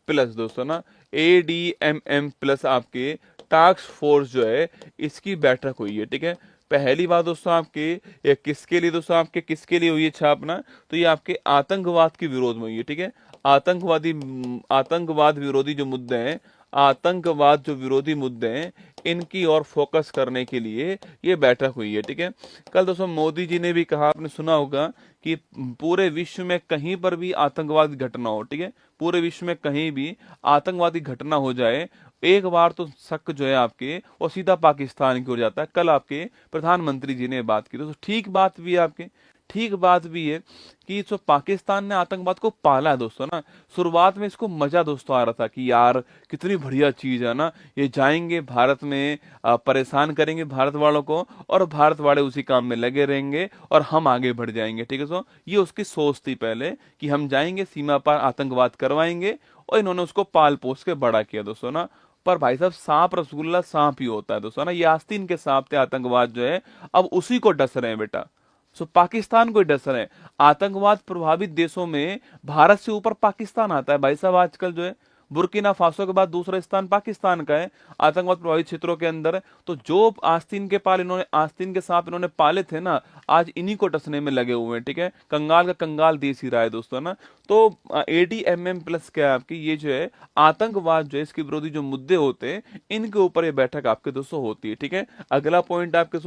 प्लस दोस्तों ना, ADMM प्लस आपके टास्क फोर्स जो है इसकी बैठक हुई है, ठीक है। पहली बात दोस्तों आपके ये किसके लिए, दोस्तों आपके किसके लिए हुई है छापना, तो ये आपके आतंकवाद के विरोध में हुई है, ठीक है। आतंकवाद विरोधी जो मुद्दे हैं, आतंकवाद जो विरोधी मुद्दे हैं, इनकी ओर फोकस करने के लिए ये बैठक हुई है, ठीक है। कल दोस्तों मोदी जी ने भी कहा, आपने सुना होगा कि पूरे विश्व में कहीं पर भी आतंकवादी घटना हो, ठीक है, पूरे विश्व में कहीं भी आतंकवादी घटना हो जाए, एक बार तो शक जो है आपके वो सीधा पाकिस्तान की ओर जाता है। कल आपके प्रधानमंत्री जी ने बात की, तो ठीक बात भी है आपके, ठीक बात भी है कि जो पाकिस्तान ने आतंकवाद को पाला है दोस्तों ना। शुरुआत में इसको मजा दोस्तों आ रहा था कि यार कितनी बढ़िया चीज है ना, ये जाएंगे भारत में परेशान करेंगे भारत वालों को, और भारत वाले उसी काम में लगे रहेंगे और हम आगे बढ़ जाएंगे, ठीक है। सो ये उसकी सोच थी पहले कि हम जाएंगे सीमा पार आतंकवाद करवाएंगे, और इन्होंने उसको पाल पोस के बड़ा किया दोस्तों ना। पर भाई साहब सांप रसगुल्ला सांप ही होता है दोस्तों ना, ये आस्तीन के सांप थे आतंकवाद जो है, अब उसी को डस रहे हैं बेटा। पाकिस्तान को डस रहे हैं। आतंकवाद प्रभावित देशों में भारत से ऊपर पाकिस्तान आता है भाई साहब आजकल जो है। बुर्किना फासो के बाद दूसरा स्थान पाकिस्तान का है आतंकवाद प्रभावित क्षेत्रों के अंदर। तो जो आस्तीन के सांप इन्होंने पाले थे ना, आज इन्हीं को डसने में लगे हुए हैं, ठीक है। कंगाल का कंगाल देश ही रहा है दोस्तों ना। तो ADMM प्लस क्या है आपकी, ये जो है आतंकवाद जो है इसके विरोधी जो मुद्दे होते हैं इनके ऊपर ये बैठक आपके दोस्तों होती है, ठीक है। अगला पॉइंट आपके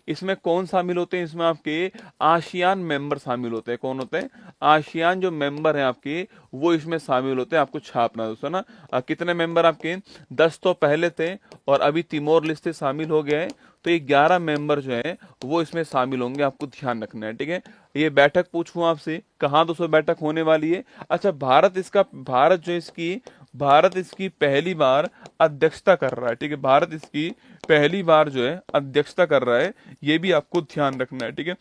इसमें कौन शामिल होते हैं, इसमें आपके आसियान मेंबर शामिल होते हैं। कौन होते हैं, आसियान जो मेंबर हैं आपके वो इसमें शामिल होते हैं, आपको छापना दोस्तों ना। कितने मेंबर आपके, 10 तो पहले थे और अभी तिमोर लिस्टे शामिल हो गए हैं, तो ये 11 मेंबर जो है वो इसमें शामिल होंगे, आपको ध्यान रखना है, ठीक है। ये बैठक पूछूं आपसे कहां दोस्तों बैठक होने वाली है, अच्छा भारत इसकी पहली बार अध्यक्षता कर रहा है, ठीक है। भारत इसकी पहली बार जो है अध्यक्षता कर रहा है, ये भी आपको ध्यान रखना है, ठीक है।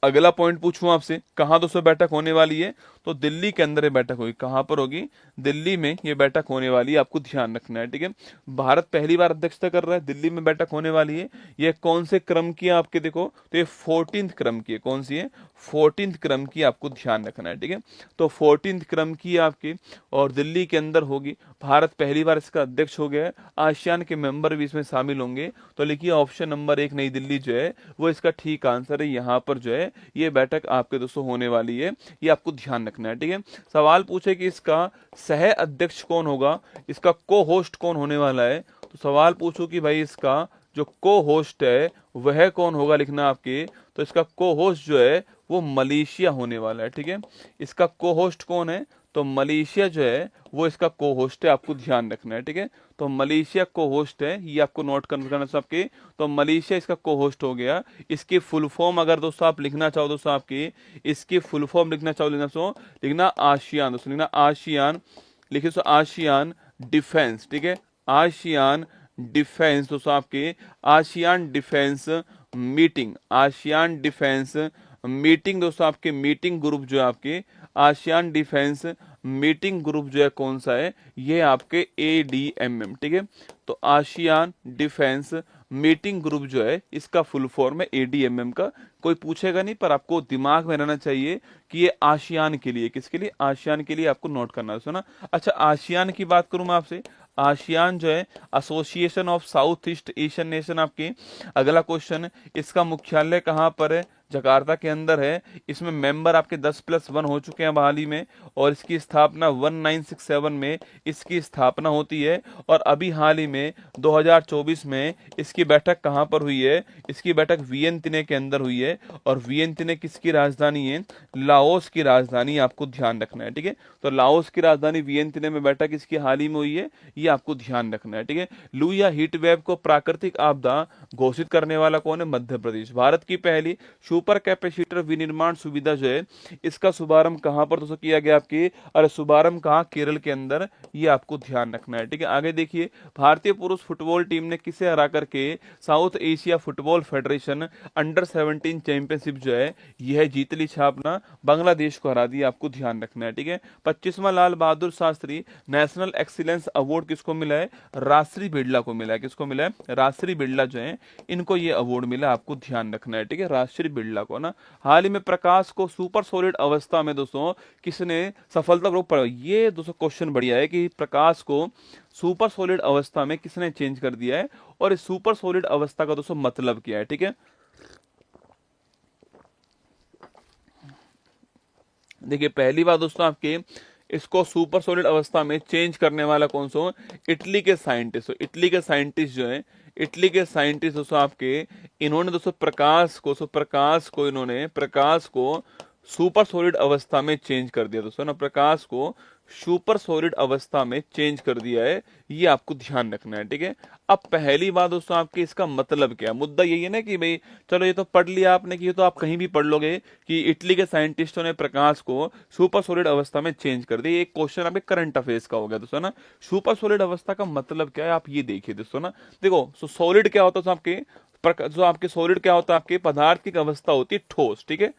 अगला पॉइंट पूछूं आपसे कहां दोस्तों बैठक होने वाली है, तो दिल्ली के अंदर ये बैठक होगी। कहां पर होगी, दिल्ली में ये बैठक होने वाली है, आपको ध्यान रखना है, ठीक है। भारत पहली बार अध्यक्षता कर रहा है, दिल्ली में बैठक होने वाली है। ये कौन से क्रम की है आपके, देखो तो ये 14th क्रम की है। कौन सी है, 14th क्रम की, आपको ध्यान रखना है, ठीक है। तो 14th क्रम की है आपकी और दिल्ली के अंदर होगी। भारत पहली बार इसका अध्यक्ष हो गया है, आसियान के मेंबर भी इसमें शामिल होंगे। तो लिखिए ऑप्शन नंबर 1 नई दिल्ली जो है वो इसका ठीक आंसर है, यहाँ पर जो है है ये बैठक आपके दोस्तों होने वाली है, ये आपको ध्यान रखना है। ठीक है, सवाल पूछे कि इसका सह अध्यक्ष कौन होगा, इसका को होस्ट कौन होने वाला है, तो सवाल पूछो कि भाई इसका जो को होस्ट है वह कौन होगा, लिखना आपके। तो इसका को होस्ट जो है वो मलेशिया होने वाला है। ठीक है, इसका को होस्ट कौन है, तो मलेशिया जो है वो इसका को होस्ट है, आपको ध्यान रखना है। ठीक है, तो मलेशिया को होस्ट है, ये आपको नोट करना सबके। तो मलेशिया इसका को होस्ट हो गया। इसकी फुल फॉर्म अगर दोस्तों आप लिखना चाहो, दोस्तों आपकी इसकी फुल फॉर्म लिखना चाहो, लिखना आसियान, दोस्तों लिखना आसियान, लिखिए दोस्तों आसियान डिफेंस। ठीक है, आसियान डिफेंस दोस्तों आपके ASEAN defence meeting, ASEAN defence meeting दोस्तों आपके मीटिंग ग्रुप जो है आपके आसियान डिफेंस मीटिंग ग्रुप जो है कौन सा है, ये आपके ADMM। ठीक है, तो आसियान डिफेंस मीटिंग ग्रुप जो है इसका फुल फॉर्म है ADMM का। कोई पूछेगा नहीं, पर आपको दिमाग में रहना चाहिए कि ये आसियान के लिए, किसके लिए, आसियान के लिए आपको नोट करना है, सुना। अच्छा, आसियान की बात करूं मैं आपसे, आसियान जो है association of south east Asian nation आपके। अगला क्वेश्चन, इसका मुख्यालय कहाँ पर है, जकार्ता के अंदर है। इसमें मेंबर आपके 10+1 हो चुके हैं हाल ही में, और इसकी स्थापना 1967 में इसकी स्थापना होती है। और अभी हाल ही में 2024 में इसकी बैठक कहाँ पर हुई है, इसकी बैठक वियंतिने के अंदर हुई है। और वियंतिने किसकी राजधानी है, लाओस की राजधानी, आपको ध्यान रखना है। ठीक है, तो लाओस की राजधानी वियंतिने में बैठक इसकी हाल ही में हुई है, ये आपको ध्यान रखना है। ठीक है, लू या हीट वेव को प्राकृतिक आपदा घोषित करने वाला कौन है, मध्य प्रदेश। भारत की पहली सुपर कैपेसिटर विनिर्माण सुविधा जो है इसका शुभारंभ कहां पर दोस्तों किया गया आपके, अरे शुभारंभ कहां, केरल के अंदर, ये आपको ध्यान रखना है। ठीक है, आगे देखिए, भारतीय पुरुष फुटबॉल टीम ने किसे हरा करके south Asia football federation under-17 championship जो है यह जीत ली, छापना बांग्लादेश को हरा दिया, आपको ध्यान रखना है। ठीक है, 25वां Lal Bahadur Shastri national excellence award किसको मिला है, राजश्री बिड़ला को मिला है। किसको मिला है, राजश्री बिड़ला जो है इनको ये अवार्ड मिला, आपको ध्यान रखना है। ठीक है, राजश्री बिड़ला को ना। हाल ही में प्रकाश को सुपर सॉलिड अवस्था में दोस्तों किसने सफलतापूर्वक, ये दोस्तों क्वेश्चन बढ़िया है कि प्रकाश को सुपर सॉलिड अवस्था में किसने चेंज कर दिया है, और इस सुपर सॉलिड अवस्था का दोस्तों मतलब क्या है। ठीक है, देखिए पहली बात दोस्तों आपके, इसको सुपर सॉलिड अवस्था में चेंज करने वाला कौन सा, इटली के साइंटिस्ट। इटली के साइंटिस्ट जो है, इटली के साइंटिस्ट दोस्तों आपके, इन्होंने दोस्तों प्रकाश को सुपर सॉलिड अवस्था में चेंज कर दिया दोस्तों ना, प्रकाश को सुपर सॉलिड अवस्था में चेंज कर दिया है, ये आपको ध्यान रखना है। ठीक है, अब पहली बात दोस्तों आपकी, इसका मतलब क्या, मुद्दा यही है ना कि भाई चलो ये तो पढ़ लिया आपने, कि ये तो आप कहीं भी पढ़ लोगे कि इटली के साइंटिस्टों ने प्रकाश को सुपर सॉलिड अवस्था में चेंज कर दिया। एक क्वेश्चन आपके करंट अफेयर्स का हो गया दोस्तों ना। सुपर सॉलिड अवस्था का मतलब क्या है, आप ये देखिए दोस्तों ना। देखो सॉलिड क्या होता है आपके, जो आपके सॉलिड क्या होता है, आपके पदार्थ की अवस्था होती है ठोस। ठीक है,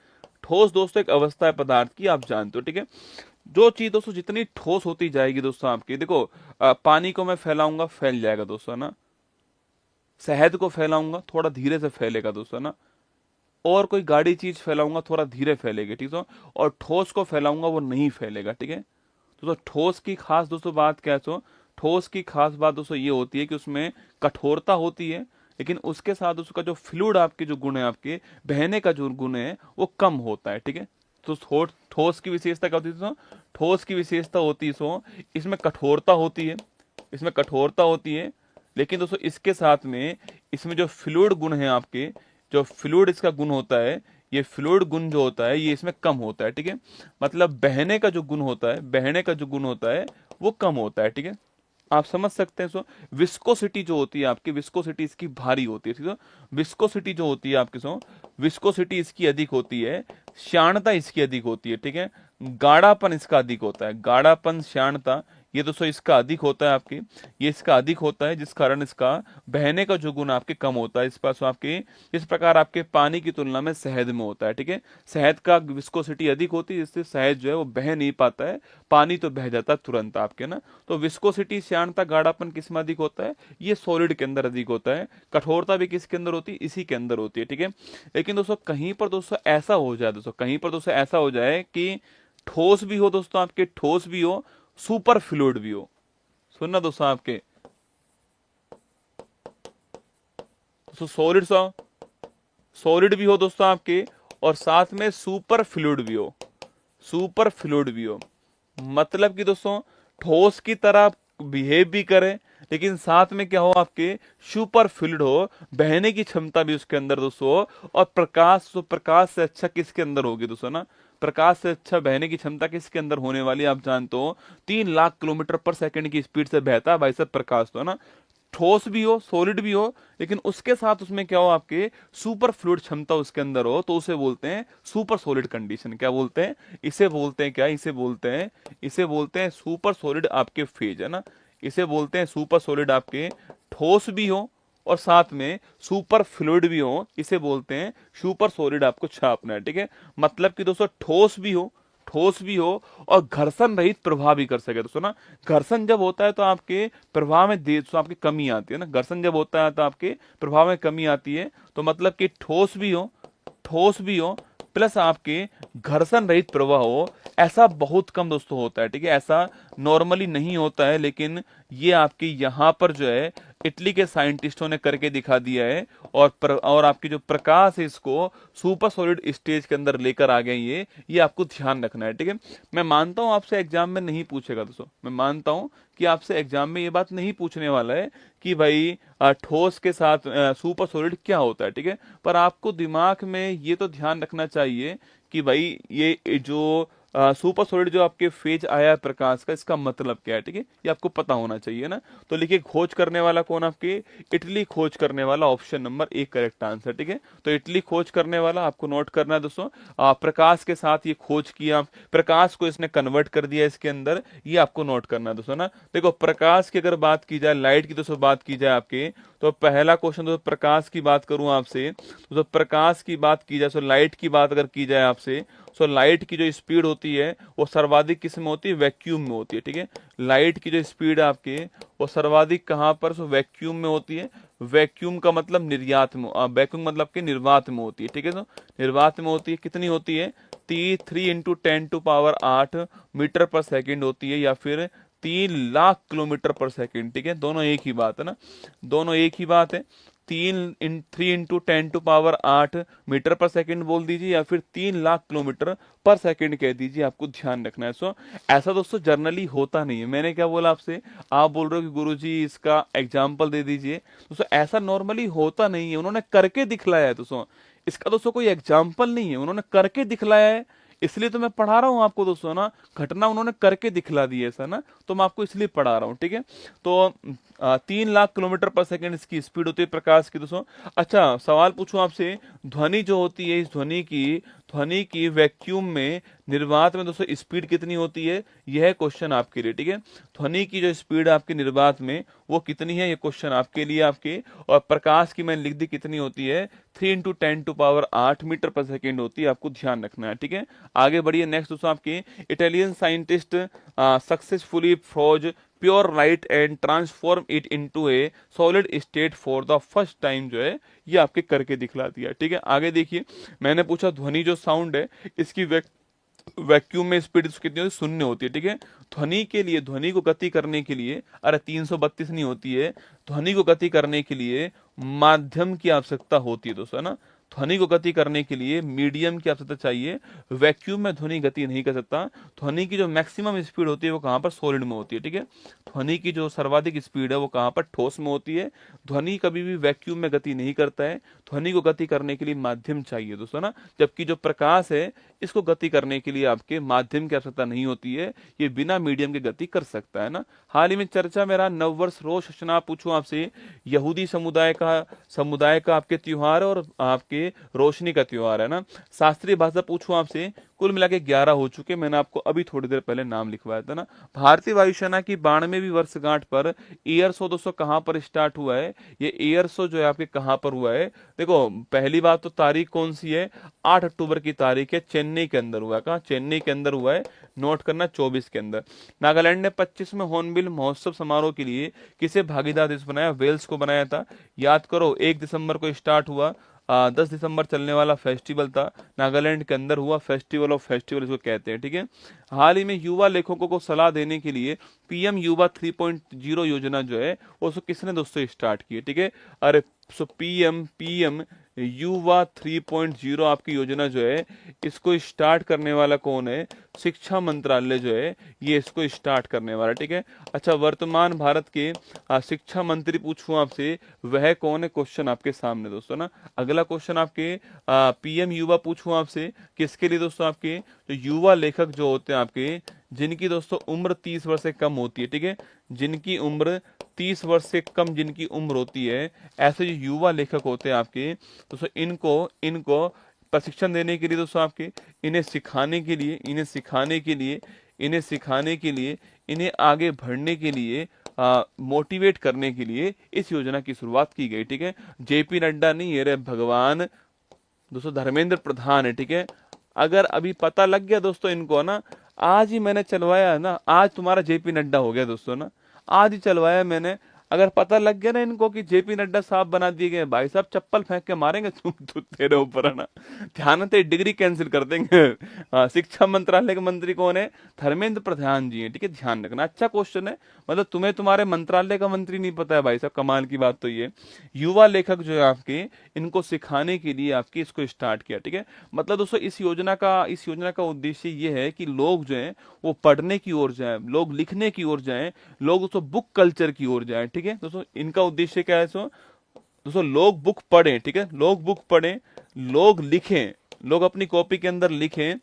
ठोस दोस्तों एक अवस्था है पदार्थ की, आप जानते हो। ठीक है, जो चीज दोस्तों जितनी ठोस होती जाएगी दोस्तों आपकी, देखो पानी को मैं फैलाऊंगा फैल जाएगा दोस्तों ना, शहद को फैलाऊंगा थोड़ा धीरे से फैलेगा दोस्तों ना, और कोई गाड़ी चीज फैलाऊंगा थोड़ा धीरे फैलेगी। ठीक है, और ठोस को फैलाऊंगा वो नहीं फैलेगा। ठीक है, दोस्तों ठोस की खास दोस्तों बात क्या है, ठोस की खास बात दोस्तों ये होती है कि उसमें कठोरता होती है, लेकिन उसके साथ उसका जो फ्लूइड आपके जो गुण है, आपके बहने का जो गुण है वो कम होता है। ठीक है, तो ठोस की विशेषता क्या होती है, ठोस की विशेषता होती है इसमें कठोरता होती है, इसमें कठोरता होती है, लेकिन दोस्तों इसके साथ में इसमें जो फ्लूइड गुण है आपके, जो फ्लूइड इसका गुण होता है, ये फ्लूइड गुण जो होता है ये इसमें कम होता है। ठीक है, मतलब बहने का जो गुण होता है, बहने का जो गुण होता है वो कम होता है। ठीक है, आप समझ सकते हैं। विस्कोसिटी जो होती है आपकी, विस्कोसिटी इसकी भारी होती है। ठीक है, विस्कोसिटी जो होती है आपकी, विस्कोसिटी इसकी अधिक होती है, श्यानता इसकी अधिक होती है। ठीक है, गाढ़ापन इसका अधिक होता है, गाढ़ापन श्यानता ये दोस्तों इसका अधिक होता है आपके, ये इसका अधिक होता है, जिस कारण इसका बहने का जो गुण आपके कम होता है। इस पास आपके इस प्रकार आपके पानी की तुलना में शहद में होता है। ठीक है, शहद का विस्कोसिटी अधिक होती है, जिससे शहद जो है वो बह नहीं पाता है, पानी तो बह जाता है तुरंत आपके ना। तो विस्कोसिटी श्यानता गाढ़ापन किस में अधिक होता है, ये सॉलिड के अंदर अधिक होता है। कठोरता भी किसके अंदर होती है, इसी के अंदर होती है। ठीक है, लेकिन दोस्तों कहीं पर दोस्तों ऐसा हो जाए, दोस्तों कहीं पर दोस्तों ऐसा हो जाए कि ठोस भी हो दोस्तों आपके, ठोस भी हो, सुपर फ्लूइड भी हो, सुनना दोस्तों आपके, दोस्तों सॉलिड भी हो दोस्तों आपके, और साथ में सुपर फ्लूइड भी हो, सुपर फ्लूइड भी हो। मतलब कि दोस्तों ठोस की तरह बिहेव भी करे, लेकिन साथ में क्या हो आपके सुपर फ्लूइड हो, बहने की क्षमता भी उसके अंदर दोस्तों हो। और प्रकाश, तो प्रकाश से अच्छा किसके अंदर होगी दोस्तों ना, प्रकाश से अच्छा बहने की क्षमता किसके अंदर होने वाली है आप जानते हो, 3 लाख किलोमीटर पर सेकंड की स्पीड से बहता है भाई साहब प्रकाश, तो है ना। ठोस भी हो, सॉलिड भी हो, लेकिन उसके साथ उसमें क्या हो आपके सुपर फ्लूइड क्षमता उसके अंदर हो, तो उसे बोलते हैं सुपर सॉलिड कंडीशन। क्या बोलते हैं, इसे बोलते हैं क्या, इसे बोलते हैं सुपर सॉलिड आपके फेज, है ना। इसे बोलते हैं सुपर सॉलिड आपके ठोस भी हो और साथ में सुपर फ्लूइड भी हो, इसे बोलते हैं सुपर सॉलिड आपको छापना है, ठीक है। मतलब कि दोस्तों ठोस भी हो और घर्षण रहित प्रभाव भी कर सके दोस्तों ना। घर्षण जब होता है तो आपके प्रभाव में तो आपकी कमी आती है ना, घर्षण जब होता है तो आपके प्रभाव में कमी आती है। तो मतलब कि ठोस भी हो प्लस आपके घर्षण रहित प्रवाह हो, ऐसा बहुत कम दोस्तों होता है, ठीक है। ऐसा नॉर्मली नहीं होता है, लेकिन ये आपके यहाँ पर जो है इटली के साइंटिस्टों ने करके दिखा दिया है। और आपकी जो प्रकाश है इसको सुपर सॉलिड स्टेज के अंदर लेकर आ गए, ये आपको ध्यान रखना है, ठीक है। मैं मानता हूं आपसे एग्जाम में नहीं पूछेगा दोस्तों, मैं मानता हूं कि आपसे एग्जाम में ये बात नहीं पूछने वाला है कि भाई ठोस के साथ सुपर सॉलिड क्या होता है, ठीक है। पर आपको दिमाग में ये तो ध्यान रखना चाहिए कि भाई ये जो सुपर सॉलिड जो आपके फेज आया है प्रकाश का, इसका मतलब क्या है, ठीक है। ये आपको पता होना चाहिए ना। तो लिखिए खोज करने वाला कौन आपके, इटली खोज करने वाला, ऑप्शन नंबर 1 करेक्ट आंसर, ठीक है। तो इटली खोज करने वाला आपको नोट करना है दोस्तों। प्रकाश के साथ ये खोज किया, प्रकाश को इसने कन्वर्ट कर दिया इसके अंदर, ये आपको नोट करना है दोस्तों ना। देखो प्रकाश की अगर बात की जाए, लाइट की दोस्तों बात की जाए आपके, तो पहला क्वेश्चन दोस्तों प्रकाश की बात करूं आपसे, तो प्रकाश की बात की जाए, सो लाइट की बात अगर की जाए आपसे, सो लाइट की जो स्पीड होती है वो सर्वाधिक किस में होती है, वैक्यूम में होती है, ठीक है। लाइट की जो स्पीड है आपके वो सर्वाधिक कहां पर, सो वैक्यूम में होती है। वैक्यूम का मतलब निर्यात में, वैक्यूम मतलब के निर्वात में होती है, ठीक है। तो निर्वात में होती है, कितनी होती है, 3 × 10⁸ मीटर पर सेकेंड होती है, या फिर 3 लाख किलोमीटर पर सेकेंड, ठीक है। दोनों एक ही बात है ना, दोनों एक ही बात है। 3 × 10⁸ मीटर पर सेकंड बोल दीजिए, या फिर 3 लाख किलोमीटर पर सेकंड कह दीजिए, आपको ध्यान रखना है। सो ऐसा दोस्तों जर्नली होता नहीं है। मैंने क्या बोला आपसे, आप बोल रहे हो कि गुरुजी इसका एग्जाम्पल दे दीजिए, दोस्तों ऐसा नॉर्मली होता नहीं है, उन्होंने करके दिखलाया है दोस्तों। इसका दोस्तों कोई एग्जाम्पल नहीं है, उन्होंने करके दिखलाया है, इसलिए तो मैं पढ़ा रहा हूं आपको दोस्तों ना। घटना उन्होंने करके दिखला दी है ऐसा ना, तो मैं आपको इसलिए पढ़ा रहा हूं, ठीक है। तो 3 लाख किलोमीटर पर सेकंड इसकी स्पीड होती है प्रकाश की दोस्तों। अच्छा सवाल पूछूं आपसे, ध्वनि जो होती है, इस ध्वनि की वैक्यूम में, निर्वात में दोस्तों स्पीड कितनी होती है, यह क्वेश्चन आपके लिए, ठीक है। ध्वनि की जो स्पीड है आपकी निर्वात में वो कितनी है, ये क्वेश्चन आपके लिए आपके। और प्रकाश की मैंने लिख दी कितनी होती है, 3 × 10⁸ मीटर पर सेकेंड होती है, आपको ध्यान रखना है, ठीक है। आगे बढ़िए नेक्स्ट दोस्तों, आपके Italian scientist successfully froze pure light and transform it into a solid state for the first time, जो है ये आपके करके दिखला दिया, ठीक है। आगे देखिए, मैंने पूछा ध्वनि जो साउंड है इसकी वैक्यूम में स्पीड कितनी होती है, 0 होती है, ठीक है। ध्वनि के लिए, ध्वनि को गति करने के लिए, अरे 332 नहीं होती है, ध्वनि को गति करने के लिए माध्यम की आवश्यकता होती है दोस्तों, है ना। ध्वनि को गति करने के लिए मीडियम की आवश्यकता चाहिए, वैक्यूम में ध्वनि गति नहीं कर सकता। ध्वनि की जो मैक्सिमम स्पीड होती है वो कहां पर, सॉलिड में होती है, ठीक है। ध्वनि की जो सर्वाधिक स्पीड है वो कहां पर, ठोस में होती है। ध्वनि कभी भी वैक्यूम में गति नहीं करता है, ध्वनि को गति करने के लिए माध्यम चाहिए दोस्तों ना। जबकि जो प्रकाश है इसको गति करने के लिए आपके माध्यम की आवश्यकता नहीं होती है, ये बिना मीडियम के गति कर सकता है ना। हाल ही में चर्चा में रहा नववर्ष रोश हशना, पूछूं आपसे, यहूदी समुदाय का आपके त्योहार और आपके रोशनी का त्योहार है ना। शास्त्रीय भाषा पूछूं आपसे, कुल मिला के 11 हो चुके, मैंने आपको अभी थोड़ी देर पहले नाम लिखवाया था ना। भारतीय वायुसेना की 92वीं वर्षगांठ पर एयर शो दोस्तों कहां पर स्टार्ट हुआ है, ये एयर शो जो है आपके कहां पर हुआ है। देखो पहली बात तो तारीख कौन सी है, 8 अक्टूबर की तारीख है, चेन्नई के अंदर हुआ है। कहा, चेन्नई के अंदर हुआ है, नोट करना 24 के अंदर। नागालैंड ने 25वें हॉर्नबिल महोत्सव समारोह के लिए किसे भागीदार देश बनाया, वेल्स को बनाया था। याद करो 1 दिसंबर को स्टार्ट हुआ, 10 दिसंबर चलने वाला फेस्टिवल था, नागालैंड के अंदर हुआ, फेस्टिवल ऑफ फेस्टिवल इसको कहते हैं, ठीक है। हाल ही में युवा लेखकों को सलाह देने के लिए पीएम युवा 3.0 योजना जो है उसको किसने दोस्तों स्टार्ट की है, ठीक है। अरे सो पीएम युवा 3.0 आपकी योजना जो है इसको स्टार्ट करने वाला कौन है? शिक्षा मंत्रालय जो है ये इसको स्टार्ट करने वाला, ठीक है। अच्छा, वर्तमान भारत के शिक्षा मंत्री पूछूं आपसे, वह कौन है? क्वेश्चन आपके सामने दोस्तों ना। अगला क्वेश्चन आपके पीएम युवा पूछूं आपसे, किसके लिए दोस्तों? आपके जो युवा लेखक जो होते हैं आपके, जिनकी दोस्तों उम्र 30 वर्ष से कम होती है, ठीक है, जिनकी उम्र 30 वर्ष से कम जिनकी उम्र होती है, ऐसे जो युवा लेखक होते हैं आपके दोस्तों, इनको इनको प्रशिक्षण देने के लिए दोस्तों आपके, इन्हें सिखाने के लिए, इन्हें आगे बढ़ने के लिए, मोटिवेट करने के लिए इस योजना की शुरुआत की गई, ठीक है। जेपी नड्डा नहीं, ये रे भगवान दोस्तों धर्मेंद्र प्रधान है, ठीक है। अगर अभी पता लग गया दोस्तों इनको ना, आज ही मैंने चलवाया ना, आज तुम्हारा जेपी नड्डा हो गया दोस्तों ना, आज ही चलवाया मैंने। अगर पता लग गया ना इनको कि जेपी नड्डा साहब बना दिए गए, भाई साहब चप्पल फेंक के मारेंगे तुम तेरे ऊपर है ना, ध्यान से डिग्री कैंसिल कर देंगे। शिक्षा मंत्रालय के मंत्री कौन है? धर्मेंद्र प्रधान जी हैं, ठीक है, ध्यान रखना। अच्छा क्वेश्चन है, मतलब तुम्हें तुम्हारे मंत्रालय का मंत्री नहीं पता है भाई साहब, कमाल की बात तो ये। युवा लेखक जो है आपके, इनको सिखाने के लिए आपके इसको स्टार्ट किया, ठीक है। मतलब दोस्तों इस योजना का उद्देश्य ये है कि लोग जो है वो पढ़ने की ओर जाएं, लोग लिखने की ओर जाएं, लोग दोस्तों बुक कल्चर की ओर जाएं, ठीक है दोस्तों। इनका उद्देश्य क्या है दोस्तों? लोग बुक पढ़ें, ठीक है, लोग बुक पढ़ें, लोग लिखें, लोग अपनी कॉपी के अंदर लिखें,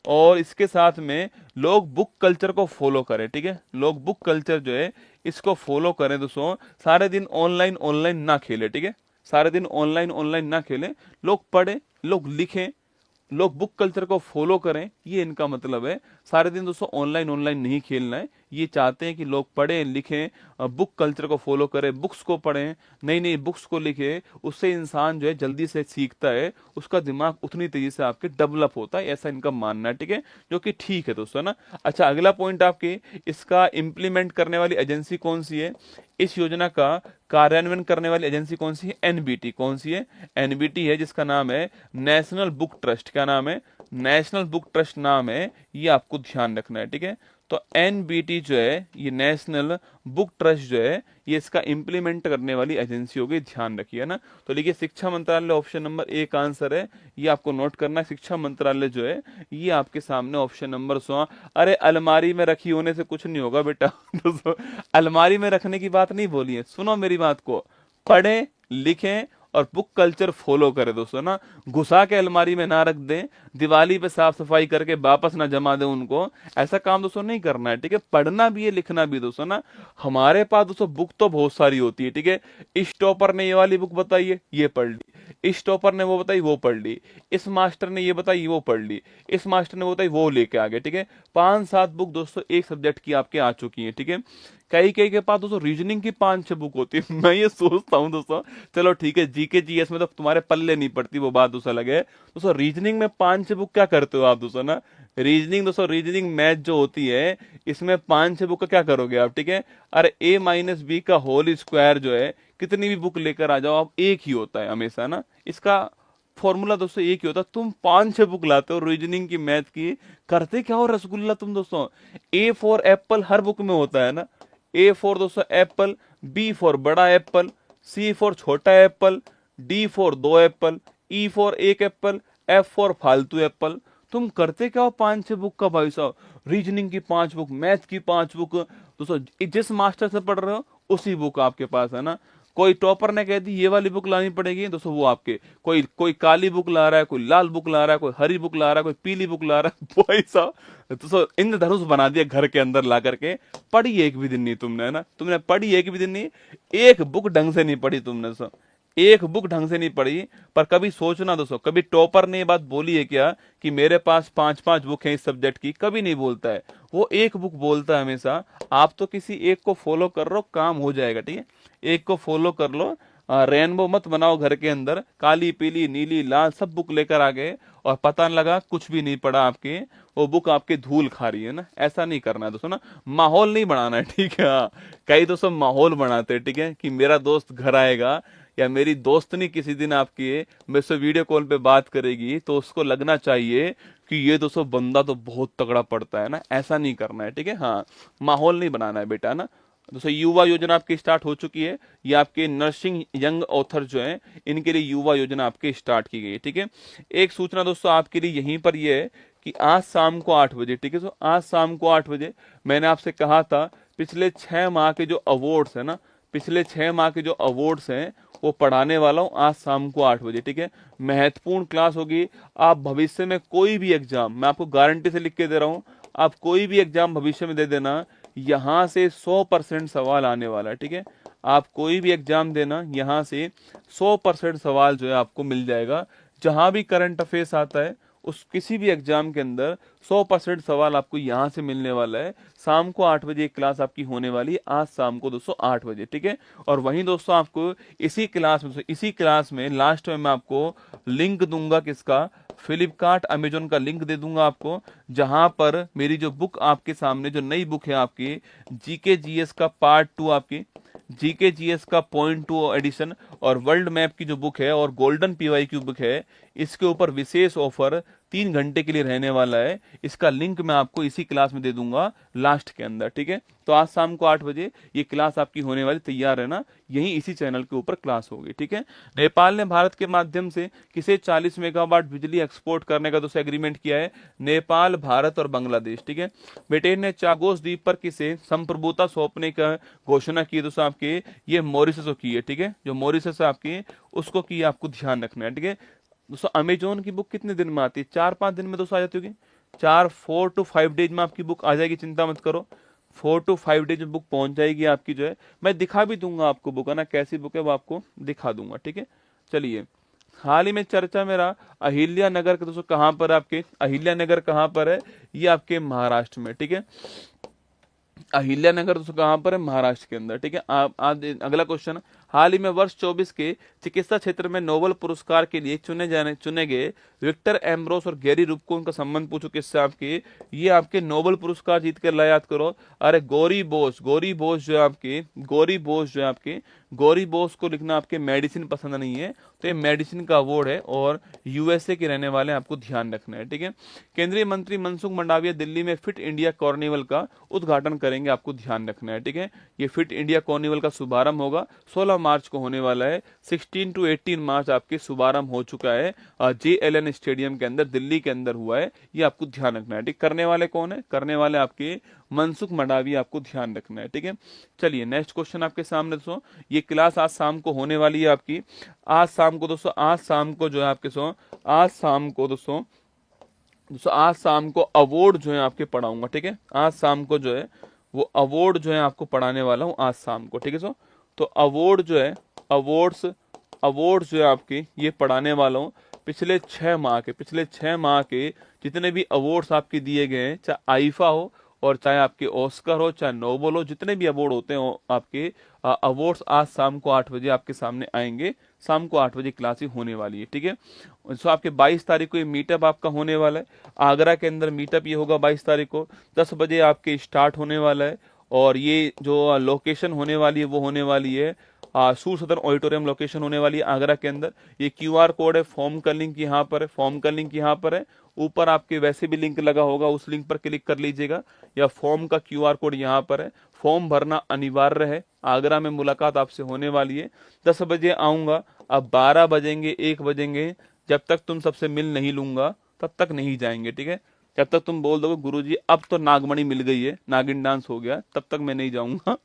और इसके साथ में लोग बुक कल्चर को फॉलो करें, ठीक है। लोग बुक कल्चर जो है इसको फॉलो करें दोस्तों। सारे दिन ऑनलाइन ना खेले, ठीक है, सारे दिन ऑनलाइन ना खेलें, लोग पढ़ें, लोग लिखें, लोग बुक कल्चर को फॉलो करें, ये इनका मतलब है। सारे दिन दोस्तों ऑनलाइन नहीं खेलना है, ये चाहते हैं कि लोग पढ़ें लिखें, बुक कल्चर को फॉलो करें, बुक्स को पढ़ें, नई नई बुक्स को लिखें। उससे इंसान जो है जल्दी से सीखता है, उसका दिमाग उतनी तेजी से आपके डेवलप होता है, ऐसा इनका मानना है, ठीक है, जो कि ठीक है दोस्तों ना। अच्छा, अगला पॉइंट आपके, इसका इम्प्लीमेंट करने वाली एजेंसी कौन सी है? इस योजना का कार्यान्वयन करने वाली एजेंसी कौन सी है? एनबीटी। कौन सी है? एनबीटी है, जिसका नाम है नेशनल बुक ट्रस्ट। क्या नाम है? नेशनल बुक ट्रस्ट नाम है, ये आपको ध्यान रखना है, ठीक है। तो एनबीटी जो है, ये नेशनल बुक ट्रस्ट जो है, ये इसका इंप्लीमेंट करने वाली एजेंसी होगी, ध्यान रखिए ना। तो लिखिए शिक्षा मंत्रालय, ऑप्शन नंबर ए का आंसर है, ये आपको नोट करना है। शिक्षा मंत्रालय जो है ये आपके सामने ऑप्शन नंबर 100। अरे अलमारी में रखी होने से कुछ नहीं होगा बेटा। दोस्तों अलमारी में रखने की बात नहीं बोली है, सुनो मेरी बात को, पढ़ें लिखें और बुक कल्चर फॉलो करें दोस्तों ना। घुसा के अलमारी में ना रख दें, दिवाली पे साफ सफाई करके वापस ना जमा दें उनको, ऐसा काम दोस्तों नहीं करना है, ठीक है। पढ़ना भी है लिखना भी दोस्तों ना। हमारे पास दोस्तों बुक तो बहुत सारी होती है, ठीक है। इस टॉपर ने ये वाली बुक बताई है, ये पढ़ ली, इस टॉपर ने वो बताई, वो पढ़ ली, इस मास्टर ने ये बताई, वो पढ़ ली, इस मास्टर ने वो बताई, वो लेके आ गए, ठीक है। 5-7 बुक दोस्तों एक सब्जेक्ट की आपके आ चुकी है, ठीक है। कई कई के पास दोस्तों रीजनिंग की 5-6 बुक होती है। मैं ये सोचता हूँ दोस्तों, चलो ठीक है जीके जीएस में तो तुम्हारे पल्ले नहीं पड़ती, वो बात दूसरा लगे दोस्तों, रीजनिंग में 5-6 बुक क्या करते हो आप दोस्तों ना। रीजनिंग दोस्तों, रीजनिंग मैथ जो होती है, इसमें 5-6 बुक का क्या करोगे आप, ठीक है। अरे a-b का होल स्क्वायर जो है, कितनी भी बुक लेकर आ जाओ आप, एक ही होता है हमेशा ना, इसका फॉर्मूला दोस्तों एक ही होता है। तुम 5-6 बुक लाते हो रीजनिंग की, मैथ की, करते क्या हो रसगुल्ला तुम दोस्तों। A for Apple her book में होता है ना, ए फॉर दोस्तों एप्पल, बी फॉर बड़ा एप्पल, सी फॉर छोटा Apple, D for 2 Apple, E for 1 Apple, F for फालतू एप्पल। तुम करते क्या हो 5-6 बुक का भाई साहब, रीजनिंग की 5 बुक, मैथ की 5 बुक दोस्तों, जिस मास्टर से पढ़ रहे हो उसी बुक आपके पास है ना। कोई टॉपर ने कह दी ये वाली बुक लानी पड़ेगी दोस्तों, वो आपके, कोई कोई काली बुक ला रहा है, कोई लाल बुक ला रहा है, कोई हरी बुक ला रहा है, कोई पीली बुक ला रहा है। भाई साहब दोस्तों इंद्रधनुष बना दिया घर के अंदर ला करके। पढ़ी एक भी दिन नहीं तुमने, है ना, तुमने पढ़ी एक भी दिन नहीं, एक बुक ढंग से नहीं पढ़ी तुमने दोस्तों, एक बुक ढंग से नहीं पढ़ी। पर कभी सोचना दोस्तों, कभी टॉपर ने ये बात बोली है क्या कि मेरे पास 5-5 बुक हैं इस सब्जेक्ट की? कभी नहीं बोलता है, वो एक बुक बोलता है हमेशा। आप तो किसी एक को फॉलो कर रहे हो, काम हो जाएगा, ठीक है, एक को फॉलो कर लो। रेनबो मत बनाओ घर के अंदर, काली पीली नीली लाल सब बुक लेकर आ गए और पता न लगा कुछ भी नहीं पढ़ा आपके, वो बुक आपके धूल खा रही है ना। ऐसा नहीं करना है दोस्तों ना, माहौल नहीं बनाना है, ठीक है। हाँ, कई दोस्तों माहौल बनाते हैं, ठीक है, कि मेरा दोस्त घर आएगा या मेरी दोस्तनी किसी दिन आपकी मेरे से वीडियो कॉल पे बात करेगी तो उसको लगना चाहिए कि ये दोस्तों बंदा तो बहुत तगड़ा पढ़ता है ना। ऐसा नहीं करना है, ठीक है। हाँ, माहौल नहीं बनाना है बेटा ना। दोस्तों युवा योजना आपकी स्टार्ट हो चुकी है। ये आपके नर्सिंग यंग ऑथर जो हैं इनके लिए युवा योजना आपके स्टार्ट की गई है। ठीक है, एक सूचना दोस्तों आपके लिए यहीं पर ये है कि आज शाम को 8 बजे, ठीक है, तो आज शाम को 8 बजे मैंने आपसे कहा था पिछले 6 माह के जो अवार्ड्स है ना, पिछले 6 माह के जो अवार्ड्स हैं वो पढ़ाने वाला हूँ आज शाम को 8 बजे। ठीक है, महत्वपूर्ण क्लास होगी। आप भविष्य में कोई भी एग्जाम, मैं आपको गारंटी से लिख के दे रहा हूँ, आप कोई भी एग्जाम भविष्य में दे देना, यहाँ से 100% सवाल आने वाला है। ठीक है, आप कोई भी एग्जाम देना, यहाँ से 100% सवाल जो है आपको मिल जाएगा। जहां भी करंट अफेयर्स आता है उस किसी भी एग्जाम के अंदर 100% सवाल आपको यहाँ से मिलने वाला है। शाम को 8 बजे एक क्लास आपकी होने वाली है, आज शाम को दोस्तों 8 बजे। ठीक है, और वहीं दोस्तों आपको इसी क्लास में लास्ट में मैं आपको लिंक दूंगा, किसका, फ्लिपकार्ट अमेजोन का लिंक दे दूंगा आपको, जहां पर मेरी जो बुक आपके सामने, जो नई बुक है आपकी जीके जीएस का पार्ट 2, आपकी जीके जीएस का .2 एडिशन और वर्ल्ड मैप की जो बुक है और गोल्डन पीवाई की बुक है, इसके ऊपर विशेष ऑफर 3 घंटे के लिए रहने वाला है। इसका लिंक मैं आपको इसी क्लास में दे दूंगा लास्ट के अंदर। ठीक है, तो आज शाम को 8 बजे ये क्लास आपकी होने वाली, तैयार है ना, यही इसी चैनल के ऊपर क्लास होगी। ठीक है, नेपाल ने भारत के माध्यम से किसे 40 मेगावाट बिजली एक्सपोर्ट करने का दोस्तों एग्रीमेंट किया है? नेपाल, भारत और बांग्लादेश। ठीक है, ब्रिटेन ने चागोस द्वीप पर किसे संप्रभुता सौंपने का घोषणा की दोस्तों आपके? ये मॉरिशस को की है। ठीक है, जो मॉरिशस है आपकी उसको की, आपको ध्यान रखना है। ठीक है दोस्तों, अमेजोन की बुक कितने दिन में आती है? 4-5 दिन में दोस्तों आ जाती होगी। 4 to 5 डेज में आपकी बुक आ जाएगी, चिंता मत करो। 4 to 5 डेज में बुक पहुंच जाएगी आपकी जो है। मैं दिखा भी दूंगा आपको बुक, है ना, कैसी बुक है वो आपको दिखा दूंगा। ठीक है, चलिए, हाल ही में चर्चा में रहा अहिल्या नगर का दोस्तों, कहां पर आपके अहिल्या नगर कहां पर है? ये आपके महाराष्ट्र में। ठीक है, अहिल्या नगर दोस्तों कहां पर है? महाराष्ट्र के अंदर। ठीक है, आप अगला क्वेश्चन, हाल ही में वर्ष 24 के चिकित्सा क्षेत्र में नोबेल पुरस्कार के लिए चुने गए विक्टर एम्ब्रोस और गैरी रूबको, उनका संबंध पूछो किससे आपके? ये आपके नोबेल पुरस्कार जीत कर लाए, याद करो। अरे गौरी बोस जो है आपके, गौरी बोस को लिखना आपके मेडिसिन पसंद नहीं है तो ये मेडिसिन का अवार्ड है और यूएसए के रहने वाले, आपको ध्यान रखना है। ठीक है, केंद्रीय मंत्री मनसुख मंडाविया दिल्ली में फिट इंडिया कार्निवल का उद्घाटन करेंगे, आपको ध्यान रखना है। ठीक है, ये फिट इंडिया कार्निवल का शुभारंभ होगा, 16 मार्च को होने वाला है। 16 to 18 मार्च आपके शुभारंभ हो चुका है, JLN स्टेडियम के अंदर, दिल्ली के अंदर हुआ है। ये आपको ध्यान रखना है। ठीक, करने वाले कौन है? करने वाले आपके मनसुख मंडाविया, आपको ध्यान रखना है। ठीक है, चलिए नेक्स्ट क्वेश्चन आपके सामने दोस्तों, ये क्लास आज शाम को होने वाली है आपकी। आज शाम को दोस्तों, आज शाम को जो है आपके आज शाम को दोस्तों आज शाम को अवार्ड जो है आपके पढ़ाऊंगा। ठीक है, आज शाम को जो है वो अवार्ड जो है आपको पढ़ाने वाला हूँ आज शाम को। ठीक है तो अवार्ड जो है, अवार्ड्स जो है आपके ये पढ़ाने वाला हूँ। पिछले 6 माह के जितने भी अवार्ड्स आपके दिए गए हैं, चाहे आईफा हो और चाहे आपके ऑस्कर हो, चाहे नोबेल हो, जितने भी अवार्ड होते हैं आपके अवार्ड्स आज शाम को 8 बजे आपके सामने आएंगे। शाम को 8 बजे क्लास ही होने वाली है। ठीक है, सो आपके 22 तारीख को ये मीटअप आपका होने वाला है, आगरा के अंदर मीटअप ये होगा 22 तारीख को, 10 बजे आपके स्टार्ट होने वाला है। और ये जो लोकेशन होने वाली है वो होने वाली है सूर सदर ऑडिटोरियम लोकेशन होने वाली है आगरा के अंदर। ये QR कोड है, फॉर्म का लिंक यहाँ पर है, ऊपर आपके वैसे भी लिंक लगा होगा, उस लिंक पर क्लिक कर लीजिएगा, या फॉर्म का QR कोड यहाँ पर है। फॉर्म भरना अनिवार्य है। आगरा में मुलाकात आपसे होने वाली है, 10 बजे आऊंगा। अब 12 बजेंगे, 1 बजेंगे, जब तक तुम सबसे मिल नहीं लूंगा तब तक नहीं जाएंगे। ठीक है, जब तक तुम बोल दोगे गुरुजी अब तो नागमणि मिल गई है, नागिन डांस हो गया, तब तक मैं नहीं जाऊंगा।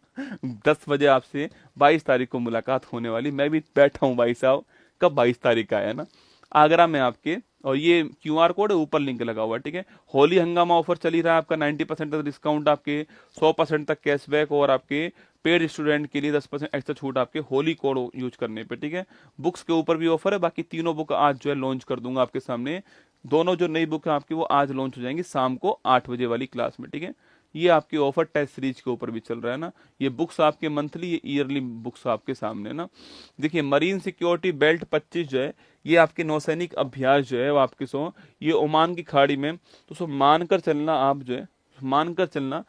10 बजे आपसे 22 तारीख को मुलाकात होने वाली। मैं भी बैठा हूँ भाई साहब, कब 22 तारीख का है ना, आगरा में आपके। और ये QR कोड है, ऊपर लिंक लगा हुआ है। ठीक है, होली हंगामा ऑफर चल ही रहा है आपका, 90% तक डिस्काउंट, आपके 100% तक कैशबैक, और आपके पेड स्टूडेंट के लिए 10% एक्स्ट्रा छूट आपके होली कोड यूज करने पे। ठीक है, बुक्स के ऊपर भी ऑफर है। बाकी तीनों बुक आज जो है लॉन्च कर दूंगा आपके सामने। दोनों जो नई बुक है आपकी वो आज लॉन्च हो जाएंगी शाम को 8 बजे वाली क्लास में। ठीक है, ये आपकी ऑफर टेस्ट सीरीज के ऊपर भी चल रहा है ना। ये बुक्स आपके मंथली, ये ईयरली बुक्स आपके सामने ना। देखिए, मरीन सिक्योरिटी बेल्ट 25 जो है, ये आपके नौसैनिक अभ्यास जो है वो आपके ये ओमान की खाड़ी में। तो मानकर चलना, आप जो है मानकर चलना,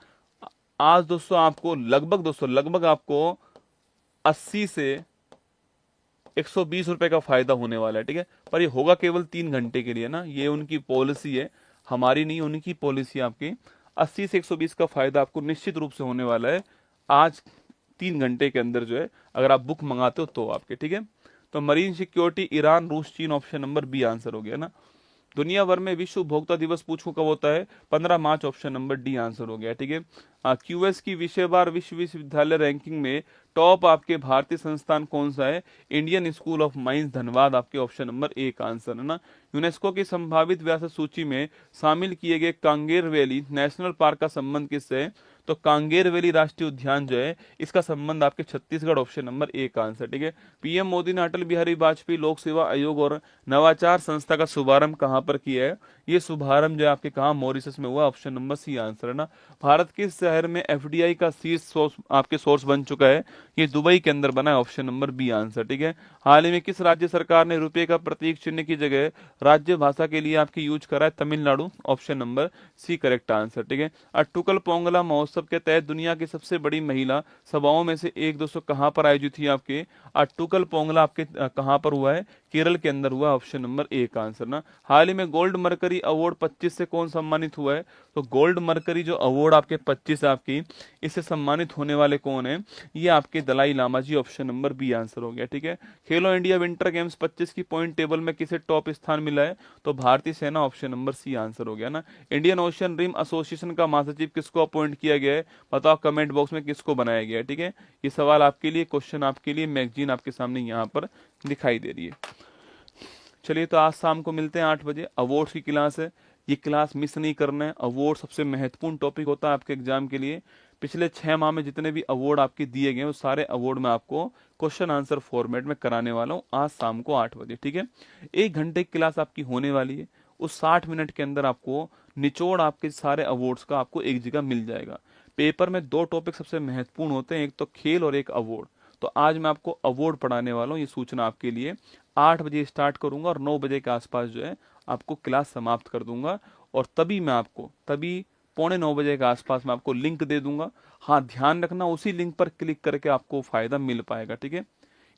आज दोस्तों आपको लगभग आपको 80 से 120 रुपए का फायदा होने वाला है। ठीक है, पर ये होगा केवल 3 घंटे के लिए ना, ये उनकी पॉलिसी है, हमारी नहीं, उनकी पॉलिसी। आपकी 80 से 120 का फायदा आपको निश्चित रूप से होने वाला है। आज 3 घंटे के अंदर जो है, अगर आप बुक मंगाते हो तो आपके, ठीक है। तो मरीन सिक्योरिटी, ईरान, रूस, चीन, ऑप्शन नंबर बी आंसर हो गया ना। दुनिया भर में विश्व उपभोक्ता दिवस पूछूं कब होता है, 15 मार्च, ऑप्शन नंबर डी आंसर हो गया, ठीक है। क्यूएस की विषयवार विश्वविद्यालय रैंकिंग में टॉप आपके भारतीय संस्थान कौन सा है, Indian school of mines Dhanbad, आपके ऑप्शन नंबर ए का आंसर है ना। यूनेस्को की संभावित विरासत सूची में शामिल किए गए कांगेर वैली नेशनल पार्क का संबंध किससे है, तो कांगेर वैली राष्ट्रीय उद्यान जो है, इसका संबंध आपके छत्तीसगढ़, ऑप्शन नंबर ए का आंसर, ठीक है। पीएम मोदी ने अटल बिहारी वाजपेयी लोक सेवा आयोग और नवाचार संस्था का शुभारंभ कहां पर किया है, ये शुभारंभ जो है आपके कहा, मॉरिशस में हुआ, ऑप्शन नंबर सी आंसर है ना। भारत के शहर में एफडीआई का शीर्ष सोर्स आपके सोर्स बन चुका है, ये दुबई के अंदर बना है, ऑप्शन नंबर बी आंसर, ठीक है। हाल ही में किस राज्य सरकार ने रुपए का प्रतीक चिन्ह की जगह राज्य भाषा के लिए आपकी यूज करा है, Tamil Nadu, option number C correct answer, ठीक है। अट्टुकल पोंगला महोत्सव के तहत दुनिया की सबसे बड़ी महिला सभाओं में से एक दोस्तों कहां पर आयोजित हुई आपके, अट्टुकल पोंगला आपके कहां पर हुआ है, केरल के अंदर हुआ, ऑप्शन नंबर ए का आंसर ना। हाल ही में गोल्ड मरकरी अवार्ड 25 से कौन सम्मानित हुआ है, तो गोल्ड मरकरी जो अवार्ड आपके 25 आपकी, इससे सम्मानित होने वाले कौन है, ये आपके दलाई लामा जी, ऑप्शन नंबर बी आंसर हो गया, ठीक है। खेलो इंडिया विंटर गेम्स 25 की पॉइंट टेबल में किसे टॉप स्थान मिला है, तो भारतीय सेना, ऑप्शन नंबर सी आंसर हो गया ना। इंडियन ओशन रिम एसोसिएशन का महासचिव किसको अपॉइंट किया गया है, बताओ कमेंट बॉक्स में किसको बनाया गया है, ठीक है। ये सवाल आपके लिए, क्वेश्चन आपके लिए, मैगजीन आपके सामने यहाँ पर दिखाई दे रही है। चलिए, तो आज शाम को मिलते हैं 8 बजे, अवार्ड्स की क्लास है, ये क्लास मिस नहीं करना है। अवार्ड सबसे महत्वपूर्ण टॉपिक होता है आपके एग्जाम के लिए। पिछले 6 माह में जितने भी अवार्ड आपके दिए गए, वो सारे अवार्ड में आपको क्वेश्चन आंसर फॉर्मेट में कराने वाला हूँ आज शाम को 8 बजे, ठीक है। 1 घंटे की क्लास आपकी होने वाली है, उस 60 मिनट के अंदर आपको निचोड़ आपके सारे अवार्ड्स का आपको एक जगह मिल जाएगा। पेपर में 2 टॉपिक सबसे महत्वपूर्ण होते हैं, एक तो खेल और एक अवार्ड। तो आज मैं आपको अवार्ड पढ़ाने वाला हूँ, ये सूचना आपके लिए। 8 बजे स्टार्ट करूंगा और 9 बजे के आसपास जो है आपको क्लास समाप्त कर दूंगा, और तभी 8:45 बजे के आसपास मैं आपको लिंक दे दूंगा। हाँ, ध्यान रखना उसी लिंक पर क्लिक करके आपको फायदा मिल पाएगा, ठीक है।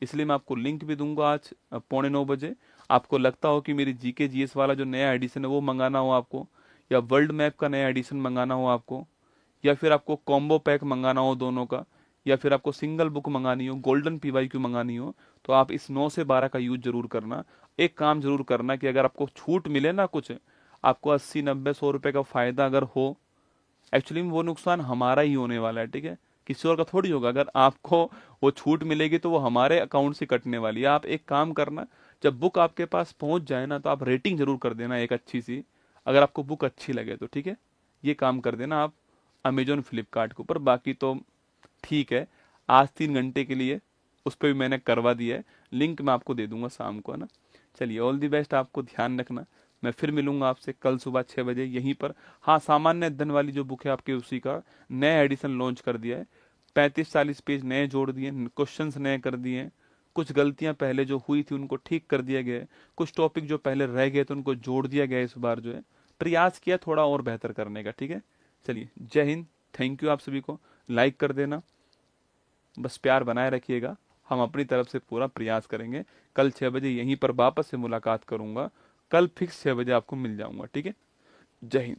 इसलिए मैं आपको लिंक भी दूंगा आज 8:45 बजे। आपको लगता हो कि मेरी जीके जीएस वाला जो नया एडिशन है वो मंगाना हो आपको, या वर्ल्ड मैप का नया एडिशन मंगाना हो आपको, या फिर आपको कॉम्बो पैक मंगाना हो दोनों का, या फिर आपको सिंगल बुक मंगानी हो, गोल्डन पीवाईक्यू मंगानी हो, तो आप इस 9 से 12 का यूज जरूर करना। एक काम जरूर करना कि अगर आपको छूट मिले ना, कुछ आपको 80, 90, 100 रुपए का फायदा अगर हो, एक्चुअली में वो नुकसान हमारा ही होने वाला है, ठीक है, किसी और का थोड़ी होगा। अगर आपको वो छूट मिलेगी तो वो हमारे अकाउंट से कटने वाली है। आप एक काम करना, जब बुक आपके पास पहुंच जाए ना, तो आप रेटिंग जरूर कर देना एक अच्छी सी, अगर आपको बुक अच्छी लगे तो, ठीक है। ये काम कर देना आप अमेजोन, फ्लिपकार्ट के ऊपर। बाकी तो ठीक है, आज 3 घंटे के लिए उस पर भी मैंने करवा दिया है, लिंक मैं आपको दे दूंगा शाम को, है ना। चलिए, ऑल दी बेस्ट, आपको ध्यान रखना। मैं फिर मिलूंगा आपसे कल सुबह 6 बजे यहीं पर। हाँ, सामान्य अध्ययन वाली जो बुक है आपके, उसी का नया एडिशन लॉन्च कर दिया है। 35-40 पेज नए जोड़ दिए, क्वेश्चंस नए कर दिए हैं, कुछ गलतियां पहले जो हुई थी उनको ठीक कर दिया गया है, कुछ टॉपिक जो पहले रह गए थे उनको जोड़ दिया गया है। इस बार जो है प्रयास किया थोड़ा और बेहतर करने का, ठीक है। चलिए, जय हिंद, थैंक यू आप सभी को। लाइक कर देना, बस प्यार बनाए रखिएगा, हम अपनी तरफ से पूरा प्रयास करेंगे। कल 6 बजे यहीं पर वापस से मुलाकात करूंगा, कल फिक्स 6 बजे आपको मिल जाऊंगा, ठीक है। जय हिंद।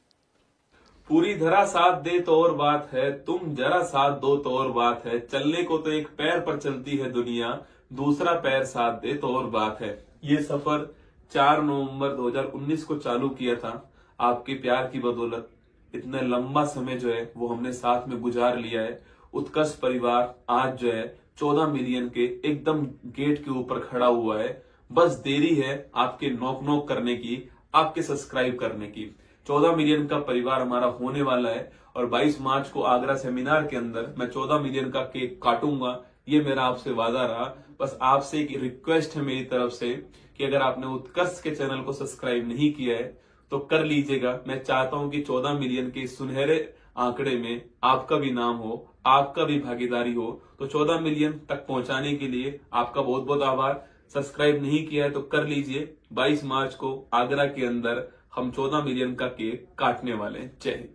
पूरी धरा साथ दे तो और बात है, तुम जरा साथ दो तो और बात है, चलने को तो एक पैर पर चलती है दुनिया, दूसरा पैर साथ दे तो और बात है। ये सफर 4 नवंबर 2019 को चालू किया था, आपके प्यार की बदौलत इतना लंबा समय जो है वो हमने साथ में गुजार लिया है। उत्कर्ष परिवार आज जो है 14 मिलियन के एकदम गेट के ऊपर खड़ा हुआ है। बस देरी है आपके नॉक नॉक करने की, आपके सब्सक्राइब करने की। 14 मिलियन का परिवार हमारा होने वाला है, और 22 मार्च को आगरा सेमिनार के अंदर मैं 14 मिलियन का केक काटूंगा, ये मेरा आपसे वादा रहा। बस आपसे एक रिक्वेस्ट है मेरी तरफ से कि अगर आपने उत्कर्ष के चैनल को सब्सक्राइब नहीं किया है तो कर लीजिएगा। मैं चाहता हूं कि 14 मिलियन के सुनहरे आंकड़े में आपका भी नाम हो, आपका भी भागीदारी हो। तो 14 मिलियन तक पहुंचाने के लिए आपका बहुत बहुत आभार। सब्सक्राइब नहीं किया है तो कर लीजिए। 22 मार्च को आगरा के अंदर हम 14 मिलियन का केक काटने वाले हैं। जय हिंद।